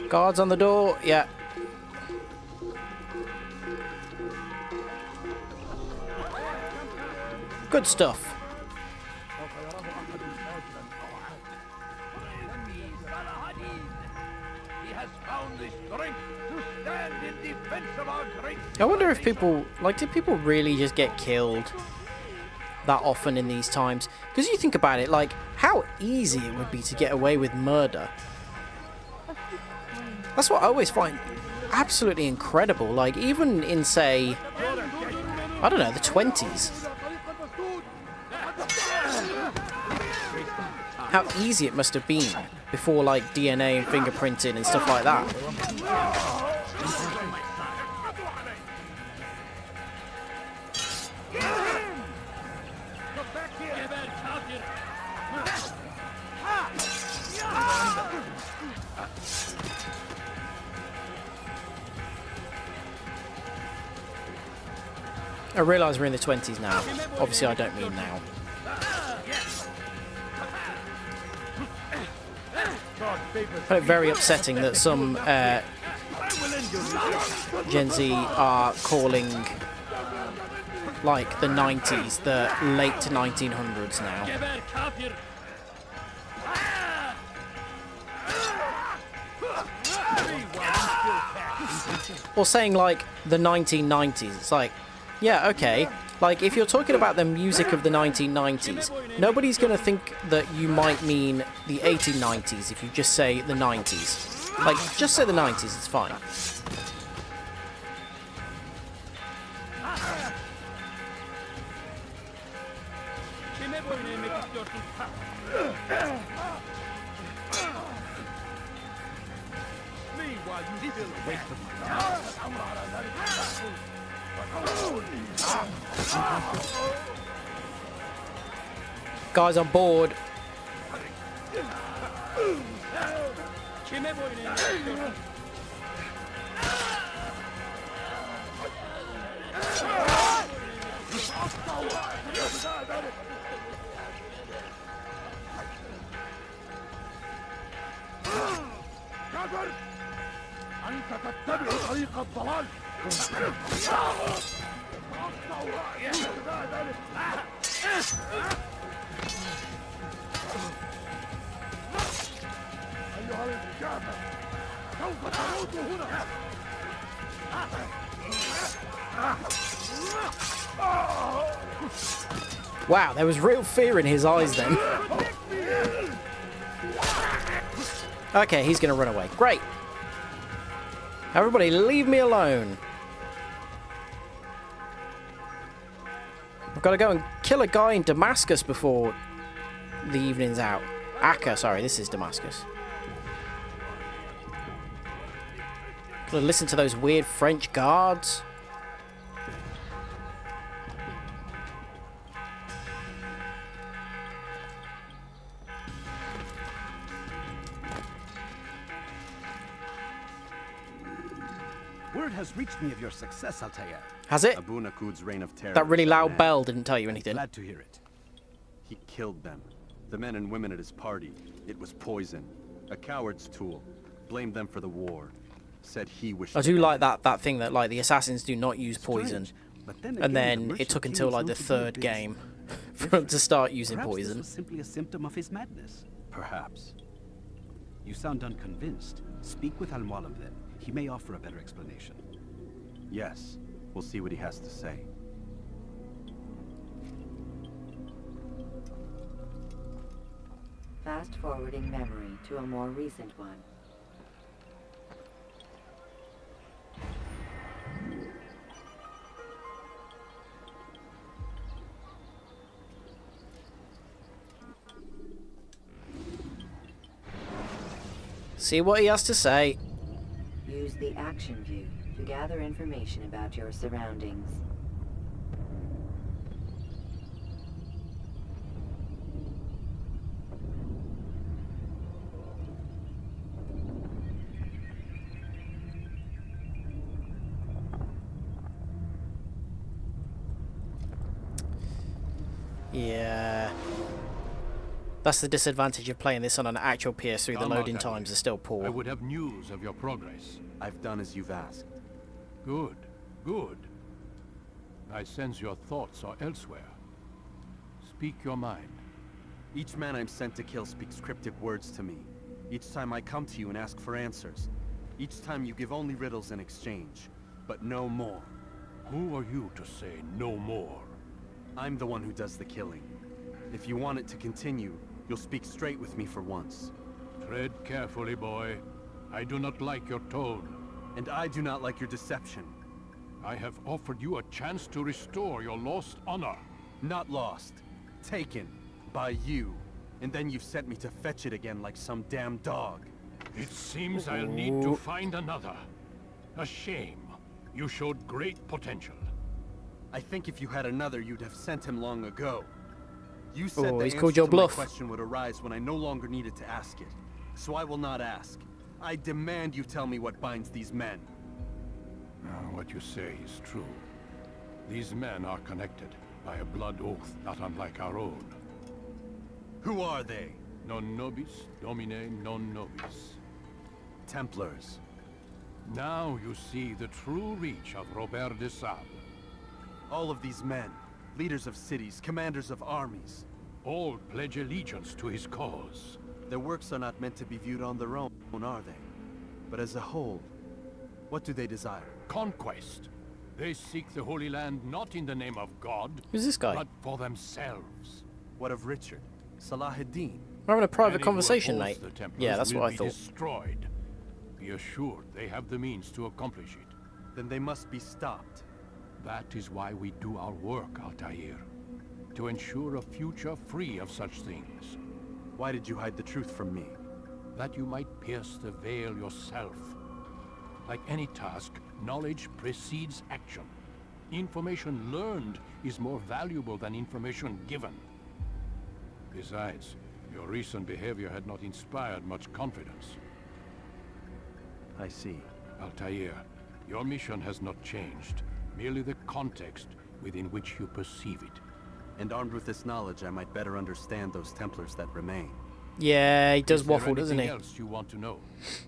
Guards on the door, yeah. Good stuff. I wonder if people, did people really just get killed that often in these times? Because you think about it, how easy it would be to get away with murder. That's what I always find absolutely incredible. Even in, say, I don't know, the 20s. How easy it must have been before, DNA and fingerprinting and stuff like that. I realise we're in the 20s now. Obviously, I don't mean now. find it very upsetting that some Gen Z are calling like the 90s the late 1900s now. Or saying like the 1990s. It's like, yeah, okay. Like, if you're talking about the music of the 1990s, nobody's going to think that you might mean the 1890s if you just say the 90s. Like, just say the 90s, it's fine. Guys on board. أنت تتبع طريق الضلال. أيها الكافر سوف تموت هنا. Wow, there was real fear in his eyes then. Okay, he's going to run away. Great. Everybody, leave me alone. I've got to go and kill a guy in Damascus before the evening's out. Acre, sorry, this is Damascus. Got to listen to those weird French guards. Word has reached me of your success, Altair. Has it? Abu Nakud's reign of terror. That really was loud at an bell end. didn't tell you anything. Glad to hear it. He killed them. The men and women at his party. It was poison. A coward's tool. Blamed them for the war. Said he wished. I do like that thing that like the assassins do not use poison. But then And again, then the it took merchant until king like the is known to be a third bit game for them to start using Perhaps poison. This was simply a symptom of his madness. Perhaps. You sound unconvinced. Speak with Al-Mualim then. He may offer a better explanation. Yes. We'll see what he has to say. Fast forwarding memory to a more recent one. See what he has to say. Use the action view to gather information about your surroundings. Yeah. That's the disadvantage of playing this on an actual PS3. The loading times are still I poor. would have news of your progress. I've done as you've asked. Good, good. I sense your thoughts are elsewhere. Speak your mind. Each man I'm sent to kill speaks cryptic words to me. Each time I come to you and ask for answers. Each time you give only riddles in exchange, but no more. Who are you to say no more? I'm the one who does the killing. If you want it to continue, you'll speak straight with me for once. Tread carefully, boy. I do not like your tone. And I do not like your deception. I have offered you a chance to restore your lost honor. Not lost. Taken. By you. And then you've sent me to fetch it again like some damn dog. It seems I'll need to find another. A shame. You showed great potential. I think if you had another, you'd have sent him long ago. You said Oh, the he's answer called your to bluff. my question would arise when I no longer needed to ask it. So I will not ask. I demand you tell me what binds these men. What you say is true. These men are connected by a blood oath not unlike our own. Who are they? Non nobis, domine non nobis. Templars. Now you see the true reach of Robert de Sable. All of these men, leaders of cities, commanders of armies. All pledge allegiance to his cause. Their works are not meant to be viewed on their own, are they? But as a whole, what do they desire? Conquest. They seek the Holy Land not in the name of God, Who's this guy? but for themselves. What of Richard? Salah-ad-Din? We're having a private Any who conversation, oppose mate. the Templars Yeah, that's will what I be thought. Destroyed. Be assured they have the means to accomplish it. Then they must be stopped. That is why we do our work, Altair. To ensure a future free of such things. Why did you hide the truth from me? That you might pierce the veil yourself. Like any task, knowledge precedes action. Information learned is more valuable than information given. Besides, your recent behavior had not inspired much confidence. I see. Altair, your mission has not changed. Merely the context within which you perceive it. And armed with this knowledge, I might better understand those Templars that remain. Yeah, he does Is there waffle, doesn't he? anything else you want to know?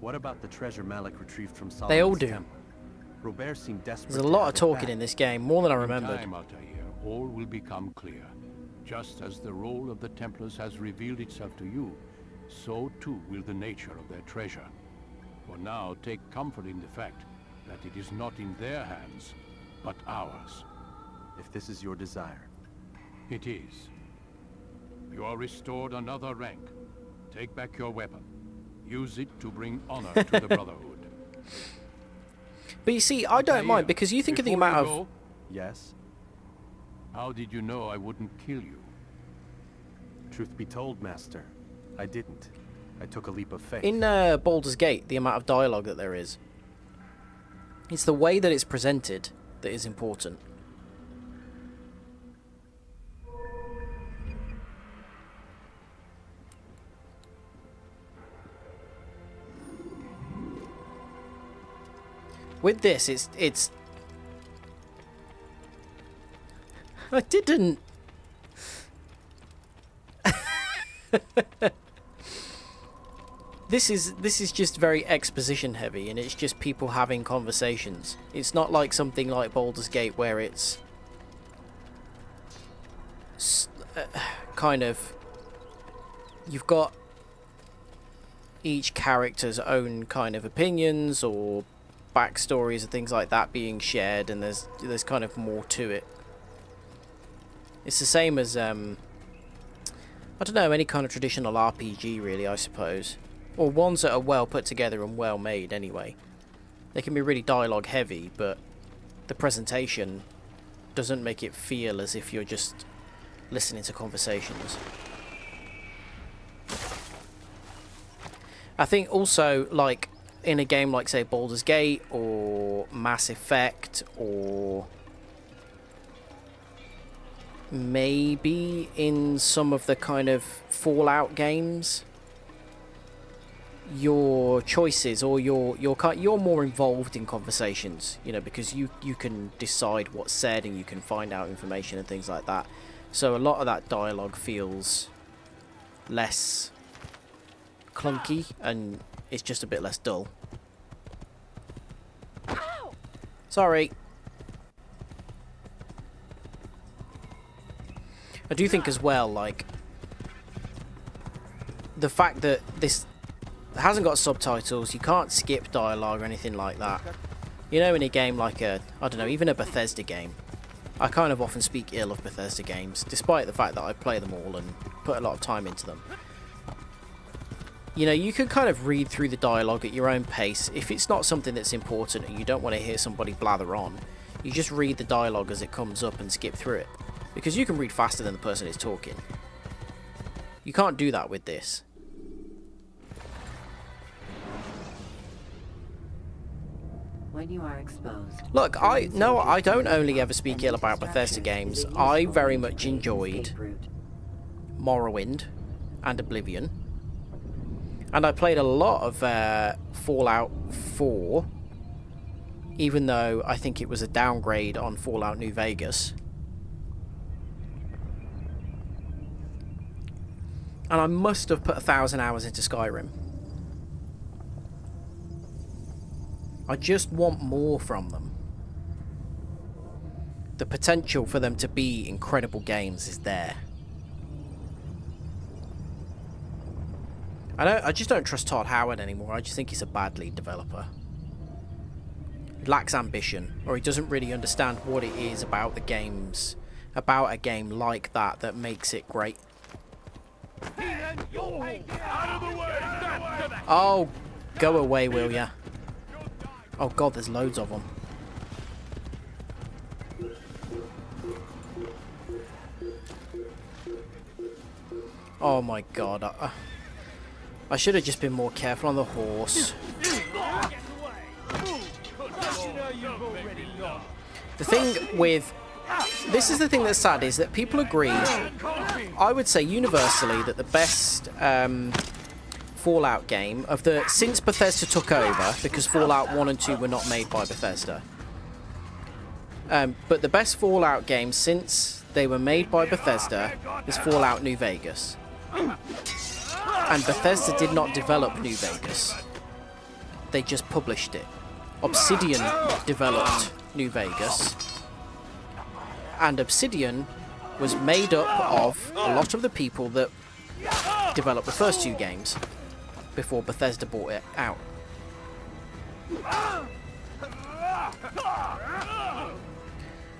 What about the treasure Malik retrieved from Solomon's They all do. temple? Robert seemed desperate. There's a to lot have of it talking back. in this game, more than I In remembered. time, Altair, all will become clear. Just as the role of the Templars has revealed itself to you, so too will the nature of their treasure. For now, take comfort in the fact that it is not in their hands, but ours. If this is your desire. It is. You are restored another rank. Take back your weapon. Use it to bring honor to the Brotherhood. But you see, I don't Altair, mind, because you think of the before amount you of... go, Yes? how did you know I wouldn't kill you? Truth be told, Master, I didn't. I took a leap of faith. In Baldur's Gate, the amount of dialogue that there is. It's the way that it's presented that is important. With this, it's... I didn't... This is just very exposition heavy, and it's just people having conversations. It's not like something like Baldur's Gate where it's kind of, you've got each character's own kind of opinions or backstories and things like that being shared, and there's kind of more to it. It's the same as I don't know, any kind of traditional RPG really, I suppose. Or ones that are well put together and well made anyway. They can be really dialogue heavy, but the presentation doesn't make it feel as if you're just listening to conversations. I think also, like, in a game like, say, Baldur's Gate or Mass Effect, or maybe in some of the kind of Fallout games, your choices or you're more involved in conversations, you know, because you can decide what's said and you can find out information and things like that. So a lot of that dialogue feels less clunky and it's just a bit less dull. Sorry. I do think as well, like, the fact that this hasn't got subtitles, you can't skip dialogue or anything like that. You know, in a game like I don't know, even a Bethesda game. I kind of often speak ill of Bethesda games, despite the fact that I play them all and put a lot of time into them. You know, you can kind of read through the dialogue at your own pace. If it's not something that's important and you don't want to hear somebody blather on, you just read the dialogue as it comes up and skip through it. Because you can read faster than the person is talking. You can't do that with this. When you are exposed. Look, I don't only ever speak ill about Bethesda games. I very much enjoyed Morrowind and Oblivion. And I played a lot of Fallout 4, even though I think it was a downgrade on Fallout New Vegas. And I must have put 1,000 hours into Skyrim. I just want more from them. The potential for them to be incredible games is there. I just don't trust Todd Howard anymore. I just think he's a bad lead developer. He lacks ambition, or he doesn't really understand what it is about the games, about a game like that makes it great. Oh, go away, will ya? Oh god, there's loads of them. Oh my god. I should have just been more careful on the horse. The thing with... This is the thing that's sad, is that people agree, I would say universally, that the best Fallout game of the... Since Bethesda took over, because Fallout 1 and 2 were not made by Bethesda. But the best Fallout game since they were made by Bethesda is Fallout New Vegas. And Bethesda did not develop New Vegas. They just published it. Obsidian developed New Vegas. And Obsidian was made up of a lot of the people that developed the first two games before Bethesda bought it out.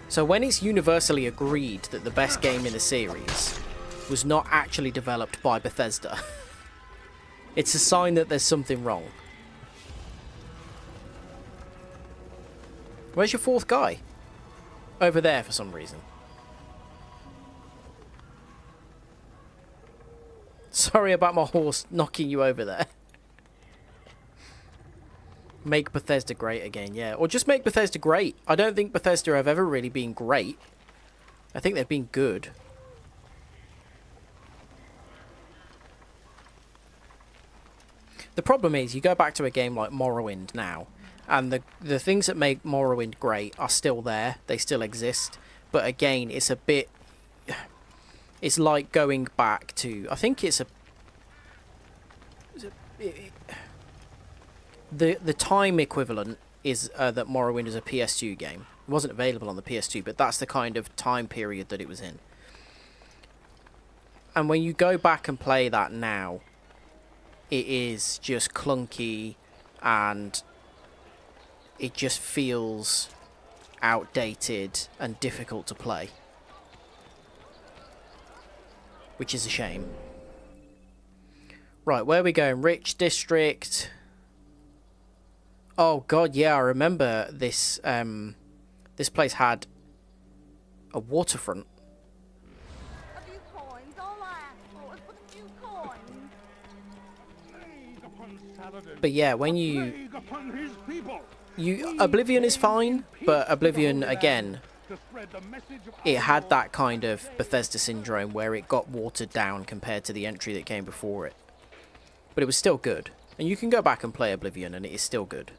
So when it's universally agreed that the best game in the series was not actually developed by Bethesda, it's a sign that there's something wrong. Where's your fourth guy? Over there for some reason. Sorry about my horse knocking you over there. Make Bethesda great again, yeah. Or just make Bethesda great. I don't think Bethesda have ever really been great. I think they've been good. The problem is, you go back to a game like Morrowind now, and the things that make Morrowind great are still there. They still exist. But again, it's a bit... It's like going back to... I think it's a... The time equivalent is that Morrowind is a PS2 game. It wasn't available on the PS2, but that's the kind of time period that it was in. And when you go back and play that now, it is just clunky and it just feels outdated and difficult to play. Which is a shame. Right, where are we going? Rich District. Oh god, yeah, I remember this. This place had a waterfront. A few coins, all I ask for is but a few coins. But yeah, when you Oblivion is fine, but Oblivion again, it had that kind of Bethesda syndrome where it got watered down compared to the entry that came before it. But it was still good. And you can go back and play Oblivion and it is still good.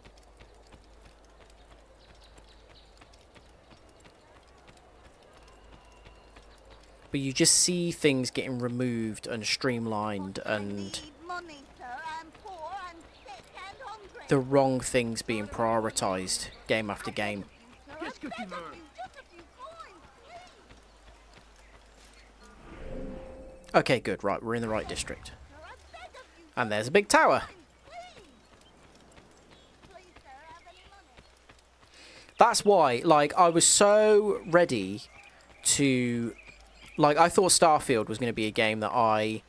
But you just see things getting removed and streamlined and the wrong things being prioritised game after game. Okay, good. Right, we're in the right district. And there's a big tower. That's why, like, I was so ready to... Like, I thought Starfield was going to be a game that I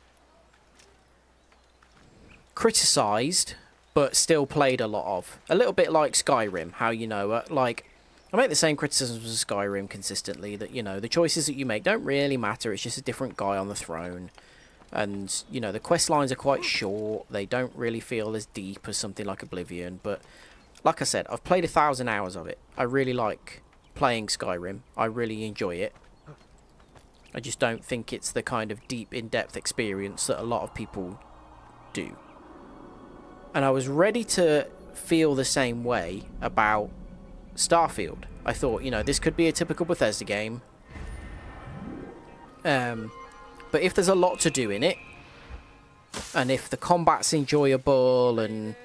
criticised, but still played a lot of. A little bit like Skyrim, how, you know, like, I make the same criticisms of Skyrim consistently, that, you know, the choices that you make don't really matter, it's just a different guy on the throne. And, you know, the quest lines are quite short, they don't really feel as deep as something like Oblivion, but, like I said, I've played 1,000 hours of it. I really like playing Skyrim, I really enjoy it. I just don't think it's the kind of deep, in-depth experience that a lot of people do. And I was ready to feel the same way about Starfield. I thought, you know, this could be a typical Bethesda game. But if there's a lot to do in it, and if the combat's enjoyable and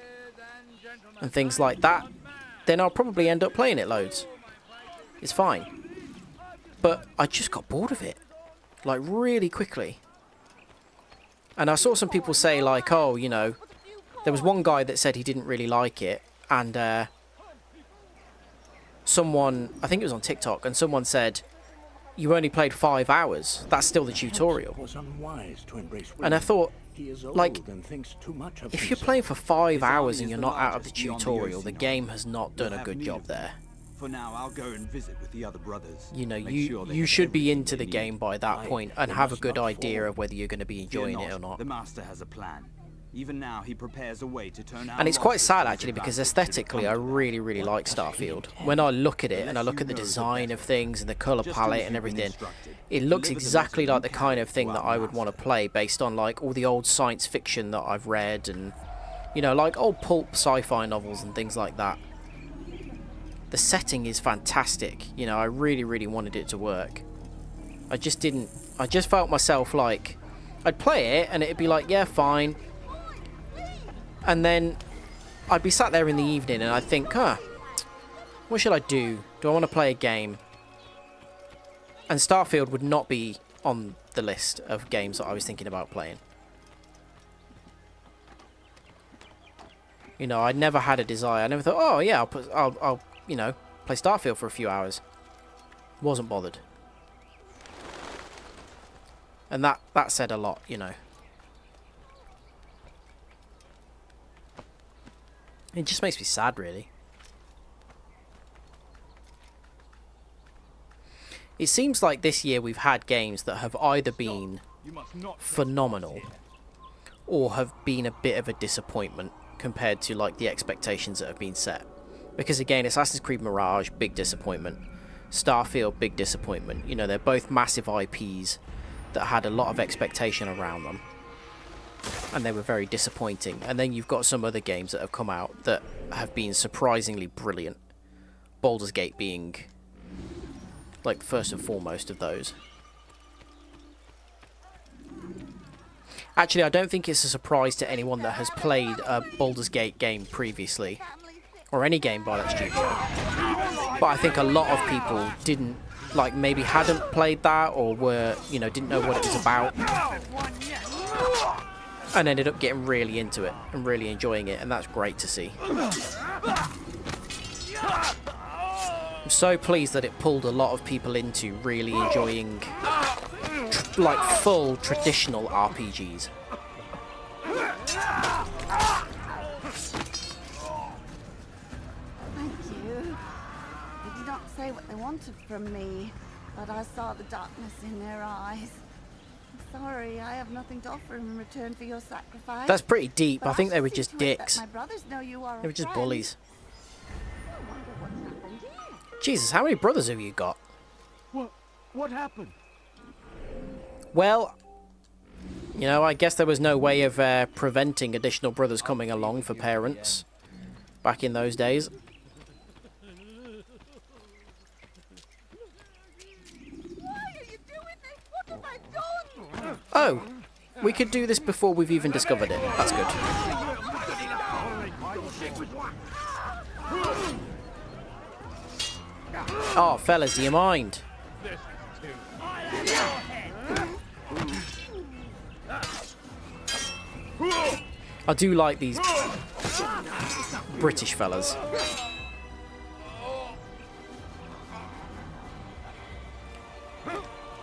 things like that, then I'll probably end up playing it loads. It's fine. But I just got bored of it, like really quickly. And I saw some people say like, oh, you know, there was one guy that said he didn't really like it, and someone, I think it was on TikTok, and someone said, you only played 5 hours. That's still the tutorial. And I thought, like, if you're playing for 5 hours and you're not out of the tutorial, the game has not done a good job there. For now, I'll go and visit with the other brothers. You know, you should be into the game by that point and have a good idea of whether you're going to be enjoying it or not. The master has a plan. Even now, he prepares a way to turn out. And it's quite sad actually, because aesthetically I really, really like Starfield. When I look at it and I look at the design of things and the colour palette and everything, it looks exactly like the kind of thing that I would want to play based on like all the old science fiction that I've read, and you know, like old pulp sci-fi novels and things like that. The setting is fantastic. You know, I really, really wanted it to work. I just felt myself like I'd play it and it'd be like, yeah, fine. And then I'd be sat there in the evening and I'd think, what should I do? Do I want to play a game? And Starfield would not be on the list of games that I was thinking about playing. You know, I'd never had a desire. I never thought, oh yeah, I'll you know, play Starfield for a few hours. Wasn't bothered. And that said a lot, you know. It just makes me sad, really. It seems like this year we've had games that have either been phenomenal or have been a bit of a disappointment compared to like the expectations that have been set. Because again, Assassin's Creed Mirage, big disappointment. Starfield, big disappointment. You know, they're both massive IPs that had a lot of expectation around them. And they were very disappointing. And then you've got some other games that have come out that have been surprisingly brilliant. Baldur's Gate being, like, first and foremost of those. Actually, I don't think it's a surprise to anyone that has played a Baldur's Gate game previously. Or any game by that studio. But I think a lot of people didn't, like, maybe hadn't played that or were, you know, didn't know what it was about. And ended up getting really into it and really enjoying it, and that's great to see. I'm so pleased that it pulled a lot of people into really enjoying like full traditional RPGs. Thank you. They did not say what they wanted from me, but I saw the darkness in their eyes. Sorry, I have nothing to offer in return for your sacrifice. That's pretty deep. But I think they were just dicks. My brothers know you are They were just friend. bullies. Jesus, how many brothers have you got? What happened? Well, you know, I guess there was no way of preventing additional brothers coming along for parents back in those days. Oh, we could do this before we've even discovered it. That's good. Oh, fellas, do you mind? I do like these British fellas.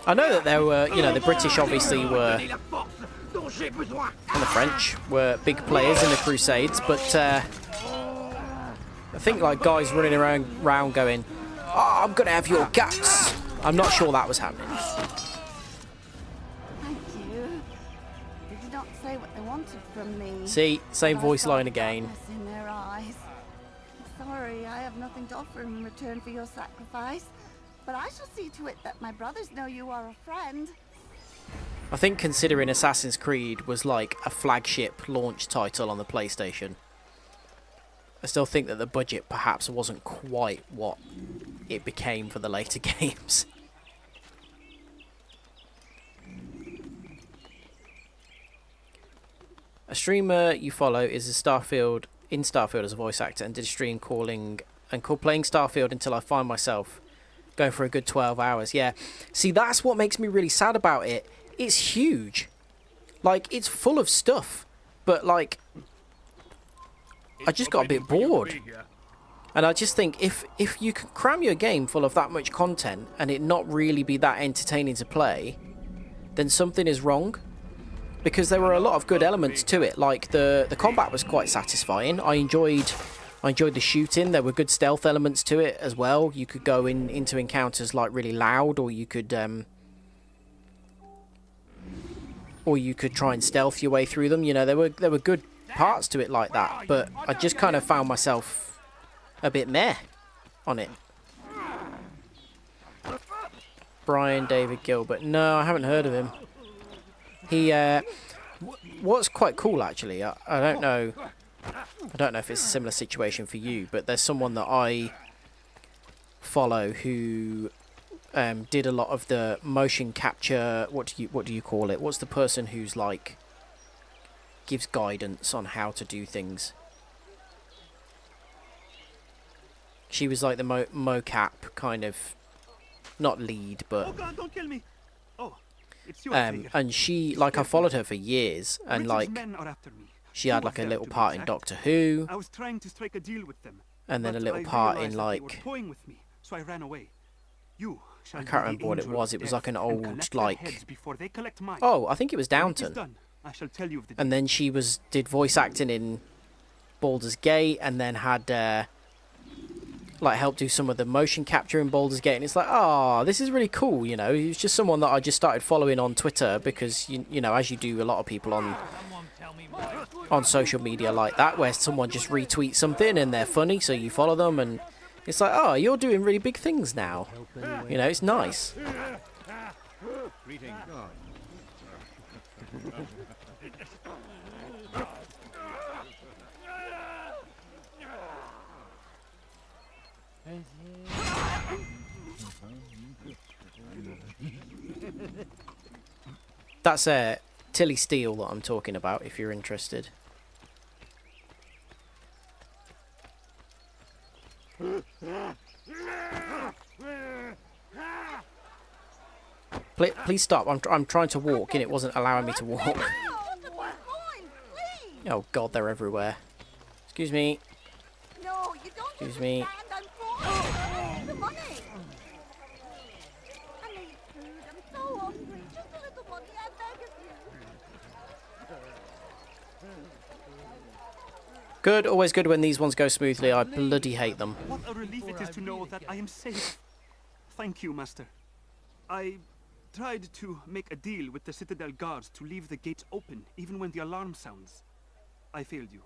I know that there were, you know, the British obviously were, and the French were big players in the Crusades, but I think like guys running around going, oh, I'm gonna have your guts. I'm not sure that was happening. Thank you. They did not say what they wanted from me. See, same but I voice saw line the again. darkness in their eyes. Sorry, I have nothing to offer in return for your sacrifice. But I shall see to it that my brothers know you are a friend. I think considering Assassin's Creed was like a flagship launch title on the PlayStation, I still think that the budget perhaps wasn't quite what it became for the later games. A streamer you follow is a Starfield as a voice actor and did a stream playing Starfield until I find myself going for a good 12 hours. Yeah. See, that's what makes me really sad about it. It's huge. Like, it's full of stuff. But, like, I just got a bit bored. And I just think if you can cram your game full of that much content and it not really be that entertaining to play, then something is wrong. Because there were a lot of good elements to it. Like, the combat was quite satisfying. I enjoyed the shooting. There were good stealth elements to it as well. You could go into encounters like really loud, or you could try and stealth your way through them. You know, there were good parts to it like that. But I just kind of found myself a bit meh on it. Brian David Gilbert. No, I haven't heard of him. He what's quite cool actually. I don't know if it's a similar situation for you, but there's someone that I follow who did a lot of the motion capture. What do you call it? What's the person who's like gives guidance on how to do things? She was like the mocap kind of, not lead, but Oh God, don't kill me. Oh, it's you. and she, like, I followed her for years, and Richard's like men are after me. she had like a little part in Doctor Who, I was trying to strike a deal with them. and then a but little I part in realized that they like, were toying with me, so I ran away. You shall I be can't the remember what it angel was. of It was death like an and old collect their like, heads before they collect mine. oh, I think it was When it is Downton. done, I shall tell you of the And then she did voice acting in Baldur's Gate, and then had like helped do some of the motion capture in Baldur's Gate. And it's like, oh, this is really cool. You know, he was just someone that I just started following on Twitter because you know, as you do a lot of people on social media like that, where someone just retweets something and they're funny, so you follow them, and it's like, oh, you're doing really big things now. You know, it's nice. That's Tilly Steele that I'm talking about, if you're interested. Please stop. I'm trying to walk and it wasn't allowing me to walk. Oh God, they're everywhere. Excuse me. No, you don't Excuse me. the money. I need food. I'm so hungry. Just a little money, I beg of you. Good, always good when these ones go smoothly. I bloody hate them. What a relief it is to know that I am safe. Thank you, Master. I tried to make a deal with the Citadel guards to leave the gates open, even when the alarm sounds. I failed you.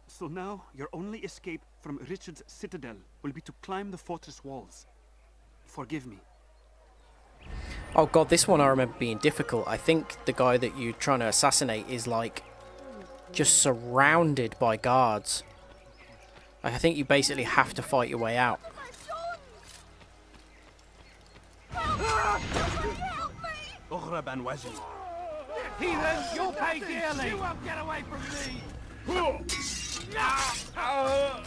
So now, your only escape from Richard's Citadel will be to climb the fortress walls. Forgive me. Oh God, this one I remember being difficult. I think the guy that you're trying to assassinate is like just surrounded by guards. Like, I think you basically have to fight your way out. Heathens, you'll pay dearly! You won't get away from me!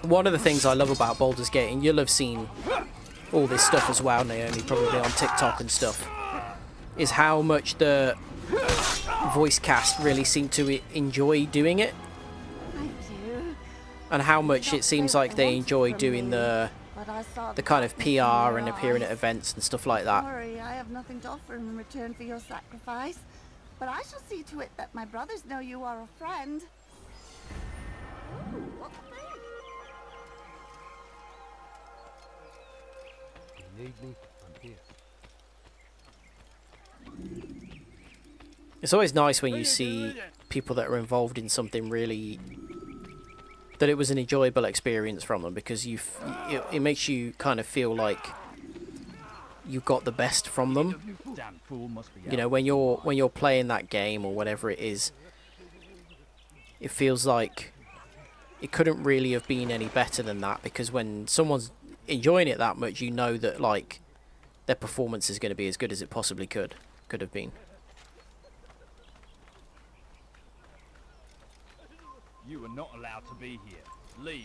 One of the things I love about Baldur's Gate, and you'll have seen all this stuff as well, Naomi, probably on TikTok and stuff, is how much the voice cast really seem to enjoy doing it. And how much it seems like they enjoy doing the kind of PR and appearing at events and stuff like that. Sorry, I have nothing to offer in return for your sacrifice. But I shall see to it that my brothers know you are a friend. Ooh, what's this? You need me? I'm here. It's always nice when you see people that are involved in something really, that it was an enjoyable experience from them, because it makes you kind of feel like you got the best from them. You know, when you're playing that game or whatever it is, it feels like it couldn't really have been any better than that, because when someone's enjoying it that much, you know that like their performance is going to be as good as it possibly could have been. You are not allowed to be here. Leave.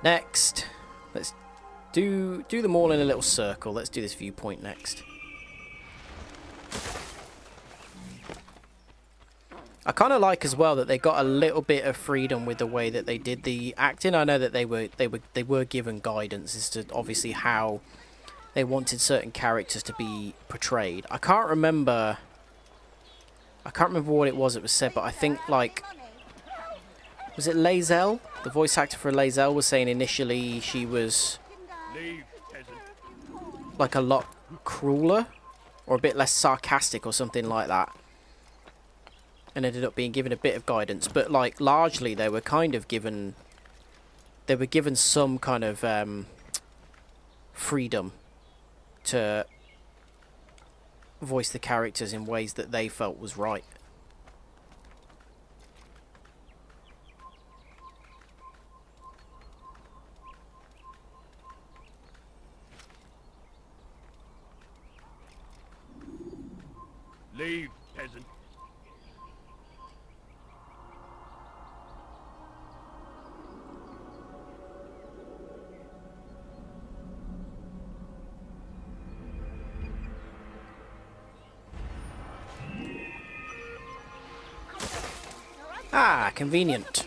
Next, let's do them all in a little circle. Let's do this viewpoint next. I kind of like as well that they got a little bit of freedom with the way that they did the acting. I know that they were given guidance as to obviously how they wanted certain characters to be portrayed. I can't remember what it was that was said, but I think like, was it Lae'zel? The voice actor for Lae'zel was saying initially she was like a lot crueler or a bit less sarcastic or something like that, and ended up being given a bit of guidance. But like largely they were kind of given some kind of freedom to voice the characters in ways that they felt was right. Leave, peasant. Ah, convenient.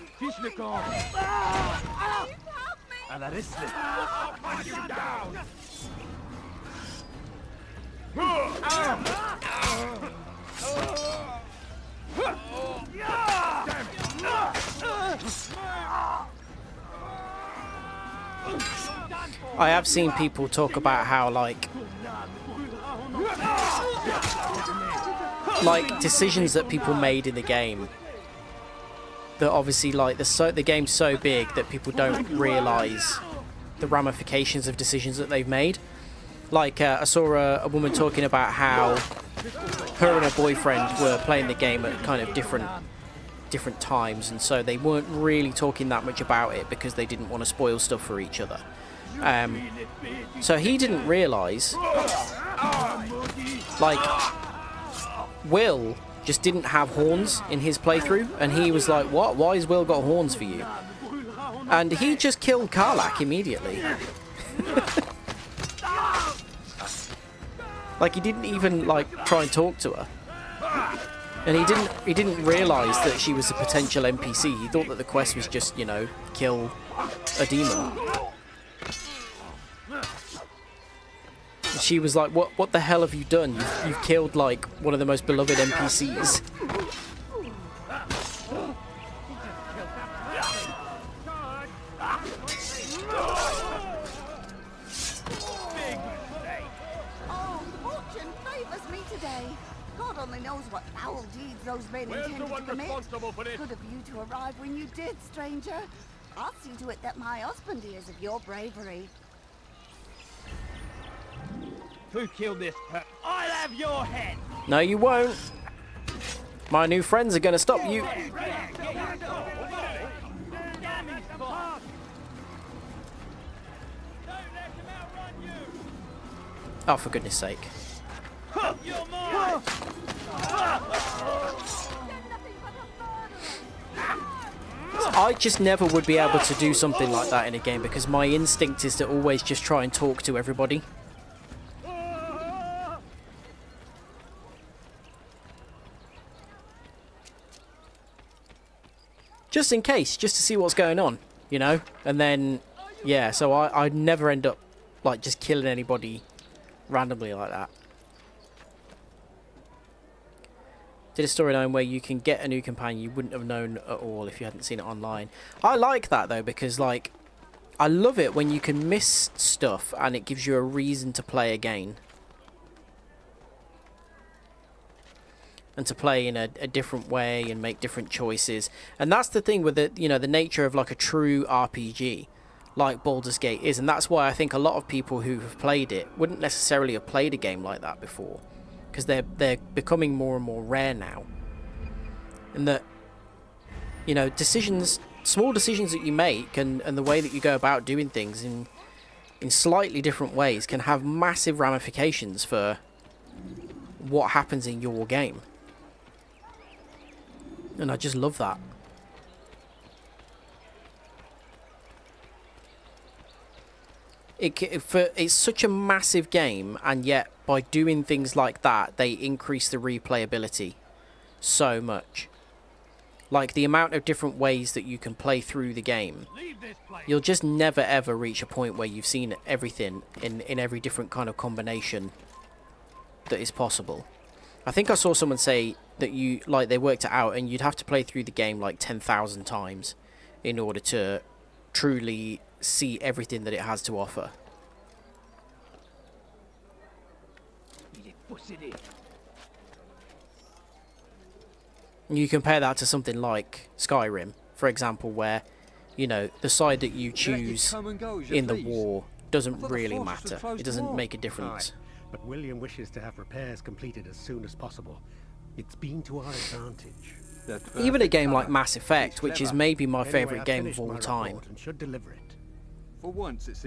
I have seen people talk about how like decisions that people made in the game, that obviously like the game's so big that people don't realise the ramifications of decisions that they've made. Like I saw a woman talking about how her and her boyfriend were playing the game at kind of different times, and so they weren't really talking that much about it because they didn't want to spoil stuff for each other. So he didn't realise, like, Will just didn't have horns in his playthrough, and he was like, what? Why has Will got horns for you? And he just killed Karlach immediately. Like, he didn't even like try and talk to her. And he didn't realise that she was a potential NPC. He thought that the quest was just, you know, kill a demon. And she was like, what the hell have you done? You've killed like one of the most beloved NPCs. Only knows what foul deeds those men intended to commit. Good of you to arrive when you did, stranger. I'll see to it that my husband hears of your bravery. Who killed this pet? I'll have your head! No, you won't. My new friends are going to stop you. Oh, for goodness sake. I just never would be able to do something like that in a game because my instinct is to always just try and talk to everybody. Just in case, just to see what's going on, you know? And then, yeah, so I'd never end up, like, just killing anybody randomly like that. Did a storyline where you can get a new companion you wouldn't have known at all if you hadn't seen it online. I like that though, because like I love it when you can miss stuff and it gives you a reason to play again and to play in a different way and make different choices. And that's the thing with the, you know, the nature of like a true RPG like Baldur's Gate is, and that's why I think a lot of people who have played it wouldn't necessarily have played a game like that before. Because they're becoming more and more rare now. And that, you know, decisions small decisions that you make and the way that you go about doing things in slightly different ways can have massive ramifications for what happens in your game. And I just love that. It's such a massive game, and yet by doing things like that, they increase the replayability so much. Like the amount of different ways that you can play through the game. You'll just never ever reach a point where you've seen everything in every different kind of combination that is possible. I think I saw someone say that they worked it out and you'd have to play through the game like 10,000 times in order to truly see everything that it has to offer. You compare that to something like Skyrim, for example, where, you know, the side that you choose in the war doesn't really matter. It doesn't make a difference. But William wishes to have repairs completed as soon as possible. It's been to our advantage. Even a game like Mass Effect, which is maybe my favourite game of all time,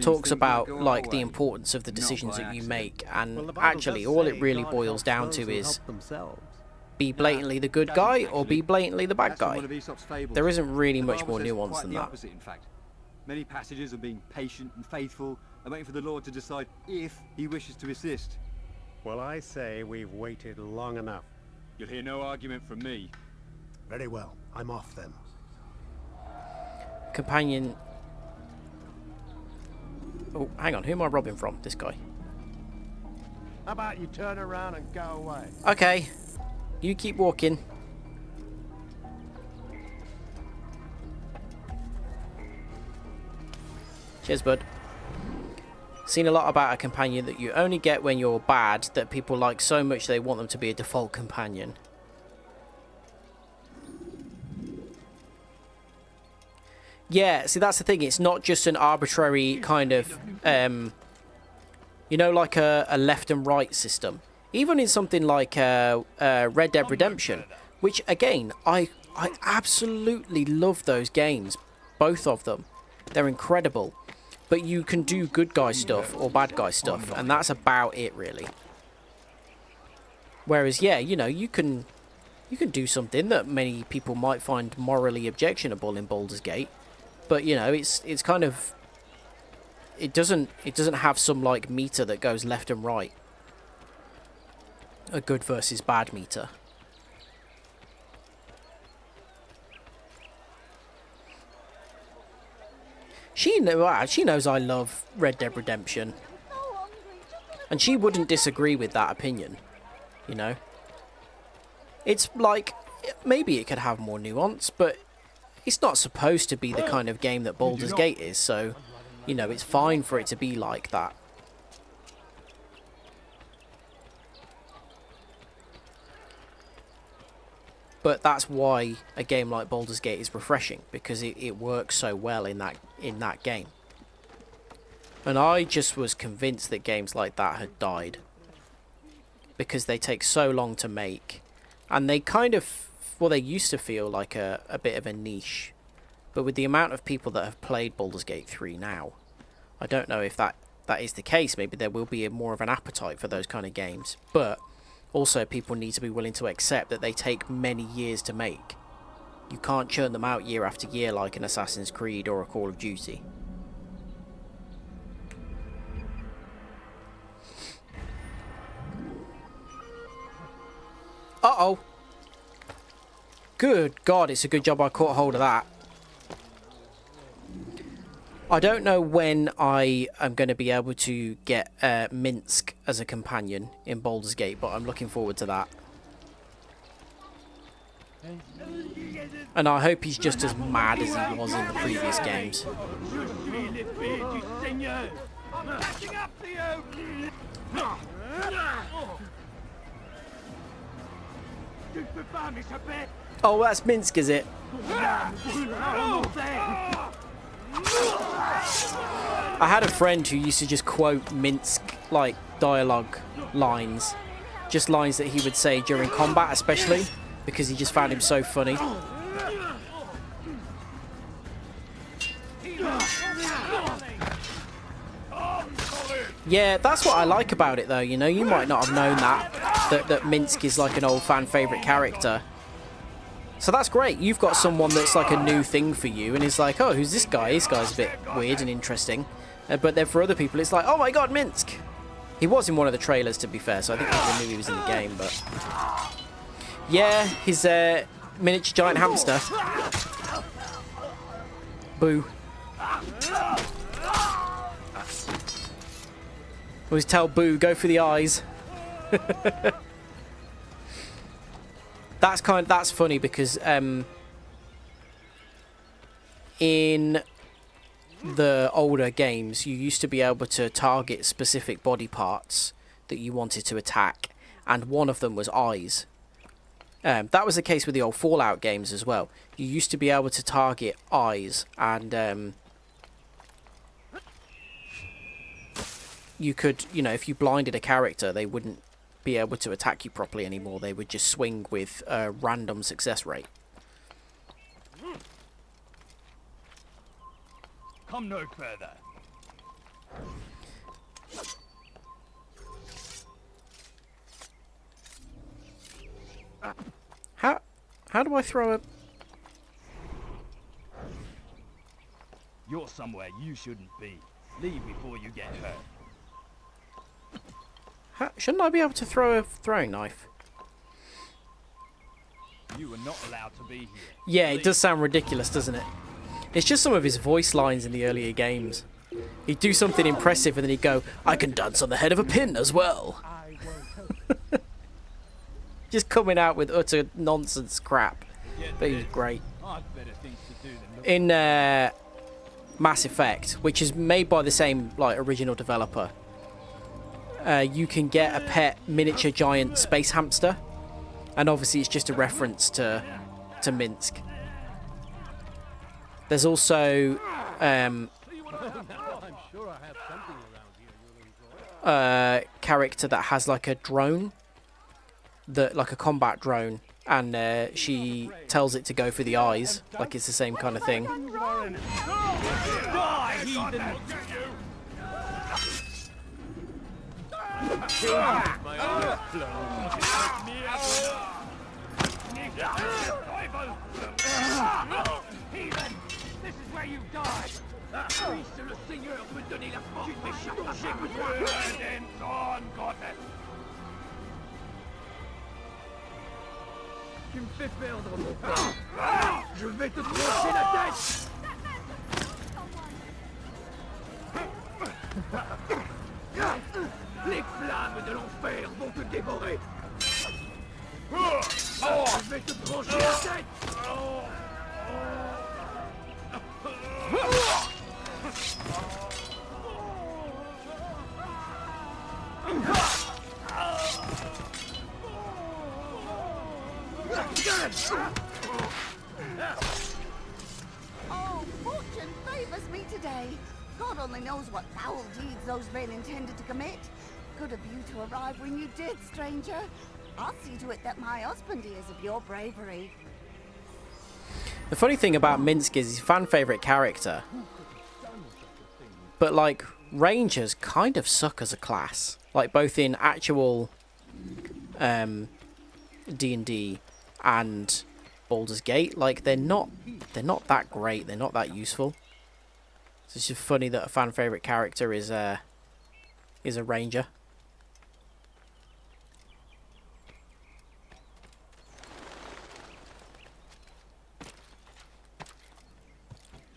talks about like the importance of the decisions that you make, and actually all it really boils down to is be blatantly the good guy or be blatantly the bad guy. There isn't really much more nuance than that. Many passages of being patient and faithful and waiting for the Lord to decide if he wishes to assist. Well, I say we've waited long enough. You'll hear no argument from me. Very well. I'm off then. Companion... Oh, hang on. Who am I robbing from? This guy. How about you turn around and go away? Okay. You keep walking. Cheers, bud. Seen a lot about a companion that you only get when you're bad, that people like so much they want them to be a default companion. Yeah, see, that's the thing. It's not just an arbitrary kind of, you know, like a left and right system. Even in something like Red Dead Redemption, which, again, I absolutely love those games. Both of them. They're incredible. But you can do good guy stuff or bad guy stuff, and that's about it, really. Whereas, yeah, you know, you can do something that many people might find morally objectionable in Baldur's Gate, but you know, it's kind of, it doesn't have some like meter that goes left and right, a good versus bad meter. She knows I love Red Dead Redemption, and she wouldn't disagree with that opinion, you know. It's like, maybe it could have more nuance, but it's not supposed to be the kind of game that Baldur's Gate is, so, you know, it's fine for it to be like that. But that's why a game like Baldur's Gate is refreshing, because it works so well in that game. And I just was convinced that games like that had died, because they take so long to make, and they kind of, well, they used to feel like a bit of a niche. But with the amount of people that have played Baldur's Gate 3 now, I don't know if that is the case. Maybe there will be more of an appetite for those kind of games. But also, people need to be willing to accept that they take many years to make. You can't churn them out year after year like an Assassin's Creed or a Call of Duty. Uh-oh. Good God, it's a good job I caught hold of that. I don't know when I am going to be able to get Minsk as a companion in Baldur's Gate, but I'm looking forward to that. And I hope he's just as mad as he was in the previous games. Oh, that's Minsk, is it? I had a friend who used to just quote Minsk, like, dialogue lines. Just lines that he would say during combat, especially, because he just found him so funny. Yeah, that's what I like about it, though. You know, you might not have known that Minsc is like an old fan favourite character. So that's great. You've got someone that's like a new thing for you, and it's like, oh, who's this guy? This guy's a bit weird and interesting. But then for other people, it's like, oh my god, Minsc! He was in one of the trailers, to be fair, so I think people knew he was in the game, but... Yeah, his miniature giant hamster. Boo. Always tell Boo, go for the eyes. That's funny because in the older games you used to be able to target specific body parts that you wanted to attack, and one of them was eyes. That was the case with the old Fallout games as well. You used to be able to target eyes, and you could, you know, if you blinded a character, they wouldn't be able to attack you properly anymore. They would just swing with a random success rate. Come no further. How do I throw a... You're somewhere you shouldn't be. Leave before you get hurt. Shouldn't I be able to throw a throwing knife? You are not allowed to be here. Yeah, it does sound ridiculous, doesn't it? It's just some of his voice lines in the earlier games. He'd do something impressive and then he'd go, I can dance on the head of a pin as well. Just coming out with utter nonsense crap. But he's great. In Mass Effect, which is made by the same like original developer, you can get a pet miniature giant space hamster, and obviously it's just a reference to Minsc. There's also a character that has like a drone, like a combat drone, and she tells it to go for the eyes, like it's the same kind of thing. This is where you die. Oui, c'est le Seigneur me donner la force. Tu m'es chargé de moi. Redemption, goddess. Tu me fais perdre mon temps. Je vais te trancher la tête. Les flammes de l'enfer vont te dévorer. Je vais te trancher la tête. Oh, fortune favors me today. God only knows what foul deeds those men intended to commit. Good of you to arrive when you did, stranger. I'll see to it that my husband hears of your bravery. The funny thing about Minsc is he's a fan favourite character, but like Rangers kind of suck as a class, like both in actual D&D and Baldur's Gate. Like they're not that great. They're not that useful. So it's just funny that a fan favourite character is a ranger.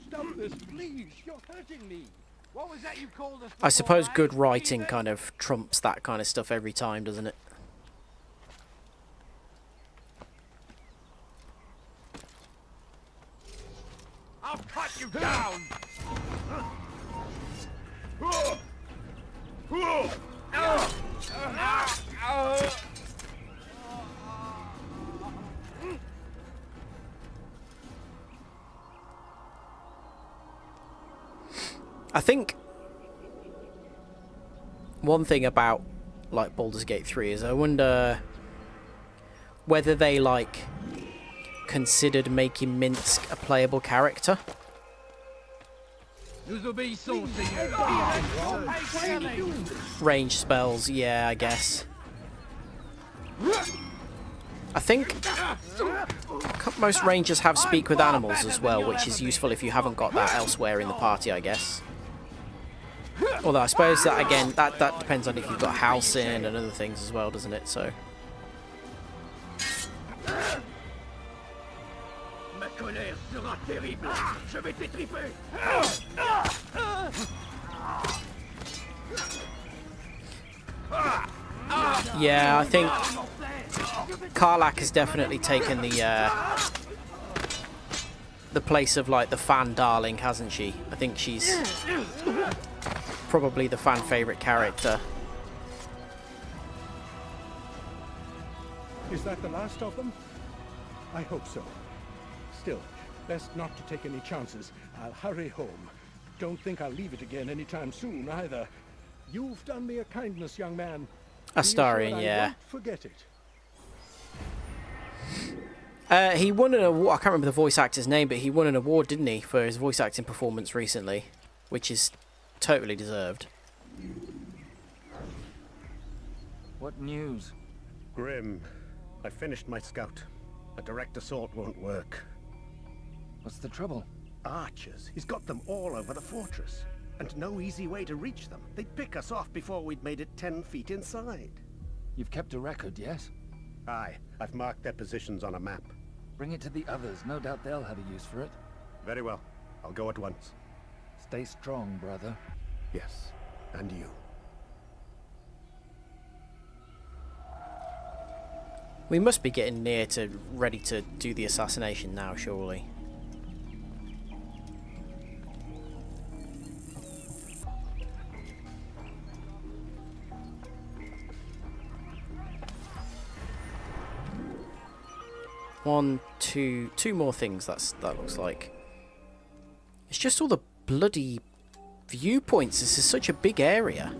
Stop this, please. You're hurting me. What was that you called us? I suppose good writing kind of trumps that kind of stuff every time, doesn't it? I'll cut you down. I think one thing about like Baldur's Gate 3 is I wonder whether they like considered making Minsc a playable character. Nous obéissons, Seigneur. Range spells, yeah, I guess. I think most rangers have speak with animals as well, which is useful if you haven't got that elsewhere in the party, I guess. Although I suppose that, again, that depends on if you've got house in and other things as well, doesn't it? So... Ma colère sera terrible. Je vais t'étriper. Yeah, I think Karlach has definitely taken the place of like the fan darling, hasn't she? I think she's probably the fan favorite character. Is that the last of them? I hope so. Still, best not to take any chances. I'll hurry home. Don't think I'll leave it again anytime soon, either. You've done me a kindness, young man. Astarion, yeah. I won't forget it. He won an award. I can't remember the voice actor's name, but he won an award, didn't he, for his voice acting performance recently, which is totally deserved. What news? Grim, I finished my scout. A direct assault won't work. What's the trouble? Archers. He's got them all over the fortress. And no easy way to reach them. They'd pick us off before we'd made it 10 feet inside. You've kept a record, yes? Aye. I've marked their positions on a map. Bring it to the others. No doubt they'll have a use for it. Very well. I'll go at once. Stay strong, brother. Yes. And you. We must be getting near to ready to do the assassination now, surely. Two more things. That looks like. It's just all the bloody viewpoints. This is such a big area.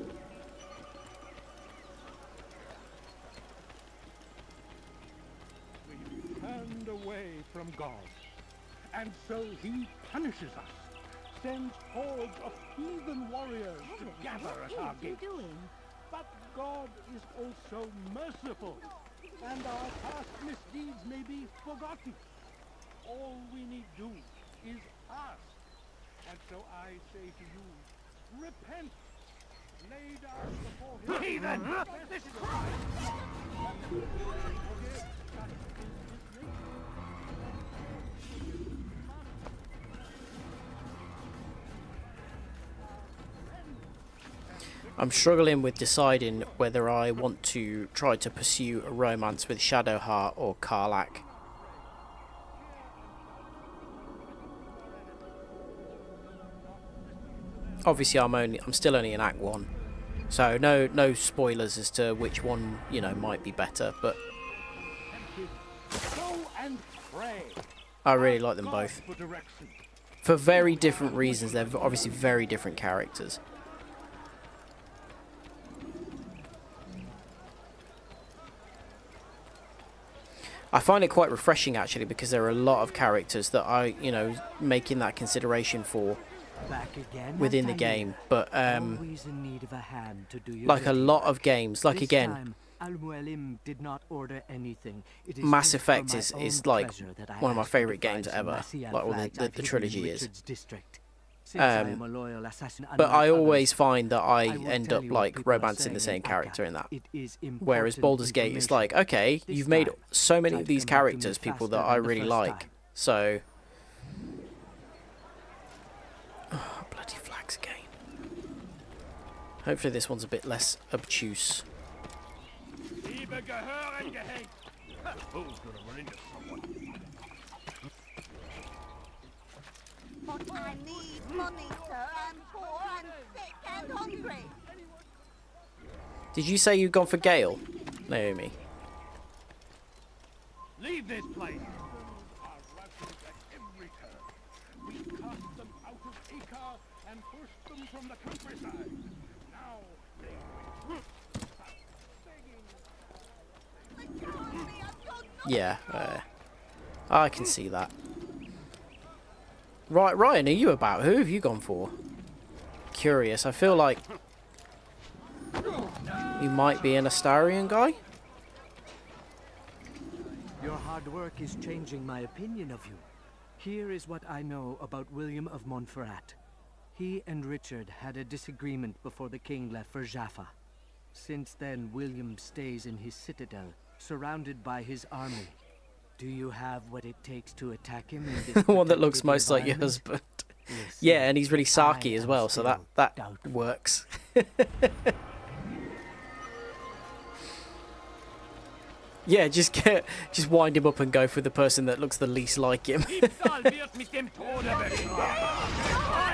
We turned away from God, and so He punishes us. Sends hordes of heathen warriors to gather at our gates. But God is also merciful, and our past misdeeds may be forgotten. All we need do is ask. And so I say to you, repent. Lay down before Him. Heathen! This is I'm struggling with deciding whether I want to try to pursue a romance with Shadowheart or Karlach. Obviously, I'm still only in Act 1, so no spoilers as to which one, you know, might be better. But I really like them both for very different reasons. They're obviously very different characters. I find it quite refreshing actually, because there are a lot of characters that I, you know, making that consideration for within the game, but like a lot of games, like again, Mass Effect is like one of my favourite games ever, like all the trilogy is. But I always find that I end up like romancing the same character in that. Whereas Baldur's Gate is like, okay, you've made so many of these characters people that I really like, so. Oh, bloody flags again. Hopefully this one's a bit less obtuse. But I need money, sir. I'm poor and sick and hungry. Did you say you've gone for Gale, Naomi? Leave this place! Our ravagers at every turn. We cast them out of Acre and pushed them from the countryside. Now they Yeah, I can see that. Right, Ryan, are you about? Who have you gone for? curious. I feel like he might be an Astarion guy. Your hard work is changing my opinion of you. Here is what I know about William of Montferrat. He and Richard had a disagreement before the king left for Jaffa. Since then, William stays in his citadel, surrounded by his army. Do you have what it takes to attack him in this The one that looks protected most like your environment? husband. Yeah, and he's really sarky as well, so that works. Yeah, just wind him up and go for the person that looks the least like him. I'll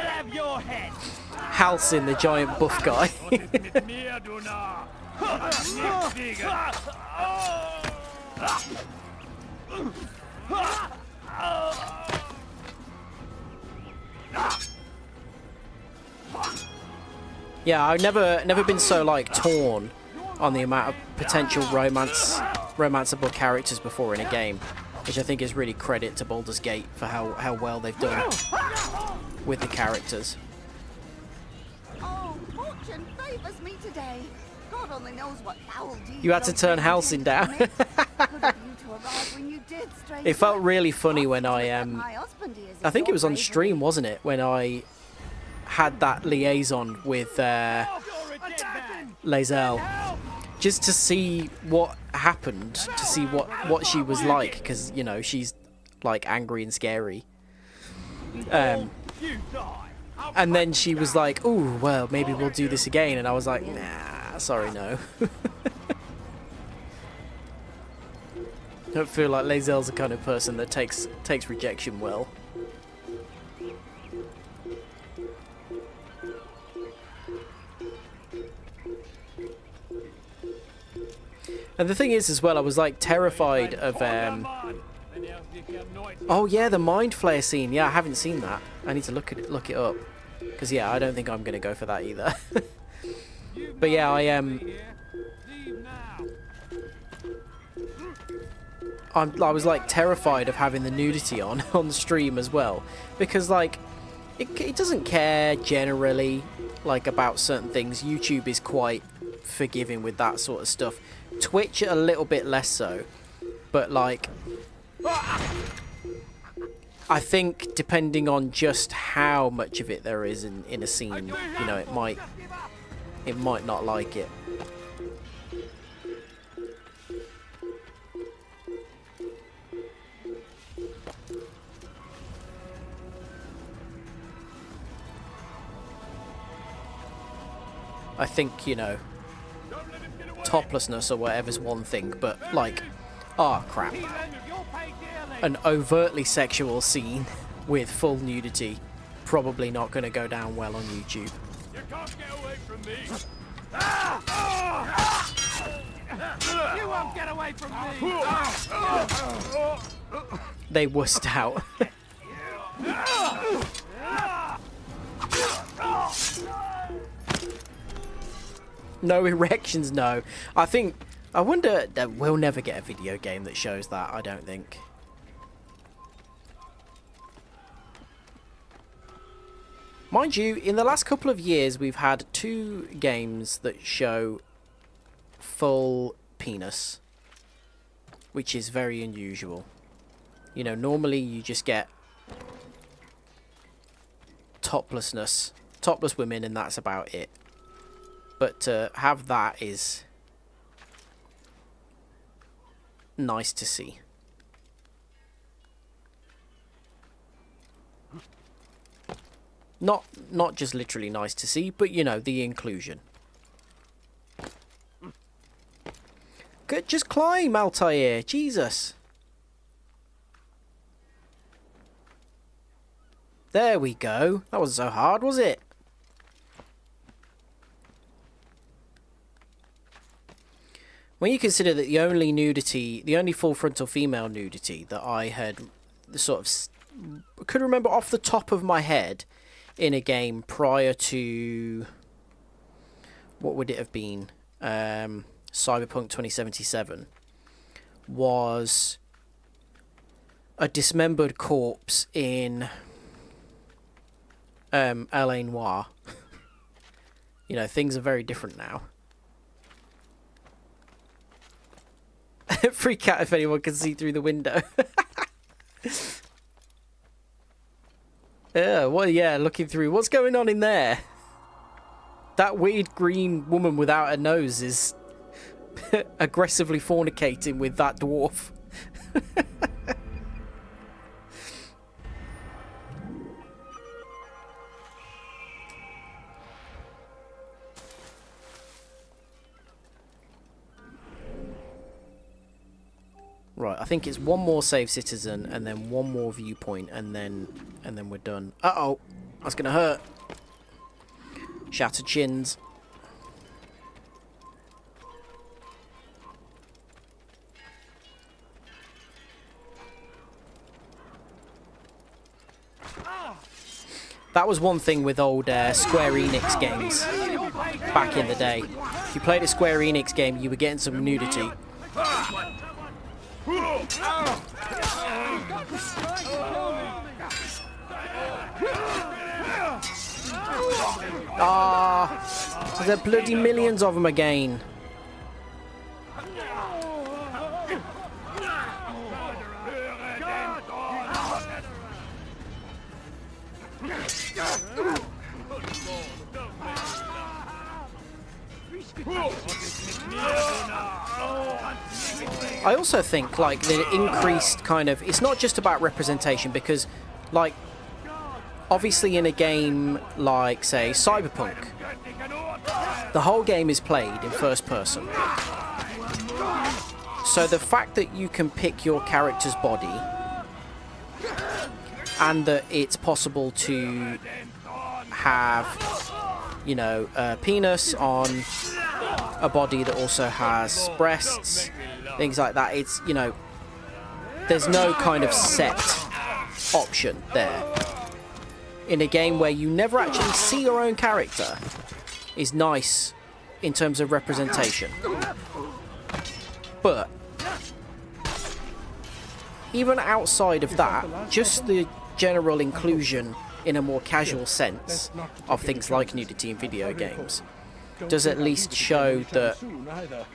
have your head. Halsin, the giant buff guy. Yeah, I've never been so like torn on the amount of potential romanceable characters before in a game, which I think is really credit to Baldur's Gate for how well they've done with the characters. Oh, fortune favors me today. God only knows what foul deeds You had to those turn men Halsin intended down. to commit. Good of you to arrive when you did, stranger. It felt really funny when I My husband is I think it was on your stream, wasn't it, when I had that liaison with Lae'zel, just to see what happened, to see what she was like, because you know she's like angry and scary. And then she was like, "Oh well, maybe we'll do this again," and I was like, "Nah, sorry, no." Don't feel like Lae'zel's the kind of person that takes rejection well. And the thing is, as well, I was like terrified of. Oh yeah, the Mind Flayer scene. Yeah, I haven't seen that. I need to look it up, because yeah, I don't think I'm gonna go for that either. But yeah, I was like terrified of having the nudity on the stream as well, because like it doesn't care generally like about certain things. YouTube is quite forgiving with that sort of stuff. Twitch a little bit less so, but like I think depending on just how much of it there is in a scene, you know, it might not like it. I think, you know, toplessness or whatever's one thing, but like, oh crap, an overtly sexual scene with full nudity, probably not going to go down well on YouTube. You can't get away from me. You won't get away from me. They wussed out. No erections, no. I wonder that we'll never get a video game that shows that, I don't think. Mind you, in the last couple of years, we've had 2 games that show full penis, which is very unusual. You know, normally you just get topless women, and that's about it. But to have that is nice to see. Not just literally nice to see, but you know, the inclusion. Good, just climb, Altair. Jesus. There we go. That wasn't so hard, was it? When you consider that the only full frontal female nudity that I had could remember off the top of my head in a game prior to, what would it have been, Cyberpunk 2077, was a dismembered corpse in L.A. Noire. You know, things are very different now. Freak out if anyone can see through the window. Yeah, looking through. What's going on in there? That weird green woman without a nose is aggressively fornicating with that dwarf. Right, I think it's one more save citizen and then one more viewpoint and then we're done. Uh-oh, that's gonna hurt. Shattered chins. That was one thing with old Square Enix games back in the day. If you played a Square Enix game, you were getting some nudity. Ah, so there are bloody millions of them again. I also think, like, the increased kind of... It's not just about representation, because, like, obviously in a game like, say, Cyberpunk, the whole game is played in first person. So the fact that you can pick your character's body, and that it's possible to have, you know, a penis on a body that also has breasts, things like that. It's, you know, there's no kind of set option there. In a game where you never actually see your own character is nice in terms of representation. But even outside of that, just the general inclusion in a more casual sense of things like nudity in video games does at least show that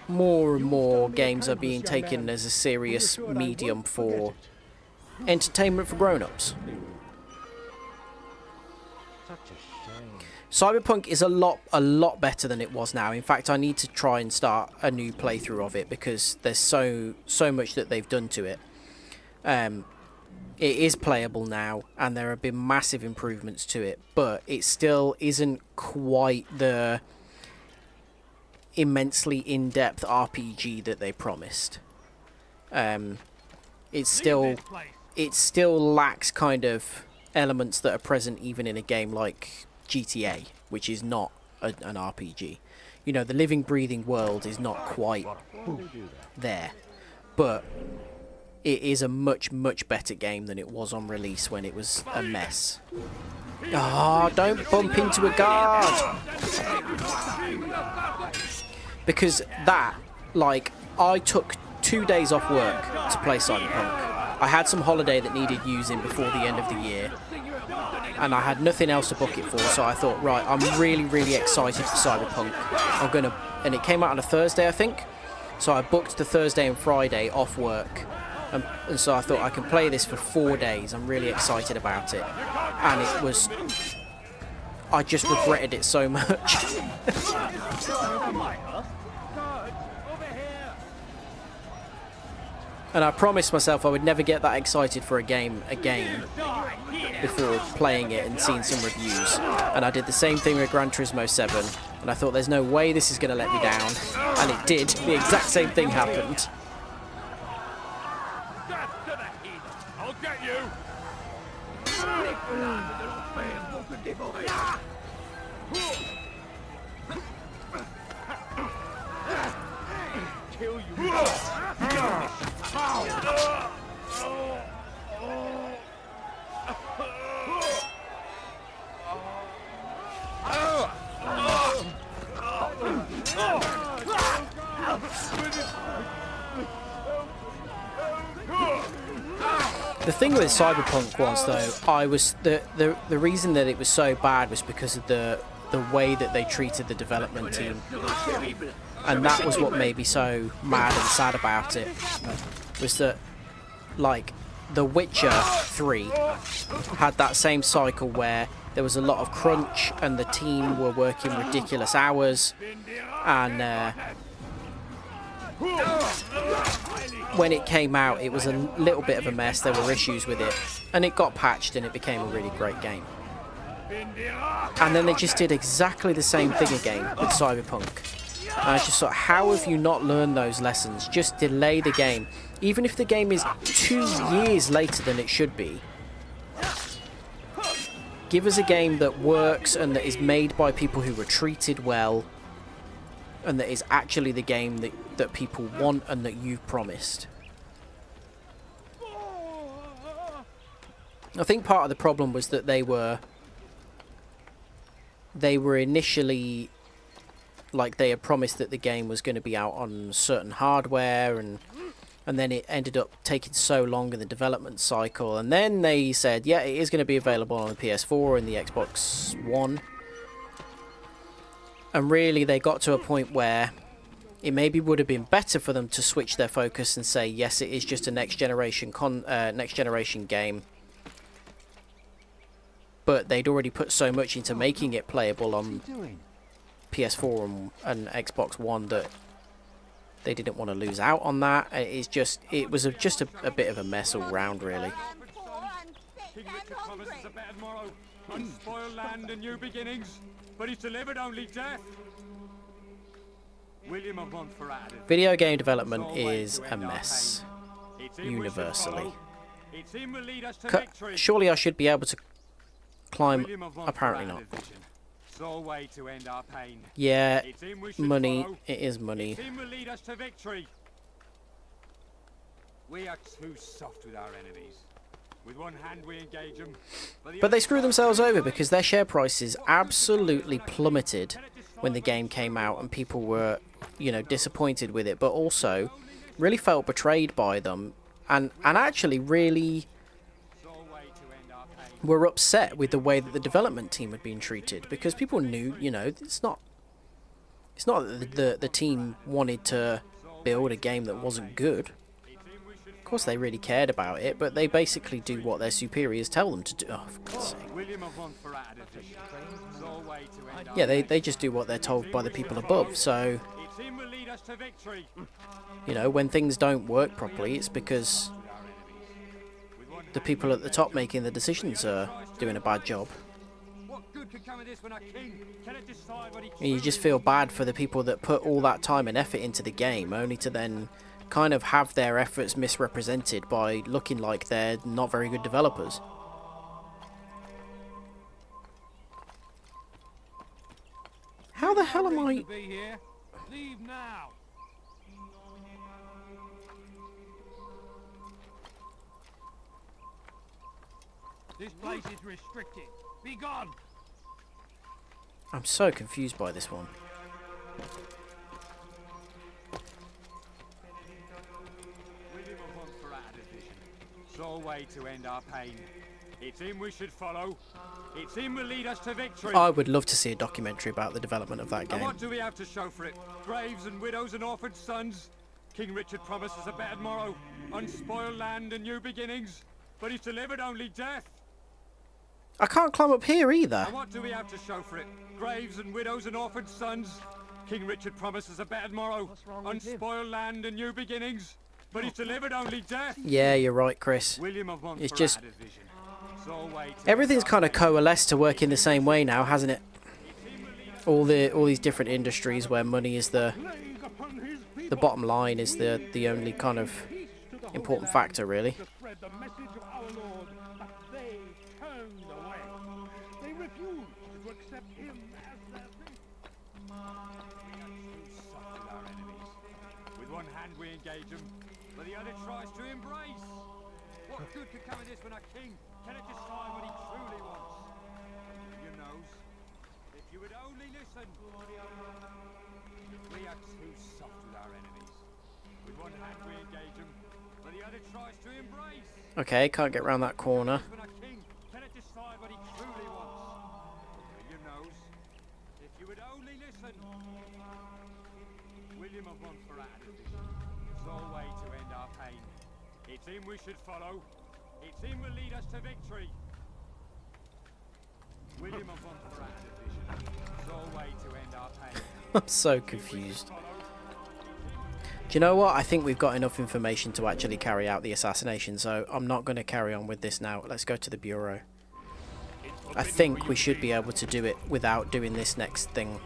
more and more games are being taken as a serious medium for entertainment for grown-ups. Cyberpunk is a lot better than it was now. In fact, I need to try and start a new playthrough of it because there's so much that they've done to it. It is playable now, and there have been massive improvements to it, but it still isn't quite the immensely in-depth RPG that they promised. It still lacks kind of elements that are present even in a game like GTA, which is not an RPG. You know, the living, breathing world is not quite there, but it is a much better game than it was on release when it was a mess. Ah, don't bump into a guard! Because that, like, I took 2 days off work to play Cyberpunk. I had some holiday that needed using before the end of the year, and I had nothing else to book it for, so I thought, right, I'm really excited for Cyberpunk. And it came out on a Thursday, I think, so I booked the Thursday and Friday off work, and so I thought I can play this for 4 days. I'm really excited about it, and it was... I just regretted it so much. And I promised myself I would never get that excited for a game again before playing it and seeing some reviews. And I did the same thing with Gran Turismo 7, and I thought there's no way this is going to let me down. And it did. The exact same thing happened. I'll get you. Kill you. The thing with Cyberpunk was, though, the reason that it was so bad was because of the the way that they treated the development team. And that was what made me so mad and sad about it, was that, like, The Witcher 3 had that same cycle where there was a lot of crunch and the team were working ridiculous hours, and when it came out it was a little bit of a mess. There were issues with it, and it got patched and it became a really great game. And then they just did exactly the same thing again with Cyberpunk. And I just thought, how have you not learned those lessons? Just delay the game. Even if the game is 2 years later than it should be, give us a game that works and that is made by people who were treated well, and that is actually the game that people want and that you've promised. I think part of the problem was that they were initially, like, they had promised that the game was going to be out on certain hardware, and then it ended up taking so long in the development cycle, and then they said, yeah, it is going to be available on the PS4 and the Xbox One. And really they got to a point where it maybe would have been better for them to switch their focus and say, yes, it is just a next generation game, but they'd already put so much into making it playable on PS4 and Xbox One that they didn't want to lose out on that. It was just a bit of a mess all round, really. King Richard promises a better tomorrow, unspoiled land and new beginnings, but he's delivered only death. William of Montferrat. Video game development is a mess, universally. Surely I should be able to climb. Apparently not. Sole way to end our pain. Yeah, money. It is money. It will lead us to victory. We are too soft with our enemies. With one hand we engage them, but they screw themselves over because their share prices absolutely plummeted when the game came out, and people were, you know, disappointed with it, but also really felt betrayed by them, and actually really were upset with the way that the development team had been treated, because people knew, you know, it's not that the team wanted to build a game that wasn't good. Of course they really cared about it, but they basically do what their superiors tell them to do. Oh, for God's sake. Yeah, they just do what they're told by the people above, so, you know, when things don't work properly, it's because the people at the top making the decisions are doing a bad job. And you just feel bad for the people that put all that time and effort into the game, only to then kind of have their efforts misrepresented by looking like they're not very good developers. How the hell am I... Leave now. This place is restricted. Be gone. I'm so confused by this one. William of Montferrat division. Sole way to end our pain. It's him we should follow. It's him will lead us to victory. I would love to see a documentary about the development of that game. And what do we have to show for it? Graves and widows and orphaned sons. King Richard promises a better tomorrow, unspoiled land and new beginnings, but he's delivered only death. I can't climb up here either. And what do we have to show for it? Graves and widows and orphaned sons. King Richard promises a better tomorrow, unspoiled land and new beginnings, but he's delivered only death. Yeah, you're right, Chris. William of Montferrat it's just... division. Everything's kind of coalesced to work in the same way now, hasn't it? All these different industries where money is the bottom line, is the only kind of important factor, really. With one hand we engage them, but the other tries to embrace. What good could come of this when a king cannot decide what he truly wants? You knows, if you would only listen. We are too soft with our enemies. With one hand we engage them, but the other tries to embrace. Okay, can't get around that corner. When a king cannot decide what he truly wants. You knows, If you would only listen. William of Montferrat had a vision. Sole way to end our pain. It's him we should follow. It's him will lead us to victory. William of Montferrat had a vision. Sole way to end our pain. I'm so confused. Do you know what? I think we've got enough information to actually carry out the assassination, so I'm not going to carry on with this now. Let's go to the Bureau. I think we should be able to do it without doing this next thing.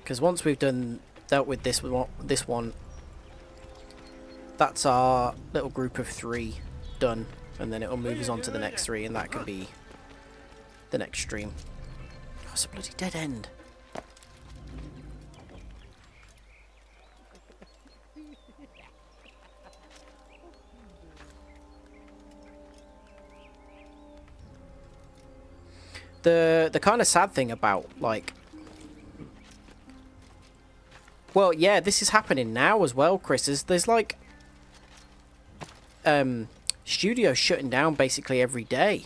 Because once we've dealt with this one, that's our little group of 3 done, and then it'll move us on to the next 3, and that could be the next stream. Oh, it's a bloody dead end. The kind of sad thing about, like, well, yeah, this is happening now as well, Chris. There's like studios shutting down basically every day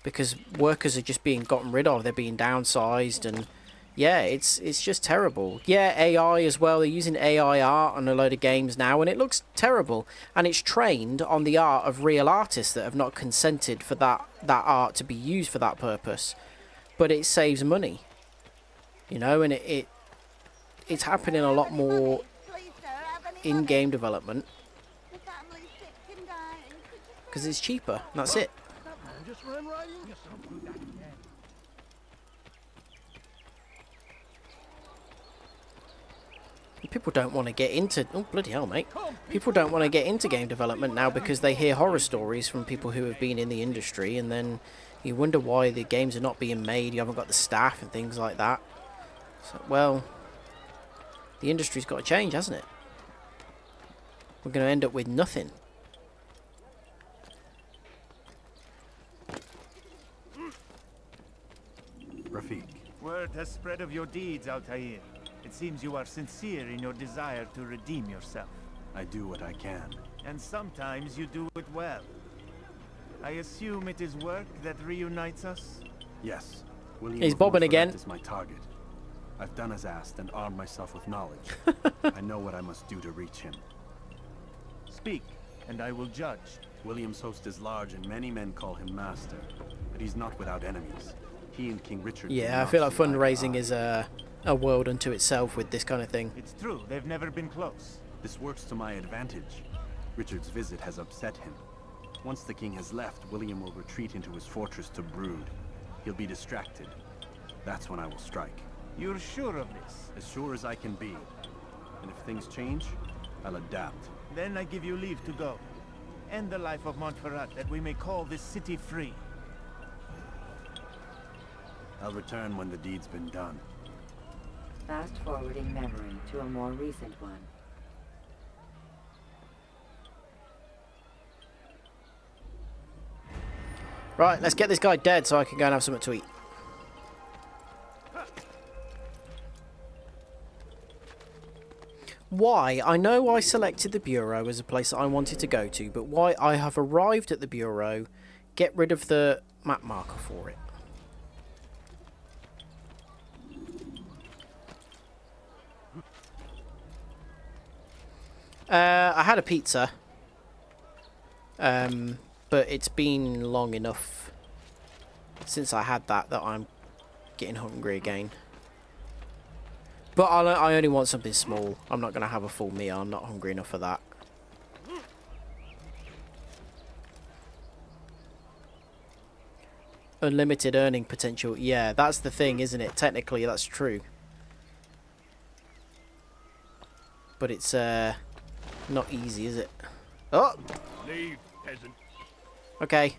because workers are just being gotten rid of. They're being downsized, and yeah, it's just terrible. Yeah, AI as well. They're using AI art on a load of games now, and it looks terrible. And it's trained on the art of real artists that have not consented for that art to be used for that purpose. But it saves money, you know, and it's happening a lot more in game development because it's cheaper, and that's it. Just run right in. People don't want to get into... Oh, bloody hell, mate. People don't want to get into game development now because they hear horror stories from people who have been in the industry, and then you wonder why the games are not being made. You haven't got the staff and things like that. So, well, the industry's got to change, hasn't it? We're going to end up with nothing. Rafik. Word has spread of your deeds, Altair. It seems you are sincere in your desire to redeem yourself. I do what I can. And sometimes you do it well. I assume it is work that reunites us? Yes. William He's of bobbing Montferrat again. is my target. I've done as asked and armed myself with knowledge. I know what I must do to reach him. Speak, and I will judge. William's host is large and many men call him master. But he's not without enemies. He and King Richard... Yeah, I feel like fundraising is a world unto itself with this kind of thing. It's true, they've never been close. This works to my advantage. Richard's visit has upset him. Once the king has left, William will retreat into his fortress to brood. He'll be distracted. That's when I will strike. You're sure of this? As sure as I can be. And if things change, I'll adapt. Then I give you leave to go. End the life of Montferrat, that we may call this city free. I'll return when the deed's been done. Fast-forwarding memory to a more recent one. Right, let's get this guy dead so I can go and have something to eat. Why? I know I selected the Bureau as a place that I wanted to go to, but why I have arrived at the Bureau, get rid of the map marker for it. I had a pizza, but it's been long enough since I had that I'm getting hungry again. But I only want something small. I'm not going to have a full meal. I'm not hungry enough for that. Unlimited earning potential. Yeah, that's the thing, isn't it? Technically, that's true. But it's not easy, is it? Oh! Leave, peasant. Okay.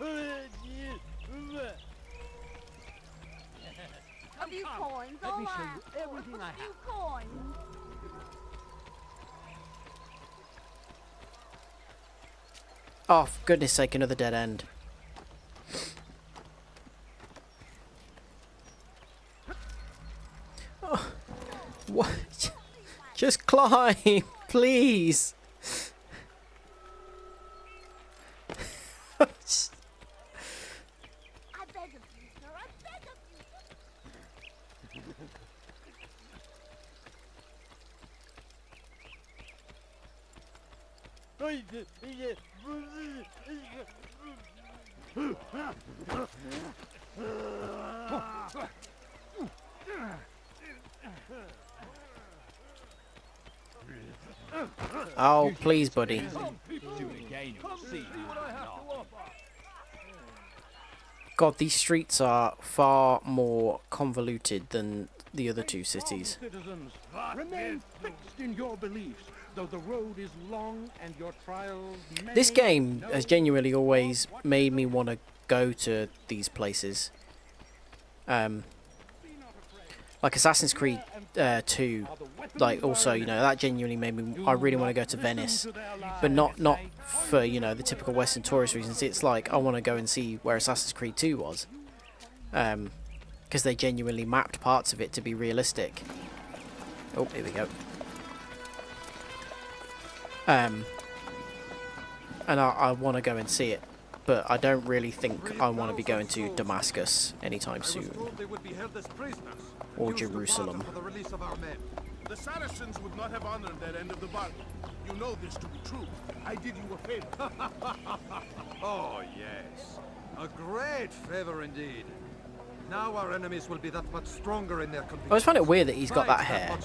A few coins, Let me all show right. you everything I A few have. coins. Oh, for goodness sake, another dead end. Oh, what? Just climb! Please. I beg of you, sir. I beg of Oh, please, buddy. God, these streets are far more convoluted than the other two cities. Citizens, remain fixed in your beliefs, though the road is long and your trials many. This game has genuinely always made me want to go to these places. Like Assassin's Creed 2, like also, you know, that genuinely made me, I really want to go to Venice, but not for, you know, the typical Western tourist reasons. It's like I want to go and see where Assassin's Creed 2 was, because they genuinely mapped parts of it to be realistic. Oh, here we go. And I want to go and see it, but I don't really think I want to be going to Damascus anytime soon. Or Jerusalem. The Saracens would not have honored their end of the bargain. You know this to be true. I did you a favor. Oh, yes. A great favor indeed. Now our enemies will be that much stronger in their conviction. I always find it weird that he's got that hair.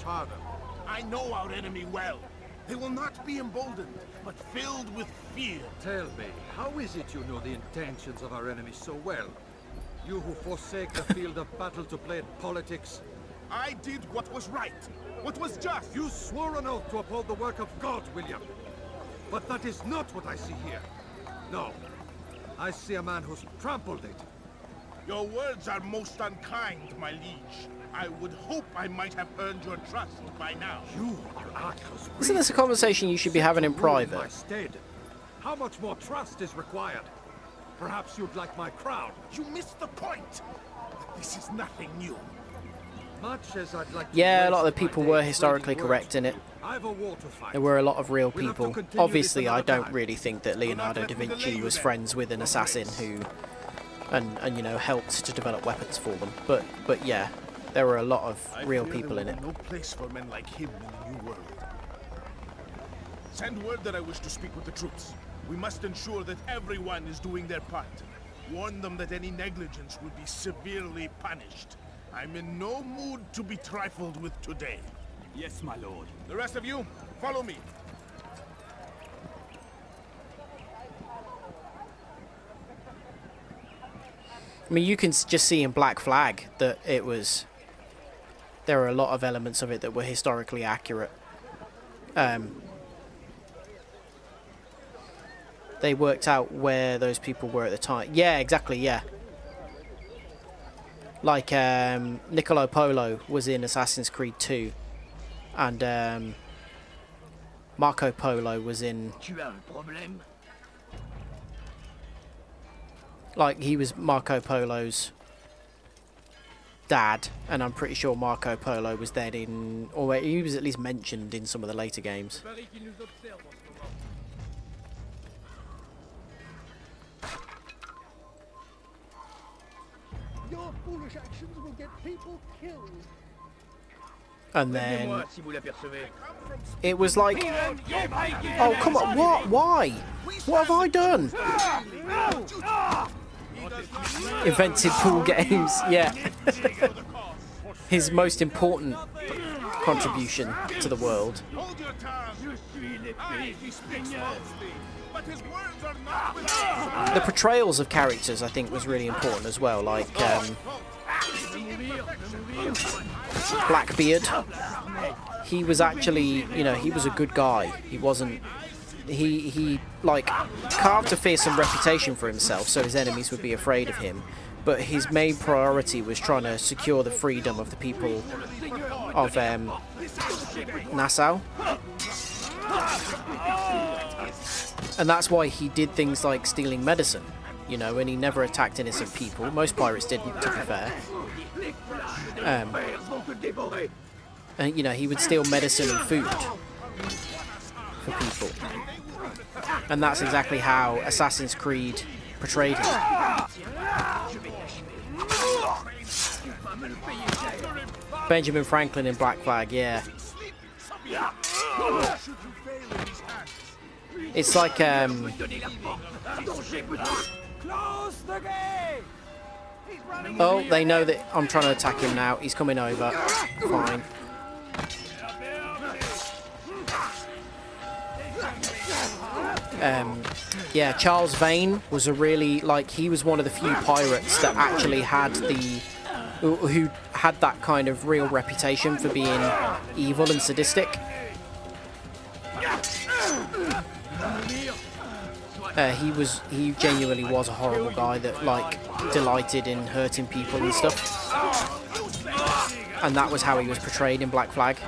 I know our enemy well. They will not be emboldened, but filled with fear. Tell me, how is it you know the intentions of our enemies so well? You who forsake the field of battle to play at politics. I did what was right, what was just. You swore an oath to uphold the work of God, William. But that is not what I see here. No. I see a man who's trampled it. Your words are most unkind, my liege. I would hope I might have earned your trust by now. You are Arthur's. Isn't this a conversation you should be having in private? How much more trust is required? Perhaps you'd like my crown. You missed the point. This is nothing new. Much as I'd like to Yeah, a lot of the people were historically correct in it. I've a war to fight. There were a lot of real people. Obviously, I don't really think that Leonardo da Vinci was friends with an assassin who, and you know, helped to develop weapons for them. But yeah, there were a lot of real people in it. No place for men like him in the New World. Send word that I wish to speak with the troops. We must ensure that everyone is doing their part. Warn them that any negligence will be severely punished. I'm in no mood to be trifled with today. Yes, my lord. The rest of you, follow me. I mean, you can just see in Black Flag that it was... There are a lot of elements of it that were historically accurate. They worked out where those people were at the time. Yeah, exactly, yeah. Like, Niccolo Polo was in Assassin's Creed 2. And, Marco Polo was in... Like, he was Marco Polo's dad, and I'm pretty sure Marco Polo was then in... Or he was at least mentioned in some of the later games. Your foolish actions will get people killed. And then it was like, oh come on, what? Why? What have I done? Invented pool games, yeah. His most important contribution to the world. The portrayals of characters, I think, was really important as well. Like Blackbeard, he was actually, you know, he was a good guy. He wasn't. He like carved a fearsome reputation for himself, so his enemies would be afraid of him. But his main priority was trying to secure the freedom of the people of Nassau. And that's why he did things like stealing medicine, you know, and he never attacked innocent people. Most pirates didn't, to be fair. And, you know, he would steal medicine and food. for people. And that's exactly how Assassin's Creed portrayed him. Benjamin Franklin in Black Flag, yeah. It's like, oh, they know that I'm trying to attack him now. He's coming over. Fine. Yeah, Charles Vane was a really, like, he was one of the few pirates that actually had who had that kind of real reputation for being evil and sadistic. He genuinely was a horrible guy that, like, delighted in hurting people and stuff. And that was how he was portrayed in Black Flag.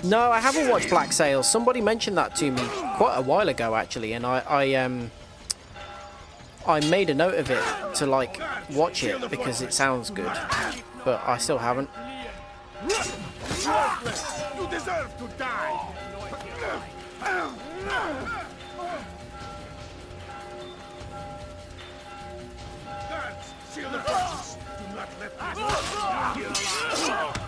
No, I haven't watched Black Sails. Somebody mentioned that to me quite a while ago, actually, and I made a note of it to, like, watch it because it sounds good, but I still haven't. You deserve to die. Guards, seal the fortress. Do not let this here alive.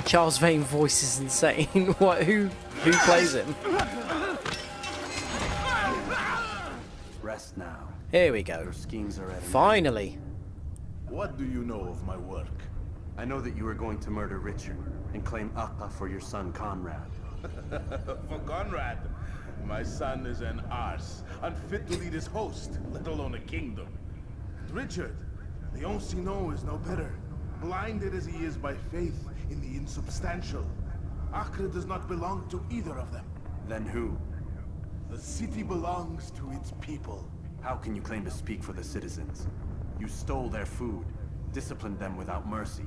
Charles Vane voice is insane. What? Who plays him? Rest now. Here we go. Your schemes are at an Finally. What do you know of my work? I know that you are going to murder Richard and claim Akka for your son Conrad. For Conrad, my son is an arse, unfit to lead his host, let alone a kingdom. And Richard, the Ancien is no better, blinded as he is by faith in the insubstantial. Acre does not belong to either of them. Then who? The city belongs to its people. How can you claim to speak for the citizens? You stole their food, disciplined them without mercy,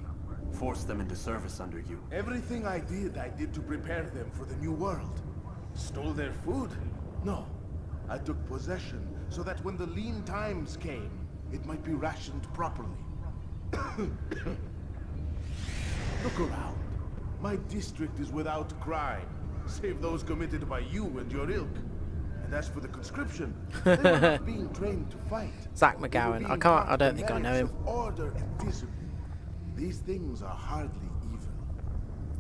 forced them into service under you. Everything I did to prepare them for the new world. Stole their food? No. I took possession so that when the lean times came, it might be rationed properly. Look around. My district is without crime, save those committed by you and your ilk. And as for the conscription, they were not being trained to fight. Zach McGowan. I don't think I know him. Order and discipline. These things are hardly evil.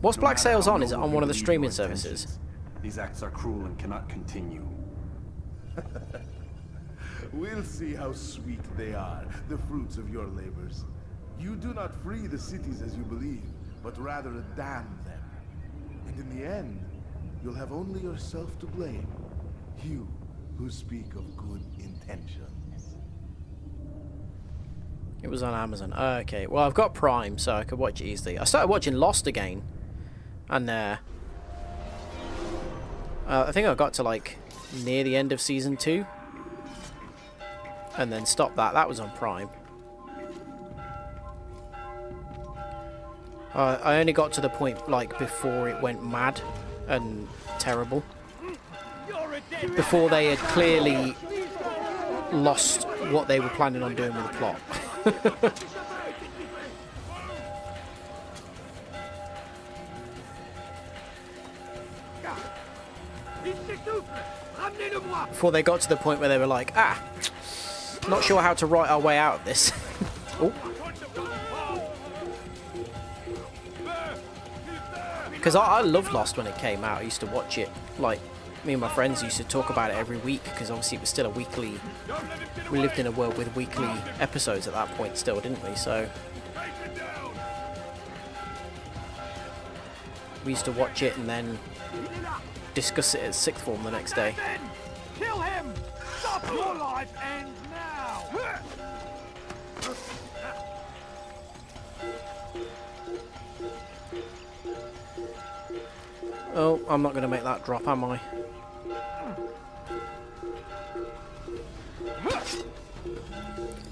What's No Black matter Sails how on? Is it noble on you one of the believe streaming your services? intentions, these acts are cruel and cannot continue. We'll see how sweet they are, the fruits of your labors. You do not free the cities as you believe, but rather damn them. And in the end, you'll have only yourself to blame. You who speak of good intentions. It was on Amazon. Okay, well, I've got Prime, so I could watch it easily. I started watching Lost again, and I think I got to, like, near the end of season 2, and then stopped that. That was on Prime. I only got to the point, like, before it went mad and terrible. Before they had clearly lost what they were planning on doing with the plot. Before they got to the point where they were like, not sure how to write our way out of this. Oh. Because I loved Lost when it came out. I used to watch it, like, me and my friends used to talk about it every week, because obviously it was still a weekly, we lived in a world with weekly episodes at that point still, didn't we? So we used to watch it and then discuss it at sixth form the next day. Kill him! Stop your life ends now! Oh, I'm not going to make that drop, am I?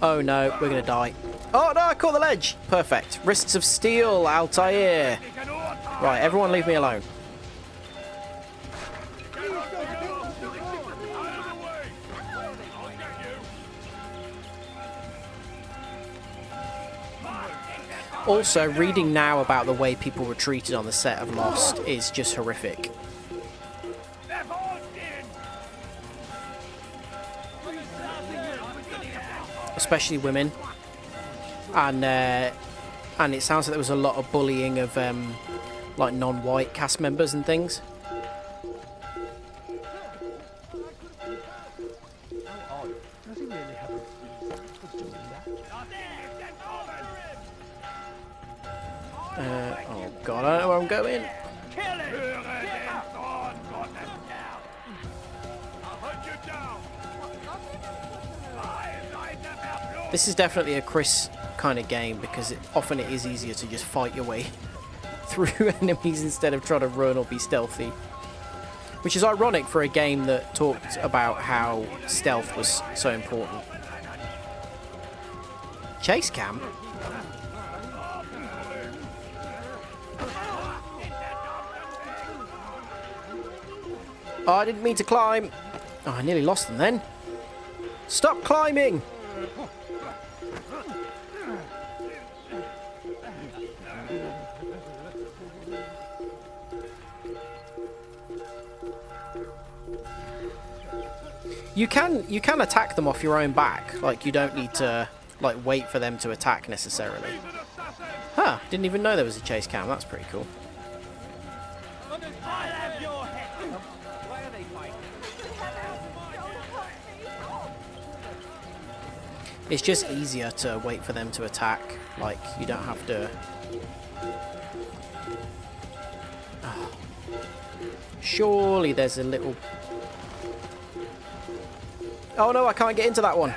Oh no, we're gonna die. Oh no, I caught the ledge! Perfect. Wrists of steel, Altair. Right, everyone leave me alone. Also, reading now about the way people were treated on the set of Lost is just horrific. Especially women. And it sounds like there was a lot of bullying of like non-white cast members and things. Oh god, I don't know where I'm going. This is definitely a Chris kind of game because often it is easier to just fight your way through enemies instead of trying to run or be stealthy. Which is ironic for a game that talked about how stealth was so important. Chase cam? Oh, I didn't mean to climb. Oh, I nearly lost them then. Stop climbing! You can attack them off your own back. Like, you don't need to like wait for them to attack necessarily. Huh, didn't even know there was a chase cam. That's pretty cool. It's just easier to wait for them to attack. Like, you don't have to... Oh. Surely there's a little... Oh no, I can't get into that one.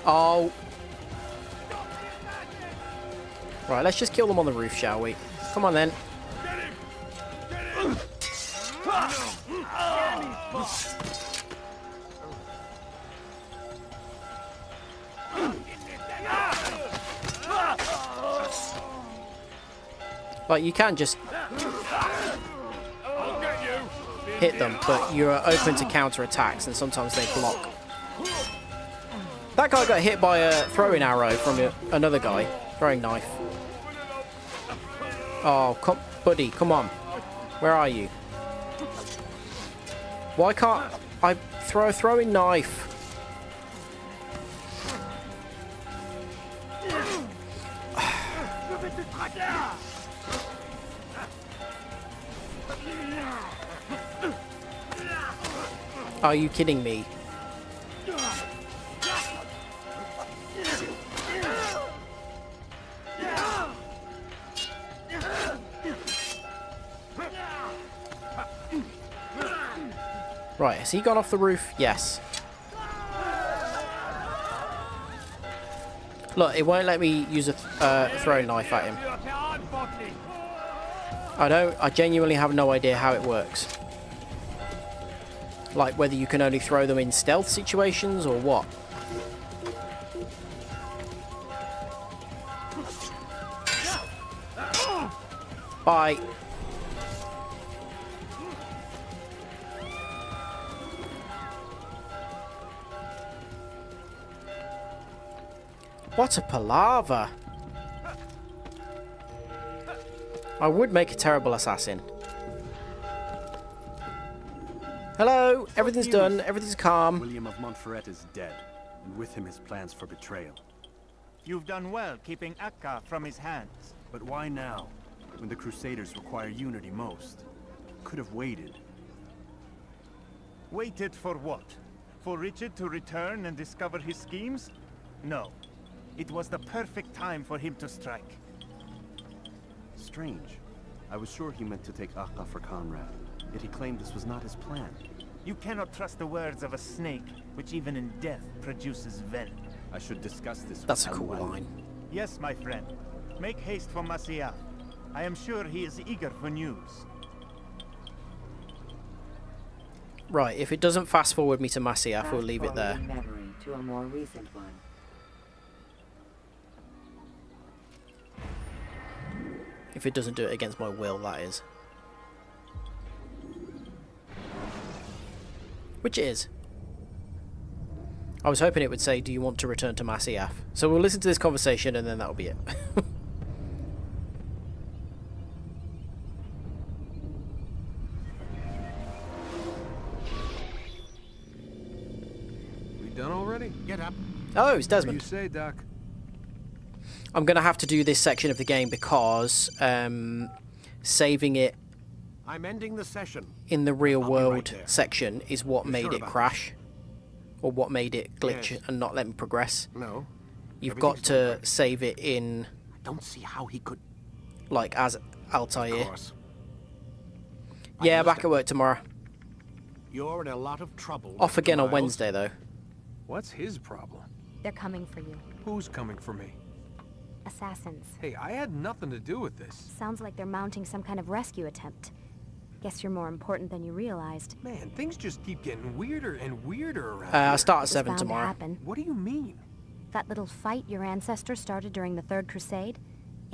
Oh. Right, let's just kill them on the roof, shall we? Come on then. Like, you can just hit them, but you're open to counter attacks, and sometimes they block. That guy got hit by a throwing arrow from another guy, throwing knife. Oh, buddy, come on. Where are you? Why can't I throw a throwing knife? Are you kidding me? Right, has he gone off the roof? Yes. Look, it won't let me use a throwing knife at him. I genuinely have no idea how it works. Like, whether you can only throw them in stealth situations or what. Bye. What a palaver. I would make a terrible assassin. Hello, everything's done, everything's calm. William of Montferrat is dead, and with him his plans for betrayal. You've done well keeping Akka from his hands. But why now, when the Crusaders require unity most? Could have waited. Waited for what? For Richard to return and discover his schemes? No. It was the perfect time for him to strike. Strange. I was sure he meant to take Akka for Conrad, yet he claimed this was not his plan. You cannot trust the words of a snake, which even in death produces venom. I should discuss this with That's a cool line. Yes, my friend. Make haste for Masyaf. I am sure he is eager for news. Right, if it doesn't fast forward me to Masyaf, we'll leave it there. Fast-forwarding memory to a more recent one. If it doesn't do it against my will, that is. Which it is. I was hoping it would say, do you want to return to Masyaf? So we'll listen to this conversation and then that'll be it. We done already? Get up. Oh, it's Desmond. What do you say, Doc? I'm going to have to do this section of the game because saving it I'm ending the session. in the real I'll be world right there. section is what You made sure it about crash. Or what made it glitch Yes. and not let me progress. No. You've got to save it in, I don't see how he could. like, as Altair. Of course. Yeah, back at work tomorrow. You're in a lot of trouble. Off Mr. again on Miles. Wednesday, though. What's his problem? They're coming for you. Who's coming for me? Assassins. Hey, I had nothing to do with this. Sounds like they're mounting some kind of rescue attempt. Guess you're more important than you realized. Man, things just keep getting weirder and weirder around I here. start at It's 7 bound to tomorrow. happen. What do you mean? That little fight your ancestors started during the Third Crusade,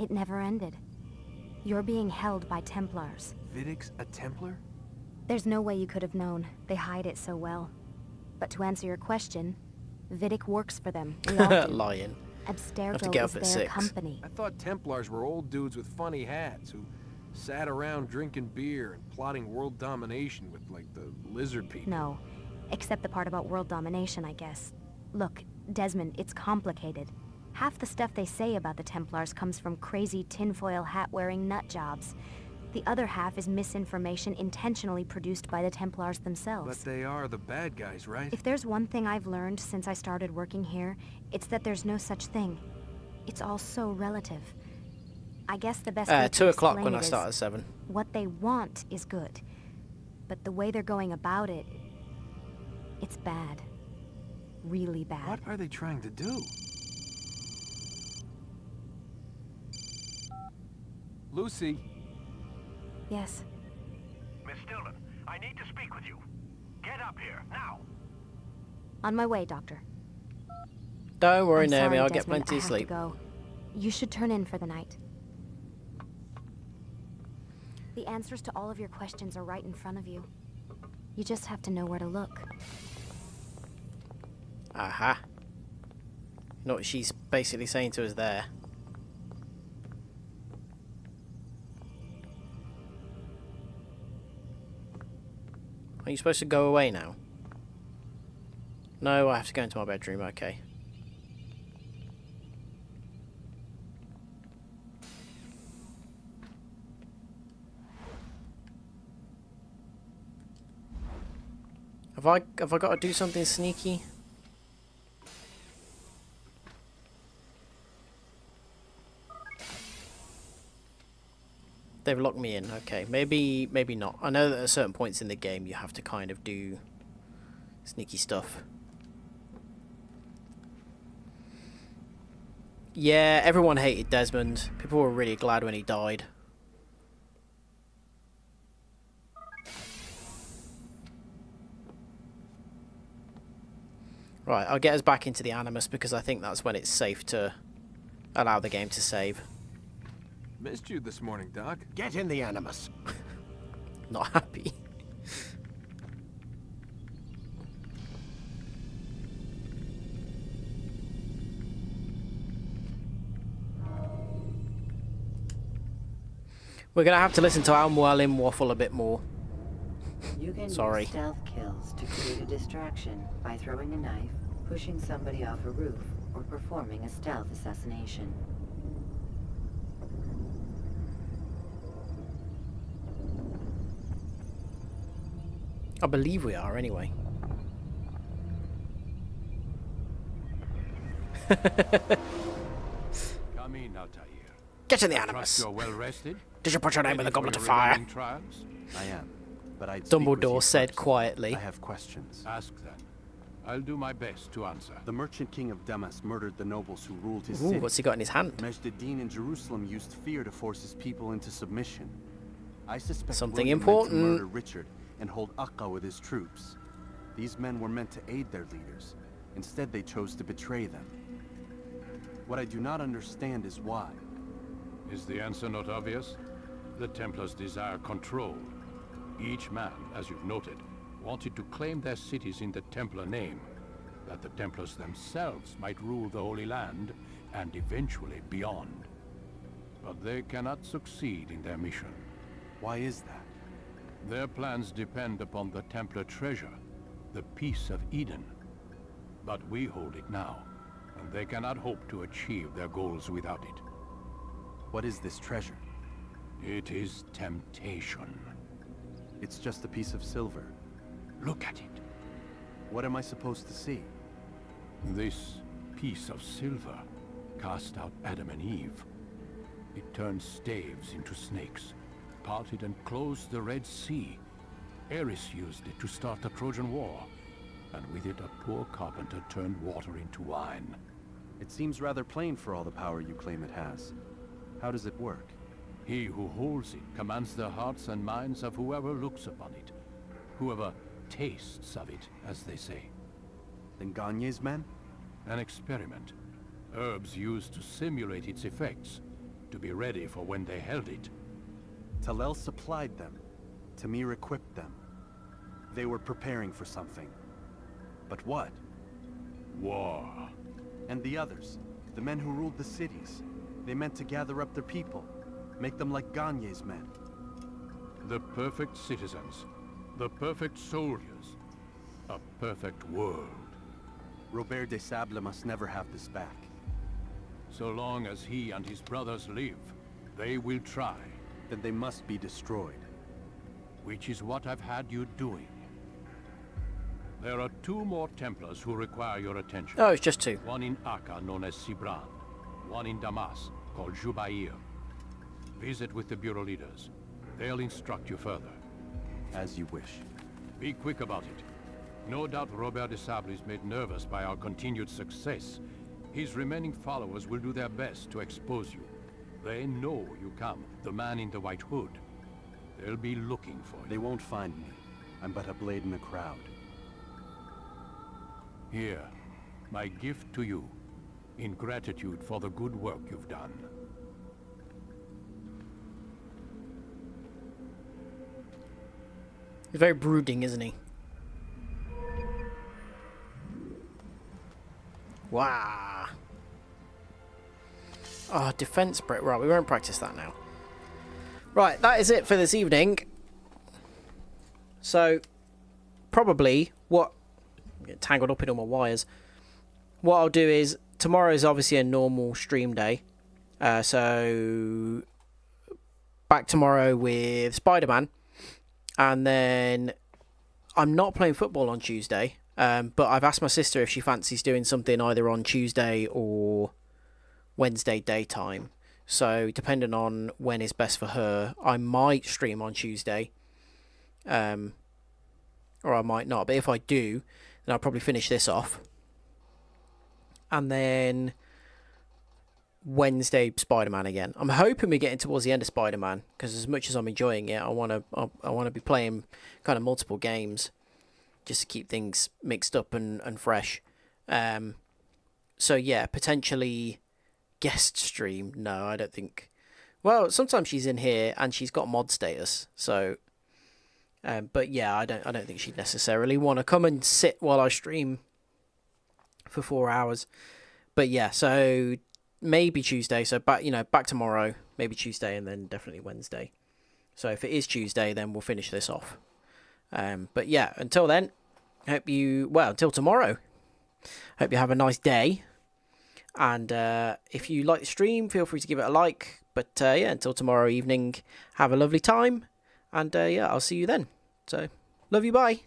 it never ended. You're being held by Templars. Vidic's a Templar? There's no way you could have known. They hide it so well. But to answer your question, Vidic works for them. We all do. Lying. Abstergo get is up at their 6. company. I thought Templars were old dudes with funny hats who sat around drinking beer and plotting world domination with, like, the lizard people. No, except the part about world domination, I guess. Look, Desmond, it's complicated. Half the stuff they say about the Templars comes from crazy tinfoil hat-wearing nut jobs. The other half is misinformation intentionally produced by the Templars themselves. But they are the bad guys, right? If there's one thing I've learned since I started working here, it's that there's no such thing. It's all so relative. I guess the best way to 2 o'clock explain when it I is start at 7. what they want is good. But the way they're going about it, it's bad. Really bad. What are they trying to do? Lucy. Yes. Miss Stillman, I need to speak with you. Get up here, now. On my way, Doctor. Don't worry, I'm Naomi, sorry, I'll get Desmond, plenty I of have sleep. to go. You should turn in for the night. The answers to all of your questions are right in front of you. You just have to know where to look. Aha. You know what she's basically saying to us there? Are you supposed to go away now? No, I have to go into my bedroom, okay. Have I got to do something sneaky? They've locked me in. Okay, maybe not. I know that at certain points in the game you have to kind of do sneaky stuff. Yeah, everyone hated Desmond. People were really glad when he died. Right, I'll get us back into the Animus because I think that's when it's safe to allow the game to save. Missed you this morning, Doc. Get in the Animus. Not happy. We're gonna have to listen to Al-Mualim waffle a bit more. You can Sorry. use stealth kills to create a distraction by throwing a knife, pushing somebody off a roof, or performing a stealth assassination. I believe we are, anyway. Come in, Altair. Get in the I Animus. trust you're well rested. Did you put your name in Ready the for Goblet your of Fire? remaining trials? I am, but I'd speak with you Dumbledore said first. quietly. I have questions. Ask then. I'll do my best to answer. The merchant king of Damas murdered the nobles who ruled his Ooh, city. what's he got in his hand? Majd-ad-Din in Jerusalem used fear to force his people into submission. I suspect Something William meant to important. murder Richard and hold Akka with his troops. These men were meant to aid their leaders. Instead, they chose to betray them. What I do not understand is why. Is the answer not obvious? The Templars desire control. Each man, as you've noted, wanted to claim their cities in the Templar name, that the Templars themselves might rule the Holy Land, and eventually beyond. But they cannot succeed in their mission. Why is that? Their plans depend upon the Templar treasure, the Peace of Eden. But we hold it now, and they cannot hope to achieve their goals without it. What is this treasure? It is temptation. It's just a piece of silver. Look at it. What am I supposed to see? This piece of silver cast out Adam and Eve. It turned staves into snakes, parted and closed the Red Sea. Ares used it to start the Trojan War, and with it a poor carpenter turned water into wine. It seems rather plain for all the power you claim it has. How does it work? He who holds it commands the hearts and minds of whoever looks upon it. Whoever tastes of it, as they say. Then Gagne's men? An experiment. Herbs used to simulate its effects, to be ready for when they held it. Talel supplied them. Tamir equipped them. They were preparing for something. But what? War. And the others, the men who ruled the cities, they meant to gather up their people, make them like Gagne's men. The perfect citizens, the perfect soldiers, a perfect world. Robert de Sable must never have this back. So long as he and his brothers live, they will try. Then they must be destroyed. Which is what I've had you doing. There are 2 more Templars who require your attention. Oh, it's just 2. One in Akka, known as Sibran. One in Damas, called Jubair. Visit with the Bureau leaders. They'll instruct you further. As you wish. Be quick about it. No doubt Robert de Sable is made nervous by our continued success. His remaining followers will do their best to expose you. They know you come, the man in the white hood. They'll be looking for you. They won't find me. I'm but a blade in the crowd. Here, my gift to you, in gratitude for the good work you've done. He's very brooding, isn't he? Wow. Oh, defense break. Right, we won't practice that now. Right, that is it for this evening. So, probably what... get tangled up in all my wires. What I'll do is, tomorrow is obviously a normal stream day. So, back tomorrow with Spider-Man. And then, I'm not playing football on Tuesday. But I've asked my sister if she fancies doing something either on Tuesday or Wednesday daytime. So, depending on when is best for her, I might stream on Tuesday. Or I might not. But if I do, then I'll probably finish this off. And then Wednesday, Spider-Man again. I'm hoping we're getting towards the end of Spider-Man, because as much as I'm enjoying it, I want to be playing kind of multiple games, just to keep things mixed up and fresh. So yeah, potentially guest stream. No, I don't think. Well, sometimes she's in here and she's got mod status. So, but yeah, I don't think she'd necessarily want to come and sit while I stream for 4 hours. But yeah, so maybe Tuesday. So back tomorrow. Maybe Tuesday and then definitely Wednesday. So if it is Tuesday, then we'll finish this off. But yeah, until then, until tomorrow, hope you have a nice day. And if you like the stream, feel free to give it a like. But yeah, until tomorrow evening, have a lovely time. And yeah, I'll see you then. So, love you, bye.